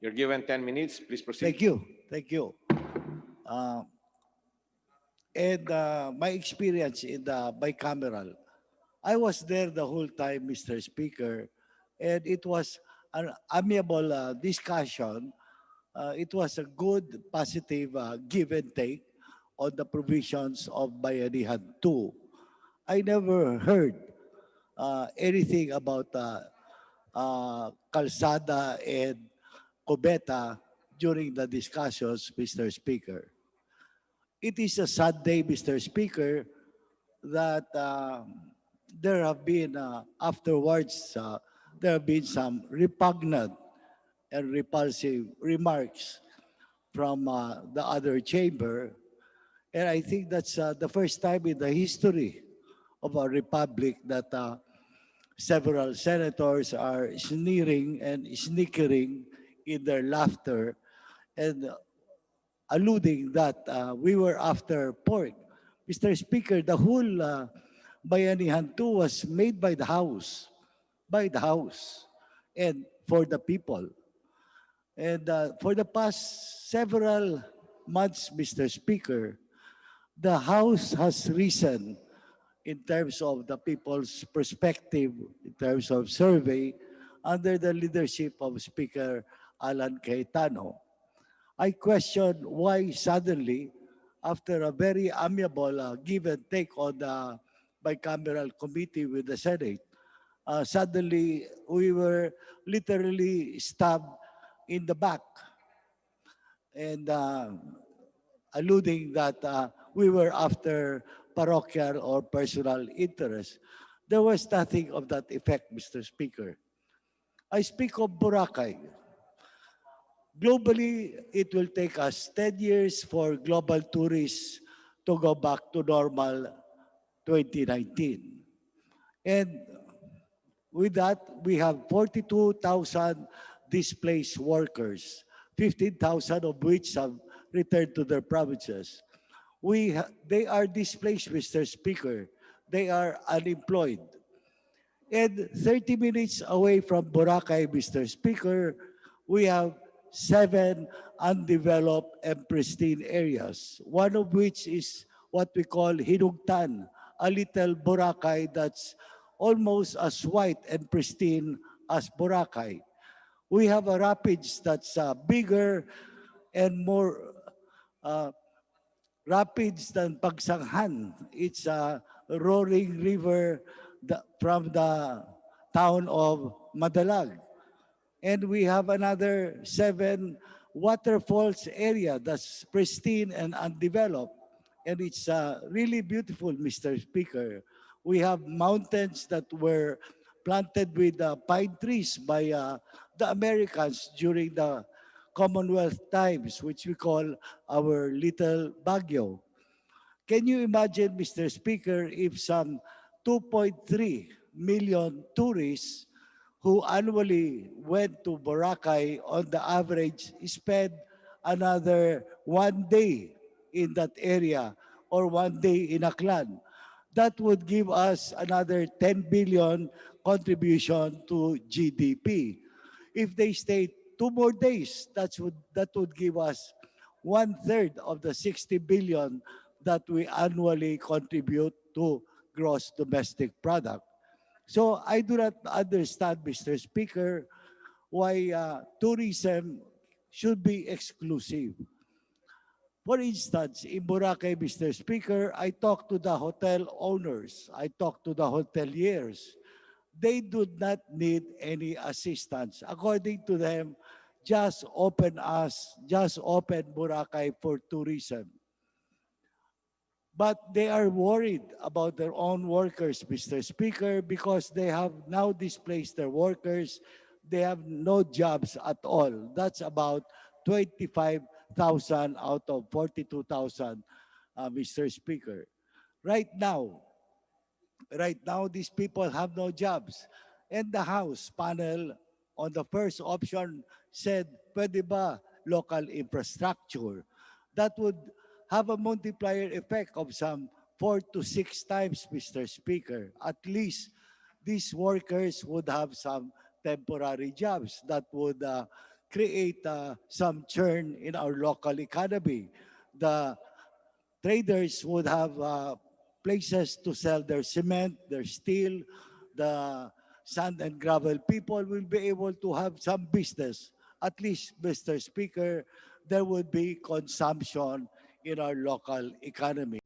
You're given 10 minutes. Please proceed. Thank you. Thank you. And my experience in the bicameral, I was there the whole time, Mr. Speaker, and it was an amiable discussion. It was a good, positive give and take on the provisions of Bayanihan 2. I never heard anything about Calzada and Cubeta during the discussions, Mr. Speaker. It is a sad day, Mr. Speaker, that there have been, afterwards, there have been some repugnant and repulsive remarks from the other chamber. And I think that's the first time in the history of our republic that several senators are sneering and snickering in their laughter and alluding that we were after pork. Mr. Speaker, the whole Bayanihan 2 was made by the House, and for the people. And for the past several months, Mr. Speaker, the House has risen in terms of the people's perspective, in terms of survey, under the leadership of Speaker Alan Cayetano. I question why suddenly, after a very amiable give and take on the bicameral committee with the Senate, suddenly we were literally stabbed in the back and alluding that we were after parochial or personal interest. There was nothing of that effect, Mr. Speaker. I speak of Boracay. Globally, it will take us 10 years for global tourists to go back to normal 2019. And with that, we have 42,000 displaced workers, 15,000 of which have returned to their provinces. They are displaced, Mr. Speaker. They are unemployed. And 30 minutes away from Boracay, Mr. Speaker, we have 7 undeveloped and pristine areas, one of which is what we call Hinugtan, a little Boracay that's almost as white and pristine as Boracay. We have a rapids that's bigger and more uh, rapids than Pagsanghan. It's a roaring river from the town of Madalag. And we have another 7 waterfalls area that's pristine and undeveloped. And it's really beautiful, Mr. Speaker. We have mountains that were planted with pine trees by the Americans during the Commonwealth times, which we call our Little Baguio. Can you imagine, Mr. Speaker, if some 2.3 million tourists who annually went to Boracay on the average spend another 1 day in that area or 1 day in Aklan? That would give us another 10 billion contribution to GDP. If they stayed 2 more days, that would give us 1/3 of the 60 billion that we annually contribute to gross domestic product. So I do not understand, Mr. Speaker, why tourism should be exclusive. For instance, in Boracay, Mr. Speaker, I talked to the hotel owners, I talked to the hoteliers. They do not need any assistance. According to them, just open Boracay for tourism. But they are worried about their own workers, Mr. Speaker, because they have now displaced their workers. They have no jobs at all. That's about 25,000 out of 42,000, Mr. Speaker. Right now, Right now, these people have no jobs. And the House panel on the first option said, pwede ba local infrastructure? That would have a multiplier effect of some 4 to 6 times, Mr. Speaker. At least these workers would have some temporary jobs that would create some churn in our local economy. The traders would have places to sell their cement, their steel, the sand and gravel people will be able to have some business. At least, Mr. Speaker, there would be consumption in our local economy.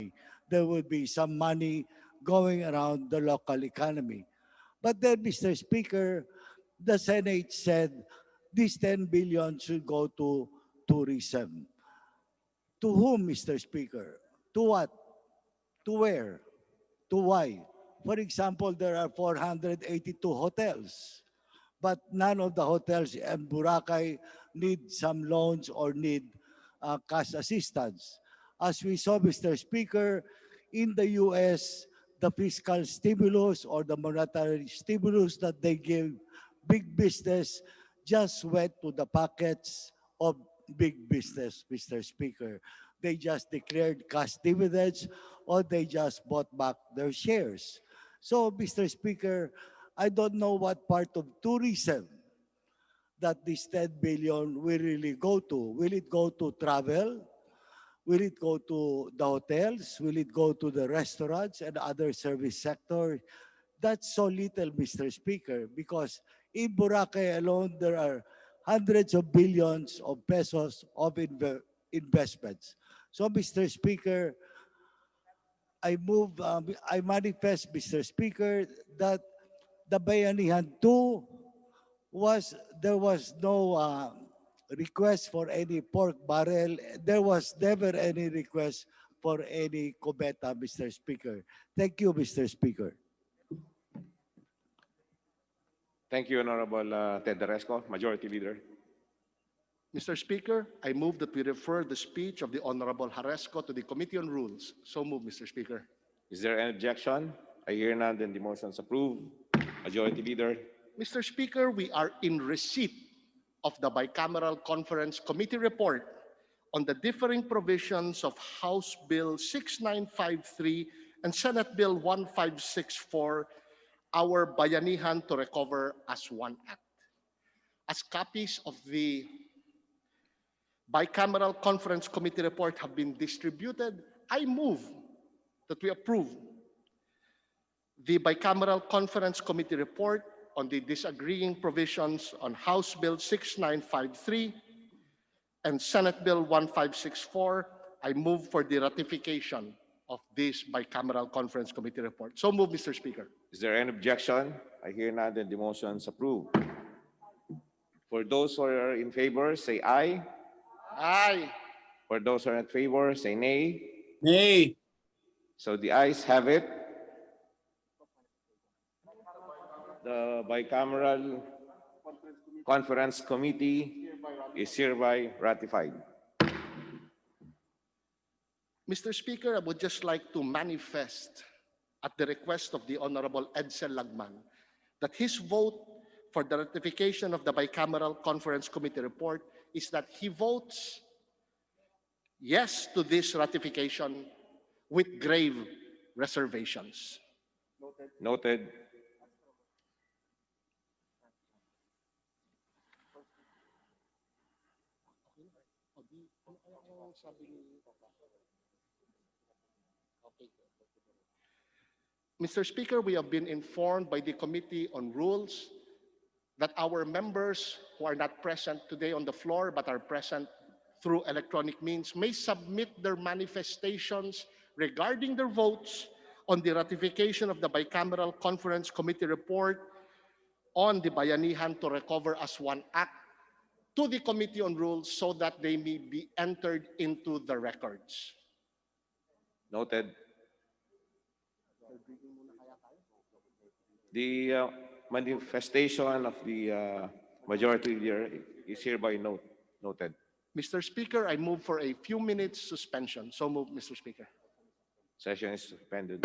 There would be some money going around the local economy. But then, Mr. Speaker, the Senate said this 10 billion should go to tourism. To whom, Mr. Speaker? To what? To where? To why? For example, there are 482 hotels, but none of the hotels in Boracay need some loans or need cash assistance. As we saw, Mr. Speaker, in the US, the fiscal stimulus or the monetary stimulus that they give big business just went to the pockets of big business, Mr. Speaker. They just declared cash dividends or they just bought back their shares. So, Mr. Speaker, I don't know what part of tourism that this 10 billion will really go to. Will it go to travel? Will it go to the hotels? Will it go to the restaurants and other service sector? That's so little, Mr. Speaker, because in Boracay alone, there are hundreds of billions of pesos of investments. So, Mr. Speaker, I manifest, Mr. Speaker, that the Bayanihan 2 there was no request for any pork barrel. There was never any request for any kubeta, Mr. Speaker. Thank you, Mr. Speaker. Thank you, Honorable Ted Daresco, Majority Leader. Mr. Speaker, I move that we refer the speech of the Honorable Haresco to the Committee on Rules. So move, Mr. Speaker. Is there any objection? I hear none, then the motion is approved. Majority Leader. Mr. Speaker, we are in receipt of the Bicameral Conference Committee report on the differing provisions of House Bill 6953 and Senate Bill 1564, our Bayanihan to Recover as One Act. As copies of the Bicameral Conference Committee report have been distributed, I move that we approve the Bicameral Conference Committee report on the disagreeing provisions on House Bill 6953 and Senate Bill 1564, I move for the ratification of this Bicameral Conference Committee report. So move, Mr. Speaker. Is there any objection? I hear none, then the motion is approved. For those who are in favor, say aye. Aye. For those who are in favor, say nay. Nay. So the ayes have it. The Bicameral Conference Committee is hereby ratified. Mr. Speaker, I would just like to manifest at the request of the Honorable Edsel Lagman that his vote for the ratification of the Bicameral Conference Committee report is that he votes yes to this ratification with grave reservations. Noted. Mr. Speaker, we have been informed by the Committee on Rules that our members who are not present today on the floor but are present through electronic means may submit their manifestations regarding their votes on the ratification of the Bicameral Conference Committee report on the Bayanihan to Recover as One Act to the Committee on Rules so that they may be entered into the records. Noted. The manifestation of the majority leader is hereby noted. Mr. Speaker, I move for a few minutes suspension. So move, Mr. Speaker. Session is suspended.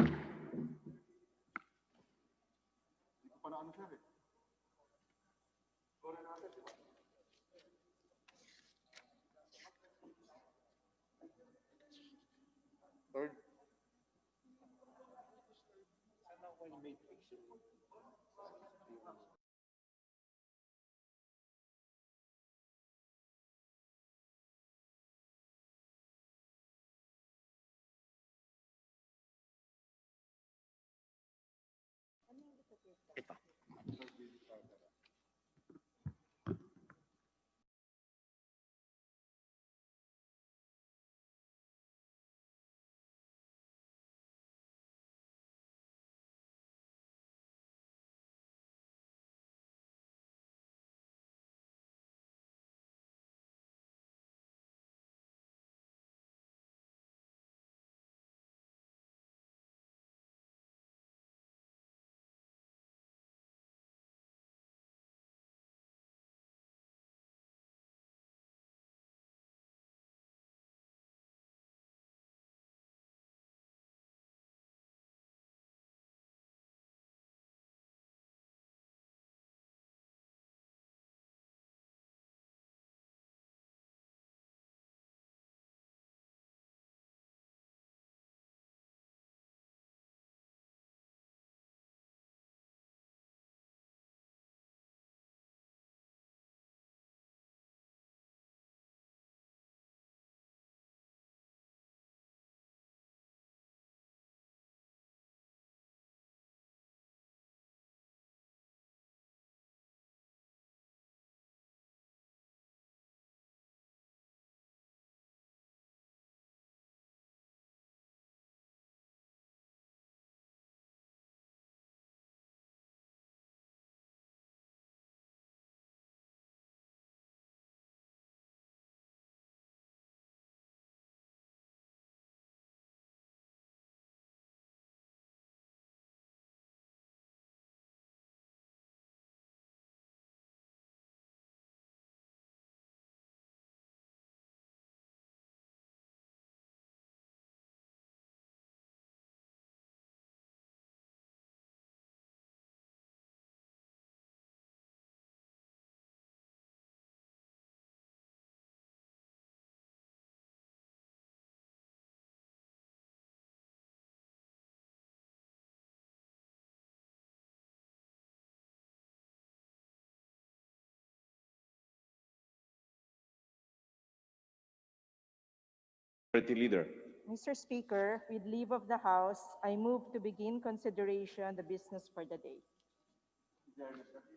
Majority leader. Mr. Speaker, with leave of the House, I move to begin consideration the business for the day.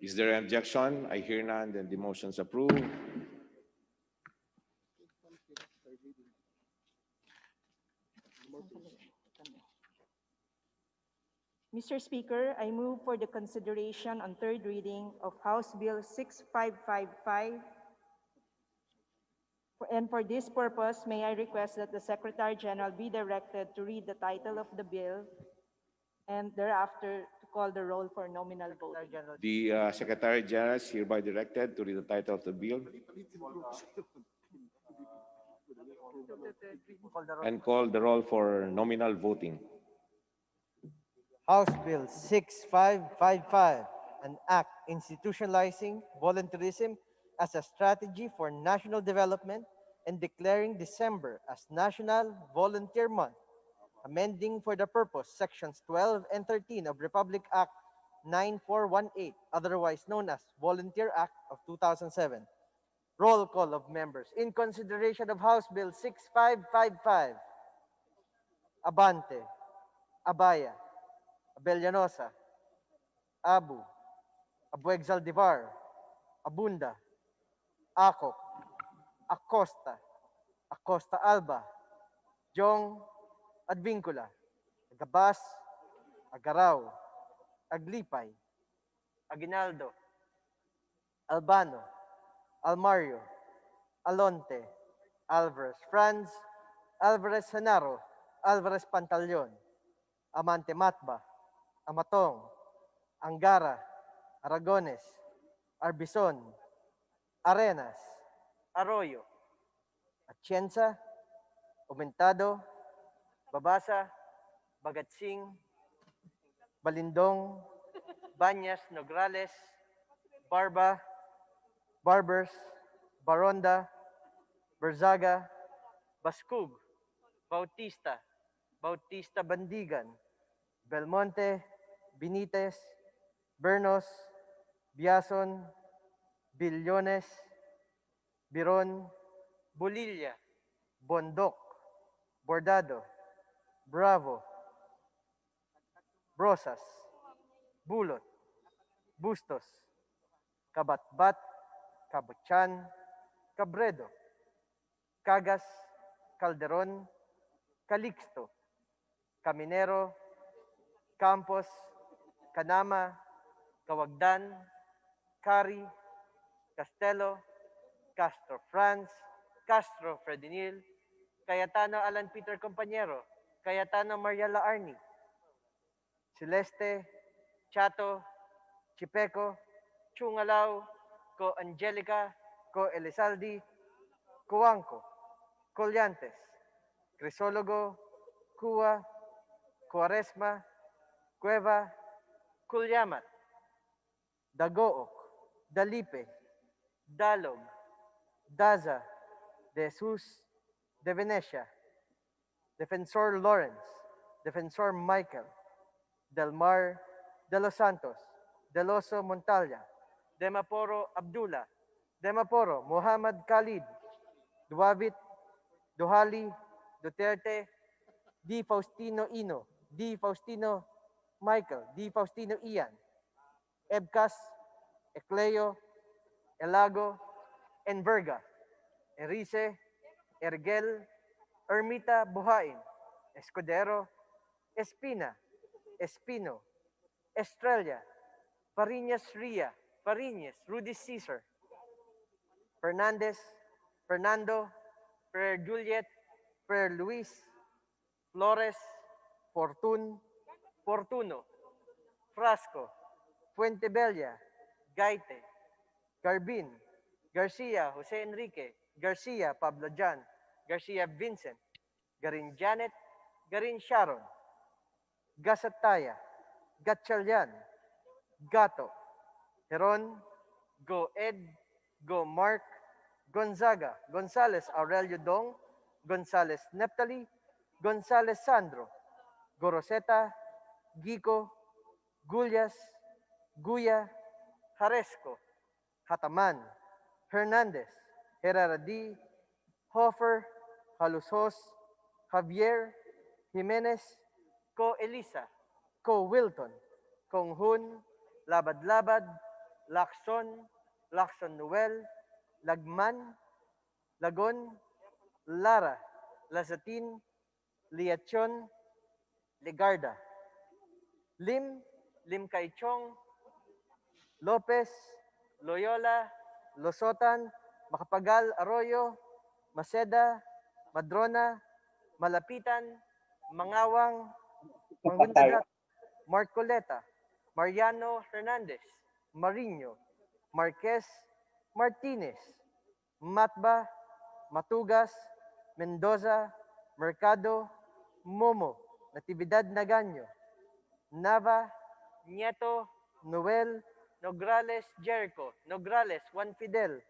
Is there an objection? I hear none, then the motion is approved. Mr. Speaker, I move for the consideration on third reading of House Bill 6555. And for this purpose, may I request that the Secretary General be directed to read the title of the bill and thereafter to call the roll for nominal vote. The Secretary General is hereby directed to read the title of the bill and call the roll for nominal voting. House Bill 6555, an act institutionalizing volunteerism as a strategy for national development and declaring December as National Volunteer Month, amending for the purpose sections 12 and 13 of Republic Act 9418, otherwise known as Volunteer Act of 2007. Roll call of members. In consideration of House Bill 6555, Abante, Abaya, Abellanosa, Abu, Abueg Zaldivar, Abunda, Acop, Acosta, Acosta Alba, Jong, Advincula, Agabas, Agaraw, Aglipay, Aguinaldo, Albano, Almario, Alonte, Alvarez Franz, Alvarez Genaro, Alvarez Pantaleon, Amante Matba, Amatong, Angara, Aragones, Arbison, Arenas, Arroyo, Atienza, Aumentado, Babasa, Bagatsing, Balindong, Banyas, Nograles, Barba, Barbers, Baronda, Berzaga, Baskug, Bautista, Bautista Bandigan, Belmonte, Benitez, Bernos, Biason, Billones, Biron, Bolilla, Bondok, Bordado, Bravo, Brosas, Bulot, Bustos, Kabatbat, Kabuchan, Cabredo, Cagas, Calderon, Calixto, Caminero, Campos, Canama, Kawagdan, Cari, Castelo, Castro Franz, Castro Fredinil, Cayetano Alan Peter Compañero, Cayetano Mariela Arni, Celeste, Chato, Chipeco, Chungalao, Co Angelica, Co Elizaldi, Cuanco, Collantes, Crisólogo, Cua, Cuaresma, Cueva, Culyamat, Dagook, Dalipe, Dalog, Daza, De Jesus, De Venecia, Defensor Lawrence, Defensor Michael, Del Mar, De Los Santos, Del Oso Montalya, Demaporo Abdullah, Demaporo Muhammad Khalid, Duavit, Duhali, Duterte, Di Faustino Ino, Di Faustino Michael, Di Faustino Ian, Ebcas, Ecleo, Elago, Enverga, Erice, Ergel, Ermita Buhain, Escudero, Espina, Espino, Estrella, Fariñas Ria, Fariñas, Rudy Caesar, Fernandez, Fernando, Per Juliet, Per Luis, Flores, Fortun, Fortuno, Frasco, Fuentebella, Gaite, Garbin, Garcia, Jose Enrique, Garcia, Pablo John, Garcia Vincent, Garin Janet, Garin Sharon, Gasataya, Gatchalian, Gato, Heron, Go Ed, Go Mark, Gonzaga, Gonzales Aurelio Dong, Gonzales Neptali, Gonzales Sandro, Goroseta, Gico, Gullas, Guya, Jaresco, Hataman, Hernandez, Herrera D, Hofer, Halusos, Javier Jimenez, Ko Elisa, Ko Wilton, Kong Hun, Labad-Labad, Lacson, Lacson Noel, Lagman, Lagon, Lara, Lazatin, Liachon, Legarda, Lim Kai Chong, Lopez, Loyola, Losotan, Makapagal Arroyo, Maceda, Madrona, Malapitan, Mangawang, Mangundagat, Marcoleta, Mariano Hernandez, Marino, Marquez, Martinez, Matba, Matugas, Mendoza, Mercado, Momo, Natividad Naganyo, Nava, Nieto, Noel, Nograles Jericho, Nograles Juan Fidel,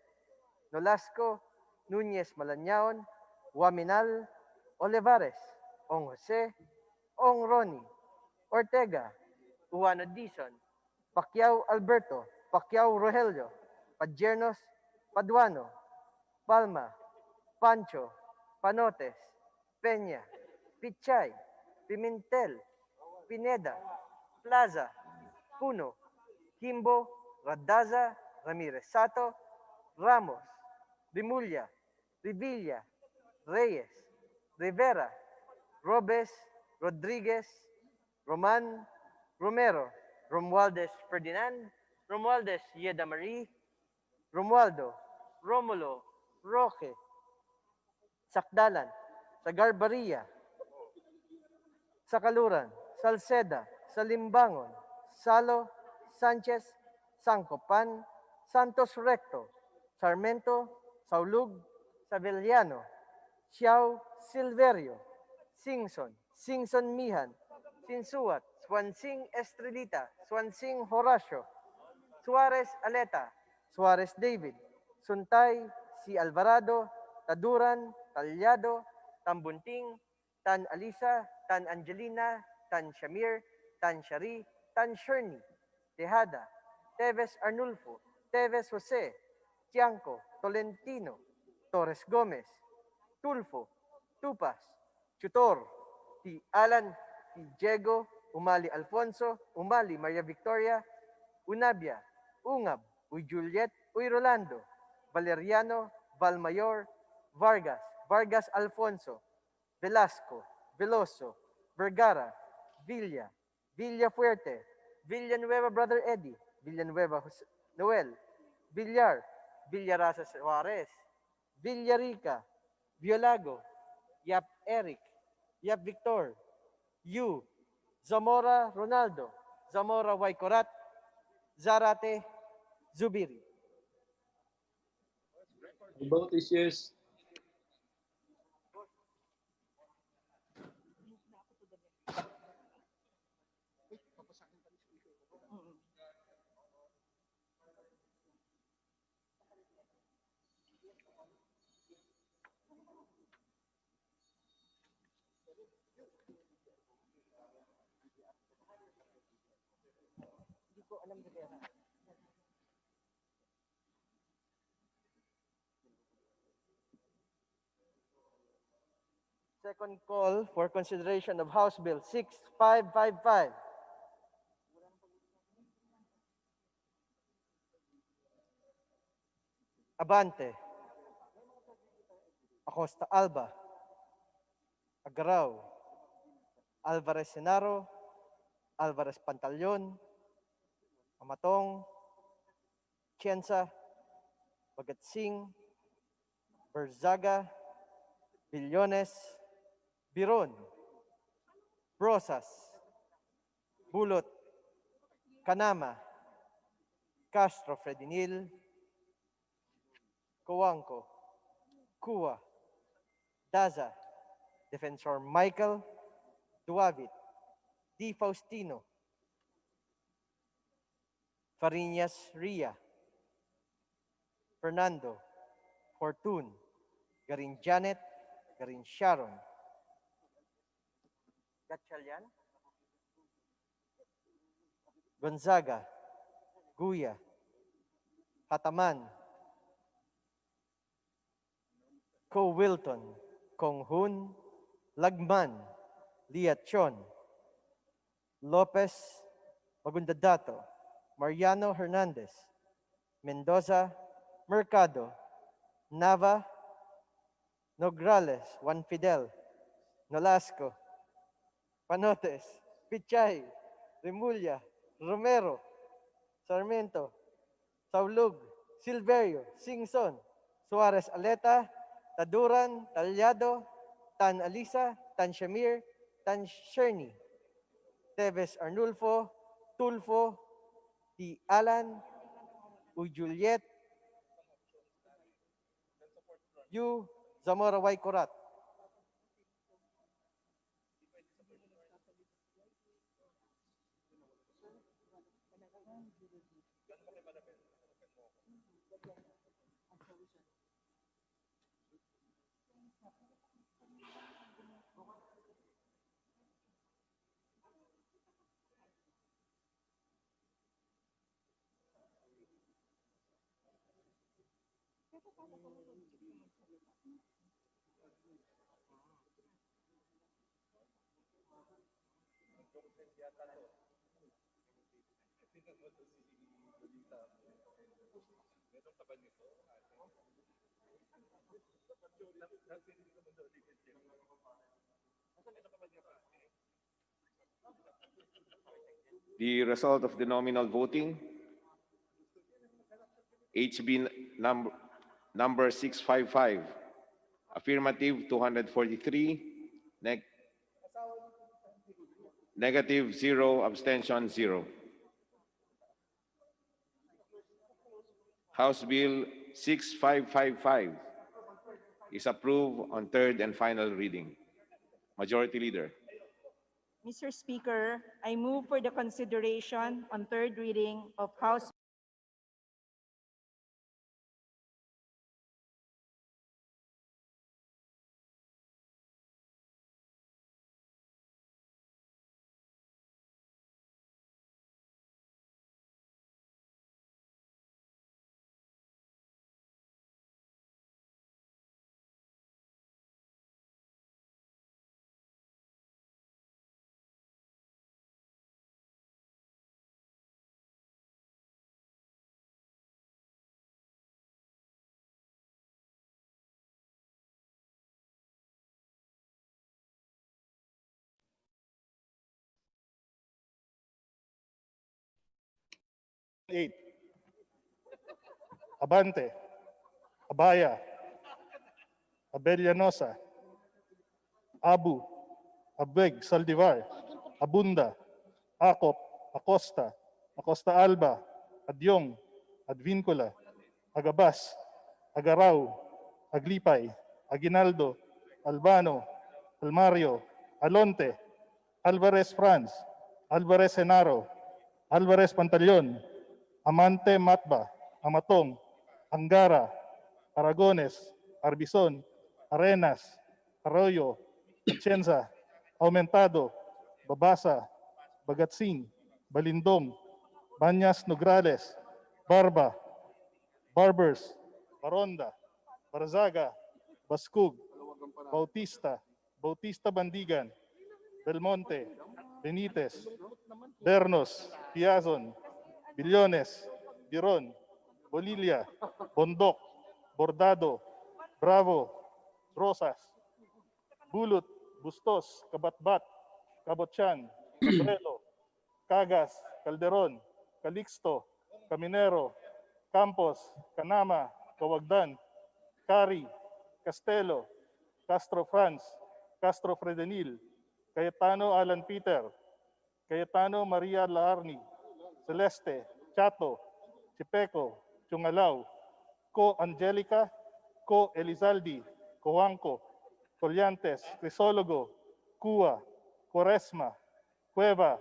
Nolasco, Núñez Malanyaon, Waminal, Olivares, Ong Jose, Ong Ronnie, Ortega, Juano Dizon, Pacquiao Alberto, Pacquiao Rogelio, Padjernos, Paduano, Palma, Pancho, Panotes, Peña, Pichay, Pimentel, Pineda, Plaza, Puno, Kimbo, Radaza, Ramirez Sato, Ramos, Rimulya, Revilla, Reyes, Rivera, Robes, Rodriguez, Roman, Romero, Romualdez Ferdinand, Romualdez Yeda Marie, Romualdo, Romulo, Roque, Sakdalan, Sagarbaria, Sakaluran, Salceda, Salimbangon, Salo, Sanchez, Sancopan, Santos Recto, Sarmento, Saulug, Savellano, Xiao Silverio, Singson, Singson Mihan, Sinsuat, Swansing Estrelita, Swansing Horacio, Suarez Aleta, Suarez David, Suntay, Si Alvarado, Taduran, Talyado, Tambunting, Tan Alisa, Tan Angelina, Tan Shamir, Tan Shari, Tan Sherny, Tejada, Teves Arnulfo, Teves Jose, Tianco, Tolentino, Torres Gomez, Tulfo, Tupas, Chutor, T. Alan, T. Diego, Umali Alfonso, Umali Maria Victoria, Unabia, Ungab, Uy Juliet, Uy Rolando, Valeriano, Valmayor, Vargas, Vargas Alfonso, Velasco, Veloso, Vergara, Villa, Villafuerte, Villanueva Brother Eddie, Villanueva Noel, Villar, Villarasa Suarez, Villarica, Violago, Yap Eric, Yap Victor, Yu, Zamora Ronaldo, Zamora Waikorat, Zarate Zubiri. The vote is yes. Second call for consideration of House Bill 6555. Abante, Acosta Alba, Agrao, Alvarez Senaro, Alvarez Pantaleon, Amatong, Chienza, Bagatsing, Berzaga, Billones, Biron, Brosas, Bulot, Kanama, Castro Fredinil, Coanco, Kua, Daza, Defensor Michael, Duavit, Di Faustino, Fariñas Ria, Fernando, Fortun, Garin Janet, Garin Sharon, Gatchalian, Gonzaga, Guya, Hataman, Ko Wilton, Kong Hun, Lagman, Liachon, Lopez Magundadato, Mariano Hernandez, Mendoza, Mercado, Nava, Nograles, Juan Fidel, Nolasco, Panotes, Pichay, Remulla, Romero, Sarmiento, Saulug, Silverio, Singson, Suarez Aleta, Taduran, Talyado, Tan Alisa, Tan Shamir, Tan Sherny, Teves Arnulfo, Tulfo, T. Alan, U. Juliet, U. Zamora Y. Corat. The result of the nominal voting, HB number 655, affirmative 243, negative 0, abstention 0. House Bill 6555 is approved on third and final reading. Majority Leader. Mr. Speaker, I move for the consideration on third reading of House Eight. Abante, Abaya, Abellanosa, Abu, Abeg, Saldivar, Abunda, Acop, Acosta, Acosta Alba, Adyong, Advincula, Agabas, Agaraw, Aglipay, Aguinaldo, Albano, Almario, Alonte, Alvarez Franz, Alvarez Senaro, Alvarez Pantaleon, Amante Matba, Amatong, Angara, Aragones, Arbison, Arenas, Arroyo, Atienza, Aumentado, Babasa, Bagatsing, Balindong, Banyas Nograles, Barba, Barbers, Baronda, Barzaga, Baskug, Bautista, Bautista Bandigan, Belmonte, Benitez, Bernos, Piazon, Billones, Biron, Bolilla, Bondok, Bordado, Bravo, Rosas, Bulut, Bustos, Kabatbat, Kabotyan, Cabrelo, Cagas, Calderon, Calixto, Caminero, Campos, Canama, Kawagdan, Cari, Castelo, Castro Franz, Castro Fredenil, Cayetano Alan Peter, Cayetano Maria Laarni, Celeste, Chato, Chipeco, Chungalaw, Co Angelica, Co Elizaldi, Coanco, Collantes, Crisologo, Cua, Quaresma, Cueva,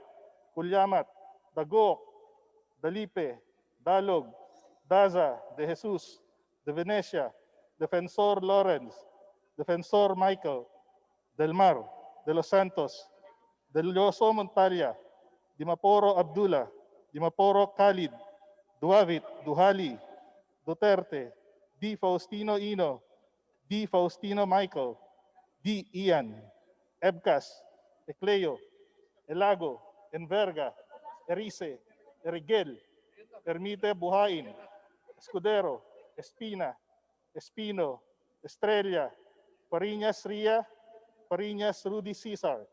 Culyamat, Dagoc, Dalipe, Dalog, Daza, De Jesus, De Venecia, Defensor Lawrence, Defensor Michael, Del Mar, De Los Santos, Del Yoso Montalia, Dimaporo Abdullah, Dimaporo Khalid, Duavit, Duhali, Duterte, D. Faustino Ino, D. Faustino Michael, D. Ian, Ebcas, Ecleo, Elago, Enverga, Erice, Erigel, Ermite Buhain, Escudero, Espina, Espino, Estrella, Pariñas Ria, Pariñas Rudy Cesar,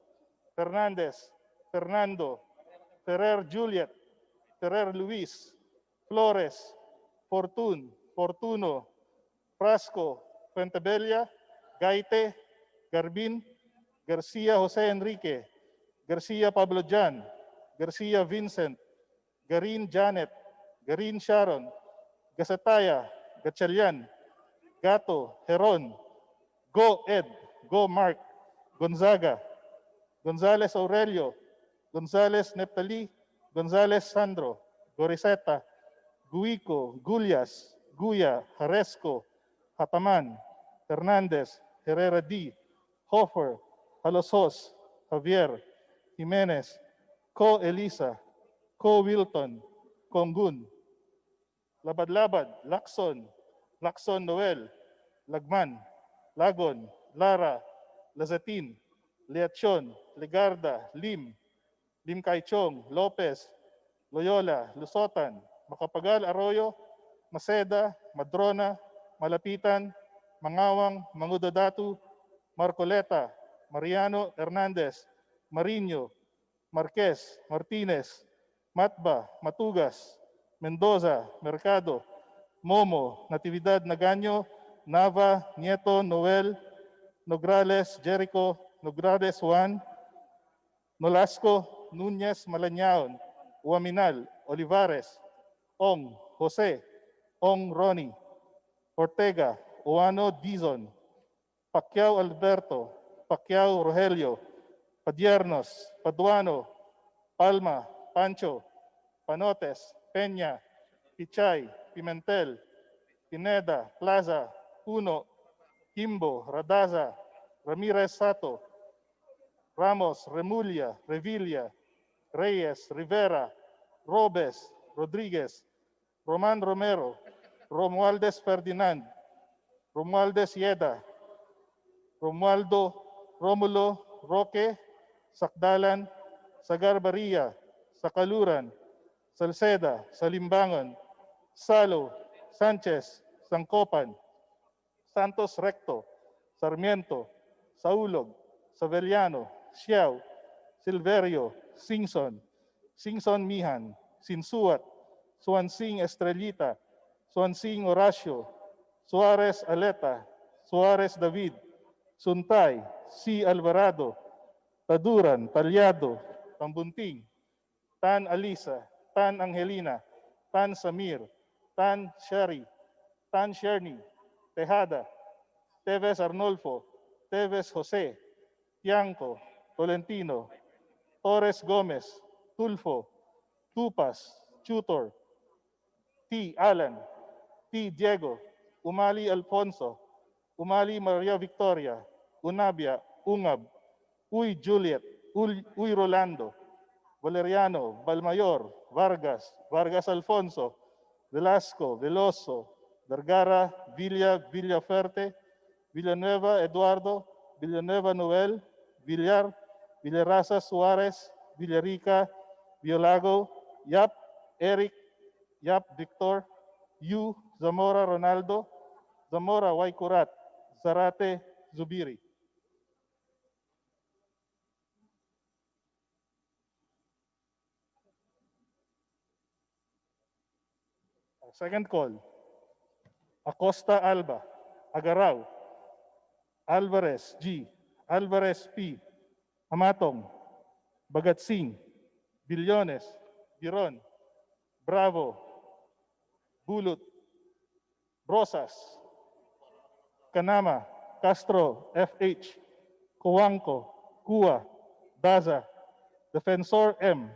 Fernandez, Fernando, Ferrer Juliet, Ferrer Luis, Flores, Fortun, Fortuno, Frasco, Fuentebella, Gaite, Garbin, Garcia Jose Enrique, Garcia Pablo Jan, Garcia Vincent, Garin Janet, Garin Sharon, Gasataya, Gatchalian, Gato, Heron, Go Ed, Go Mark, Gonzaga, Gonzales Aurelio, Gonzales Neptali, Gonzales Sandro, Goriseta, Guico, Gulyas, Guya, Haresco, Hataman, Hernandez, Herrera D, Hofer, Halosos, Javier, Jimenez, Co Elisa, Co Wilton, Kongun, Labad-Labad, Lacson, Lacson Noel, Lagman, Lagon, Lara, Lazatin, Leachon, Legarda, Lim, Lim Kaichong, Lopez, Loyola, Lusotan, Macapagal Arroyo, Maceda, Madrona, Malapitan, Mangawang, Mangudadatu, Marcoleta, Mariano Hernandez, Marino, Marquez, Martinez, Matba, Matugas, Mendoza, Mercado, Momo, Natividad Nagaño, Nava, Nieto, Noel, Nograles, Jericho, Nograles Juan, Nolasco, Nunez, Malañaon, Uaminal, Olivares, Ong, Jose, Ong Ronnie, Ortega, Oano Dizon, Pacquiao Alberto, Pacquiao Rogelio, Padiernos, Paduano, Palma, Pancho, Panotes, Peña, Pichay, Pimentel, Pineda, Plaza, Puno, Kimbo, Radaza, Ramirez Sato, Ramos, Remulla, Revilla, Reyes, Rivera, Robes, Rodriguez, Roman Romero, Romualdez Ferdinand, Romualdez Yeda, Romualdo, Romulo, Roque, Sakdalan, Sagar Barria, Sakaluran, Salceda, Salimbangan, Salo, Sanchez, Sangkopan, Santos Recto, Sarmiento, Saulog, Saveriano, Siao, Silverio, Singson, Singson Mihan, Sinsuat, Suansing Estrellita, Suansing Horacio, Suarez Aleta, Suarez David, Suntay, C. Alvarado, Taduran, Talyado, Tambunting, Tan Alisa, Tan Angelina, Tan Samir, Tan Sherry, Tan Sherny, Tejada, Teves Arnolfo, Teves Jose, Tiangco, Tolentino, Torres Gomez, Tulfo, Tupas, Tutor, T. Alan, T. Diego, Umali Alfonso, Umali Maria Victoria, Unabia, Ungab, Uy Juliet, Uy Rolando, Valeriano, Balmayor, Vargas, Vargas Alfonso, Velasco, Veloso, Vergara, Villa, Villaferte, Villanueva Eduardo, Villanueva Noel, Villar, Villarasa Suarez, Villarica, Violago, Yap, Eric, Yap Victor, Yu, Zamora Ronaldo, Zamora Waikurat, Zarate Zubiri. Second call, Acosta Alba, Agaraw, Alvarez G, Alvarez P, Amatong, Bagatsing, Billones, Giron, Bravo, Bulut, Rosas, Kanama, Castro, FH, Kuwangko, Kua, Daza, Defensor M,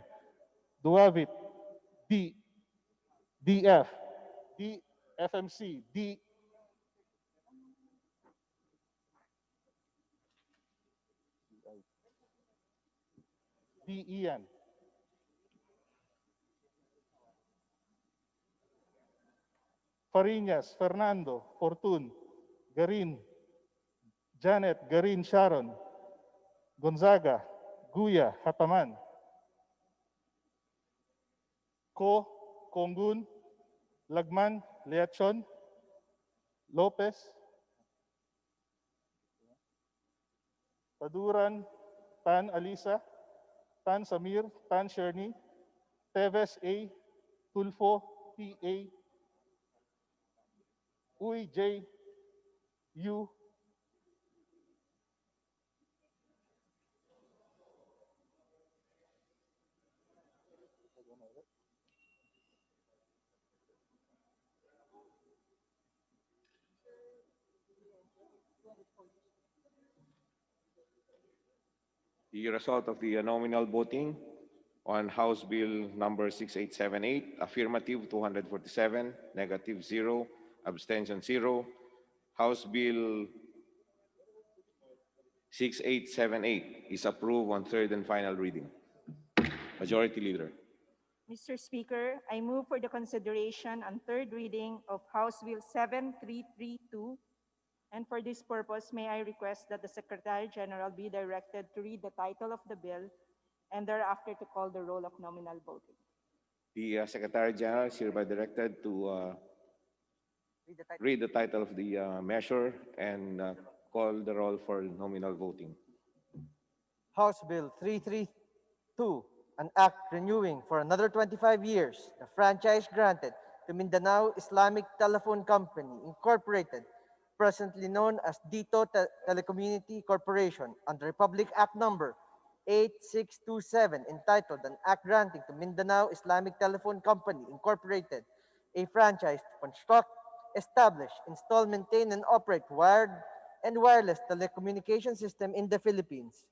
Duavit, D, DF, D, FMC, D, D, Ian, Fariñas, Fernando, Fortun, Garin, Janet, Garin Sharon, Gonzaga, Guya, Hataman, Ko, Kongun, Lagman, Leachon, Lopez, Taduran, Tan Alisa, Tan Samir, Tan Sherni, Teves A, Tulfo P A, Uy J U, The result of the nominal voting on House Bill number 6878, affirmative 247, negative 0, abstention 0. House Bill 6878 is approved on third and final reading. Majority Leader. Mr. Speaker, I move for the consideration and third reading of House Bill 7332. And for this purpose, may I request that the Secretary General be directed to read the title of the bill and thereafter to call the roll of nominal voting. The Secretary General is hereby directed to read the title of the measure and call the roll for nominal voting. House Bill 332, an act renewing for another 25 years the franchise granted to Mindanao Islamic Telephone Company, Incorporated, presently known as Dito Telecommunity Corporation, under Republic Act Number 8627, entitled An Act Granting to Mindanao Islamic Telephone Company, Incorporated, a franchise to construct, establish, install, maintain, and operate wired and wireless telecommunication system in the Philippines.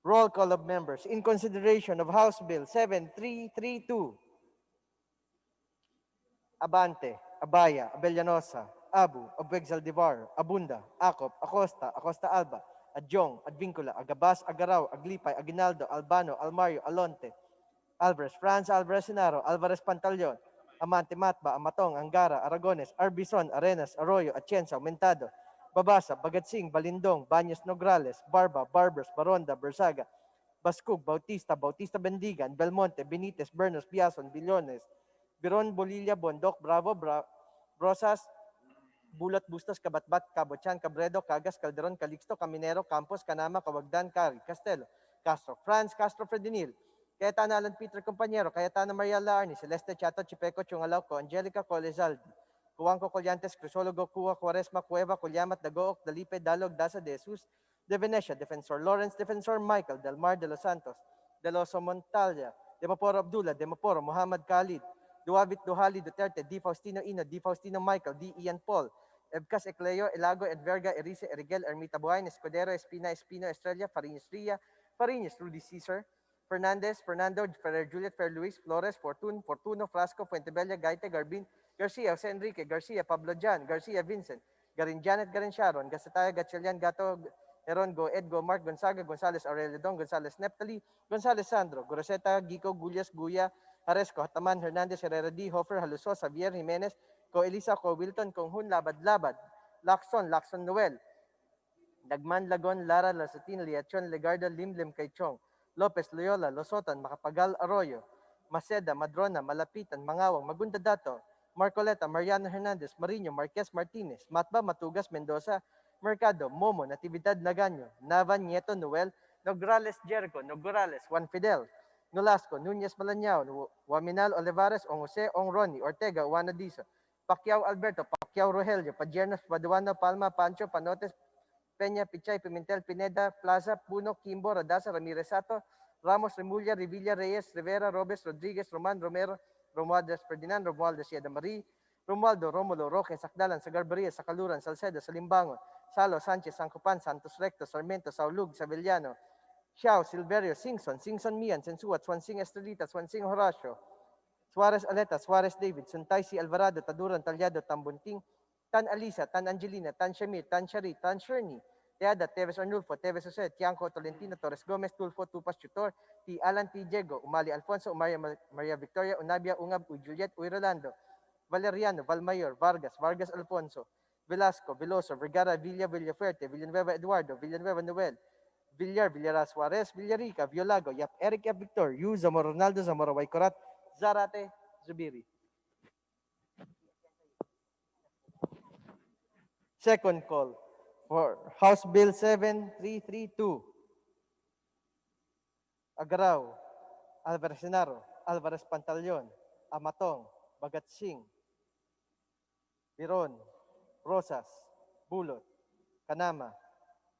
Roll call of members in consideration of House Bill 7332. Abante, Abaya, Abellanosa, Abu, Abueg Zaldivar, Abunda, Acop, Acosta, Acosta Alba, Adjong, Advincula, Agabas, Agaraw, Aglipay, Aguinaldo, Albano, Almario, Alonte, Alvarez, Franz Alvarez Senaro, Alvarez Pantaleon, Amante Matba, Amatong, Angara, Aragones, Arbison, Arenas, Arroyo, Atienza, Aumentado, Babasa, Bagatsing, Balindong, Baños Nograles, Barba, Barbers, Baronda, Bersaga, Bascug, Bautista, Bautista Bendigan, Belmonte, Benitez, Bernos, Biason, Billones, Biron, Bolilla, Bondok, Bravo, Brosas, Bulat, Bustos, Kabatbat, Cabochan, Cabredo, Cagas, Calderon, Calixto, Caminero, Campos, Canama, Cawagdan, Cari, Castelo, Castro, Franz, Castro, Fredinil, Cayetana Alan Peter Compañero, Cayetana Maria Laarni, Celeste Chato, Chipeco, Chungalauco, Angelica Colezaldi, Cuanco Collantes, Crisologo, Cua, Cuaresma, Cueva, Colyamat, Dagook, Dalipe, Dalog, Daza de Jesus, de Venecia, Defensor Lawrence, Defensor Michael, Del Mar de los Santos, De Loso Montalia, Demoporo Abdullah, Demoporo Muhammad Khalid, Duavit Duhali Duterte, D. Faustino Ino, D. Faustino Michael, D. Ian Paul, Ebcas Ecleo, Elago, Edverga, Erice, Erigel, Ermita Buhain, Escudero, Espina, Espino, Estrella, Fariñas Ria, Fariñas, Rudy Caesar, Fernandez, Fernando, Ferrer Juliet, Fer Luis, Flores, Fortuno, Frasco, Fuentebella, Gaite, Garbin, Garcia, Jose Enrique, Garcia, Pablo Jan, Garcia, Vincent, Garin Janet, Garin Sharon, Gasataya, Gatchelian, Gato, Heron, Go, Edgo, Mark, Gonzaga, Gonzales, Aurelio Don, Gonzales, Neptali, Gonzales, Sandro, Goroseta, Gico, Gullas, Guya, Haresco, Hataman, Hernandez, Herrera D, Hofer, Haluso, Xavier, Jimenez, Ko Elisa, Ko Wilton, Kong Hun, Labad, Lacson Noel, Dagman Lagon, Lara Lasatin, Liachon, Legarda, Limlim, Kaichong, Lopez, Loyola, Losotan, Makapagal, Arroyo, Maceda, Madrona, Malapitan, Mangawang, Magunda Dato, Marcoleta, Mariano Hernandez, Marino, Marquez Martinez, Matba, Matugas, Mendoza, Mercado, Momo, Natividad Nagaño, Nava, Nieto, Noel, Nograles, Jericho, Nograles, Juan Fidel, Nolasco, Nunez Malañao, Waminal, Olivares, Ong Jose, Ong Ronnie, Ortega, Juana Diso, Pacquiao Alberto, Pacquiao Rogelio, Padiernos, Paduano, Palma, Pancho, Panotes, Peña, Pichay, Pimentel, Pineda, Plaza, Puno, Kimbo, Radasa, Ramirez Sato, Ramos, Remulla, Revilla, Reyes, Rivera, Robes, Rodriguez, Roman, Romero, Romualdez Ferdinand, Romualdez Yeda Marie, Romualdo, Romulo, Roque, Sakdalan, Sagarbaria, Sakaluran, Salcedo, Salimbangon, Salo, Sanchez, Sancopan, Santos Recto, Sarmiento, Saulug, Savillano, Xiao, Silverio, Singson Mian, Sensuat, Swansing Estrelita, Swansing Horacio, Suarez Aleta, Suarez David, Suntaisi Alvarado, Taduran Talyado, Tambunting, Tan Alisa, Tan Angelina, Tan Shamir, Tan Shari, Tan Sherni, Teada, Teves Arnulfo, Teves Jose, Tianco Tolentino, Torres Gomez, Tulfo, Tupas Tutor, T. Alan T. Diego, Umali Alfonso, Maria Victoria, Unabia, Ungab, Uy Juliet, Uy Rolando, Valeriano, Valmayor, Vargas Alfonso, Velasco, Veloso, Vergara, Villafuerte, Villanueva Eduardo, Villanueva Noel, Villar, Villara Suarez, Villarica, Violago, Yap Eric, Yap Victor, Yu, Zamora Ronaldo, Zamora Waycorat, Zarate, Zubiri. Second call for House Bill 7332. Agaraw, Alvarez Senaro, Alvarez Pantaleon, Amatong, Bagat Singh, Biron, Rosas, Bulot, Kanama,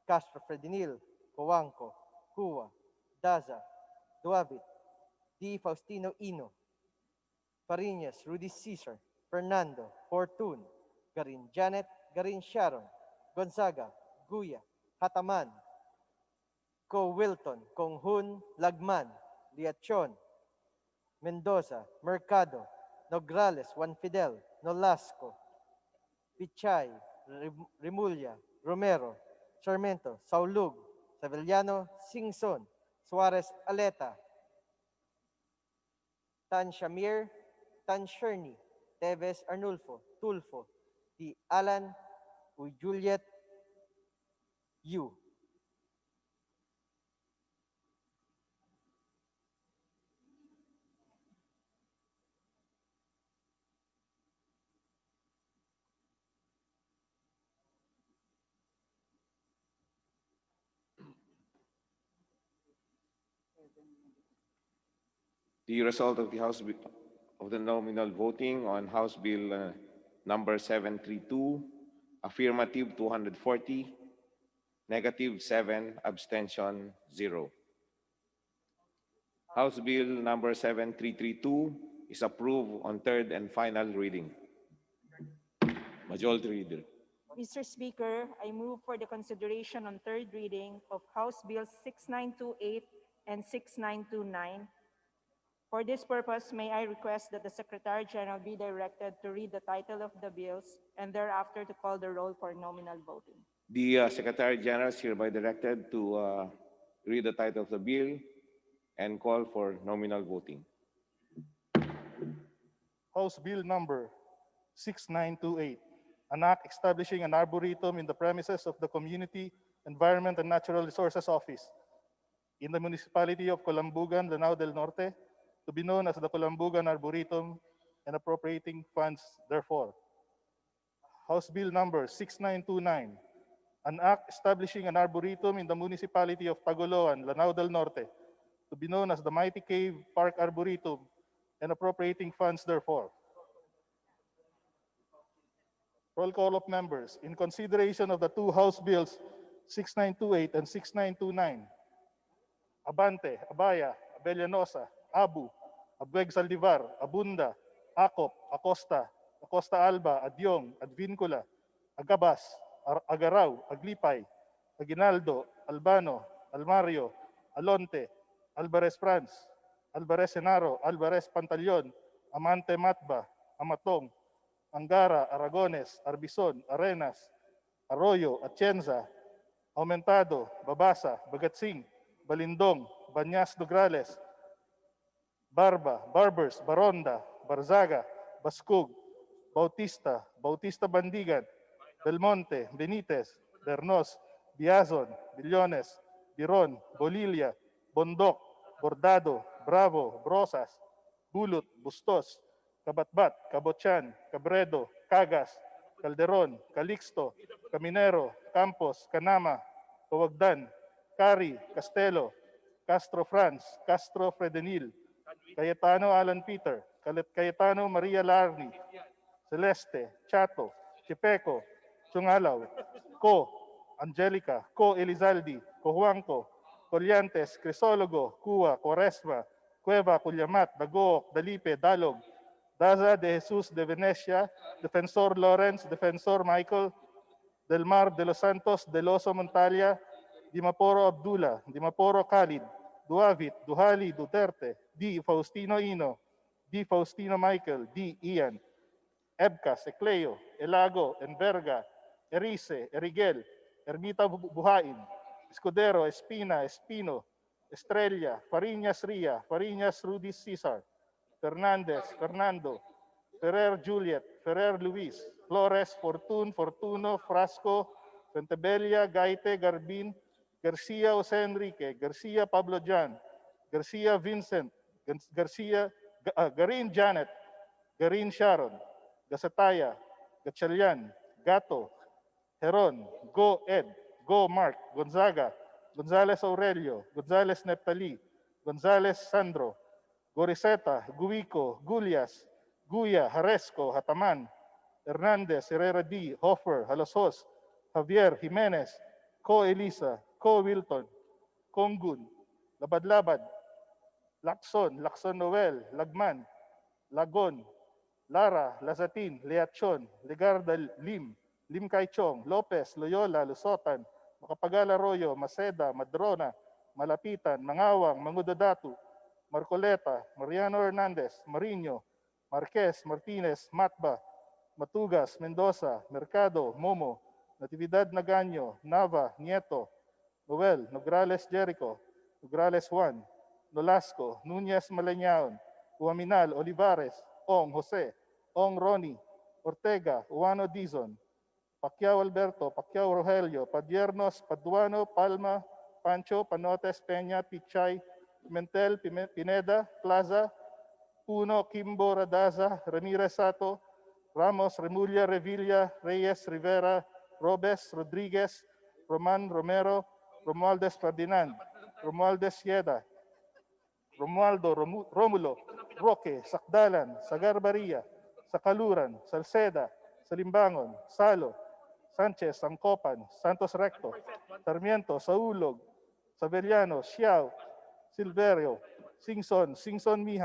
Castro Fredinil, Coanco, Cua, Daza, Duavit, D. Faustino Ino, Fariñas, Rudy Cesar, Fernando, Fortun, Garin Janet, Garin Sharon, Gonzaga, Guya, Hataman, Co Wilton, Konghun, Lagman, Liachon, Mendoza, Mercado, Nograles, Juan Fidel, Nolasco, Pichay, Rimulya, Romero, Sarmiento, Saulug, Sevillano, Singson, Suarez Aleta, Tan Shamir, Tan Sherny, Teves Arnulfo, Tulfo, Di Alan, Uy Juliet, Yu. The result of the nominal voting on House Bill number 732, affirmative 240, negative 7, abstention 0. House Bill number 7332 is approved on third and final reading. Majority Leader. Mr. Speaker, I move for the consideration on third reading of House Bills 6928 and 6929. For this purpose, may I request that the Secretary General be directed to read the title of the bills and thereafter to call the roll for nominal voting. The Secretary General is hereby directed to read the title of the bill and call for nominal voting. House Bill number 6928, an act establishing an arboretum in the premises of the Community, Environment and Natural Resources Office in the municipality of Colambugan, Lanao del Norte, to be known as the Colambugan Arboretum, and appropriating funds therefore. House Bill number 6929, an act establishing an arboretum in the municipality of Tagoloan, Lanao del Norte, to be known as the Mighty Cave Park Arboretum, and appropriating funds therefore. Roll call of members. In consideration of the two House Bills 6928 and 6929, Abante, Abaya, Abellanosa, Abu, Abueg Saldivar, Abunda, Acop, Acosta, Acosta Alba, Adyong, Advincula, Agabas, Agaraw, Aglipay, Aguinaldo, Albano, Almario, Alonte, Alvarez Franz, Alvarez Senaro, Alvarez Pantaleon, Amante Matba, Amatong, Angara, Aragones, Arbison, Arenas, Arroyo, Atienza, Aumentado, Babasa, Bagatsing, Balindong, Banyas Nograles, Barba, Barbers, Baronda, Barzaga, Bascug, Bautista, Bautista Bandigan, Belmonte, Benitez, Bernos, Biazon, Billones, Biron, Bolilla, Bondok, Bordado, Bravo, Brosas, Bulot, Bustos, Kabatbat, Kabotyan, Cabredo, Cagas, Calderon, Calixto, Caminero, Campos, Canama, Kawagdan, Cari, Castelo, Castro Franz, Castro Fredenil, Cayetano Alan Peter, Cayetano Maria Larni, Celeste, Chato, Chipeco, Chungalaw, Co, Angelica, Co Elizaldi, Cojuanco, Colliantes, Crisologo, Cua, Quaresma, Cueva, Culyamat, Dagook, Dalipe, Dalog, Daza de Jesus de Venecia, Defensor Lawrence, Defensor Michael, Del Mar de los Santos, Deloso Montalia, Dimaporo Abdullah, Dimaporo Khalid, Duavit, Duhali, Duterte, D. Faustino Ino, D. Faustino Michael, D. Ian, Ebcas, Ecleo, Elago, Enverga, Erice, Erigel, Ermita Buhain, Escudero, Espina, Espino, Estrella, Fariñas Ria, Fariñas Rudy Cesar, Fernandez, Fernando, Ferrer Juliet, Ferrer Luis, Flores, Fortuno, Frasco, Fentebella, Gaite, Garbin, Garcia Jose Enrique, Garcia Pablo Jan, Garcia Vincent, Garin Janet, Garin Sharon, Gasataya, Gatchalian, Gato, Heron, Go Ed, Go Mark, Gonzaga, Gonzales Aurelio, Gonzales Neptali, Gonzales Sandro, Goriseta, Guico, Gulias, Guya, Haresco, Hataman, Hernandez, Herrera D, Hoffer, Halosos, Javier, Jimenez, Co Elisa, Co Wilton, Konggun, Labad-Labad, Lacson Noel, Lagman, Lagon, Lara, Lazatin, Leachon, Legarda Lim, Lim Kaichong, Lopez, Loyola, Lusotan, Macapagal Arroyo, Maceda, Madrona, Malapitan, Mangawang, Mangudadatu, Marcoleta, Mariano Hernandez, Marino, Marquez, Martinez, Matba, Matugas, Mendoza, Mercado, Momo, Natividad Nagaño, Nava, Nieto, Noel, Nograles Jericho, Nograles Juan, Nolasco, Nunez Maleñaon, Uaminal, Olivares, Ong Jose, Ong Ronnie, Ortega, Uano Dizon, Pacquiao Alberto, Pacquiao Rogelio, Padiernos, Paduano, Palma, Pancho, Panotes, Peña, Pichay, Pimentel, Pineda, Plaza, Puno, Kimbo, Radaza, Ramirez Sato, Ramos, Remulla, Revilla, Reyes, Rivera, Robes, Rodriguez, Roman, Romero, Romualdez Ferdinand, Romualdez Yeda, Romualdo, Romulo, Roque, Sakdalan, Sagarbaria, Sakaluran, Salceda, Salimbangon, Salo, Sanchez, Sangkopan, Santos Recto, Sarmiento, Saulog, Saberiano, Xiao, Silverio, Singson, Miha,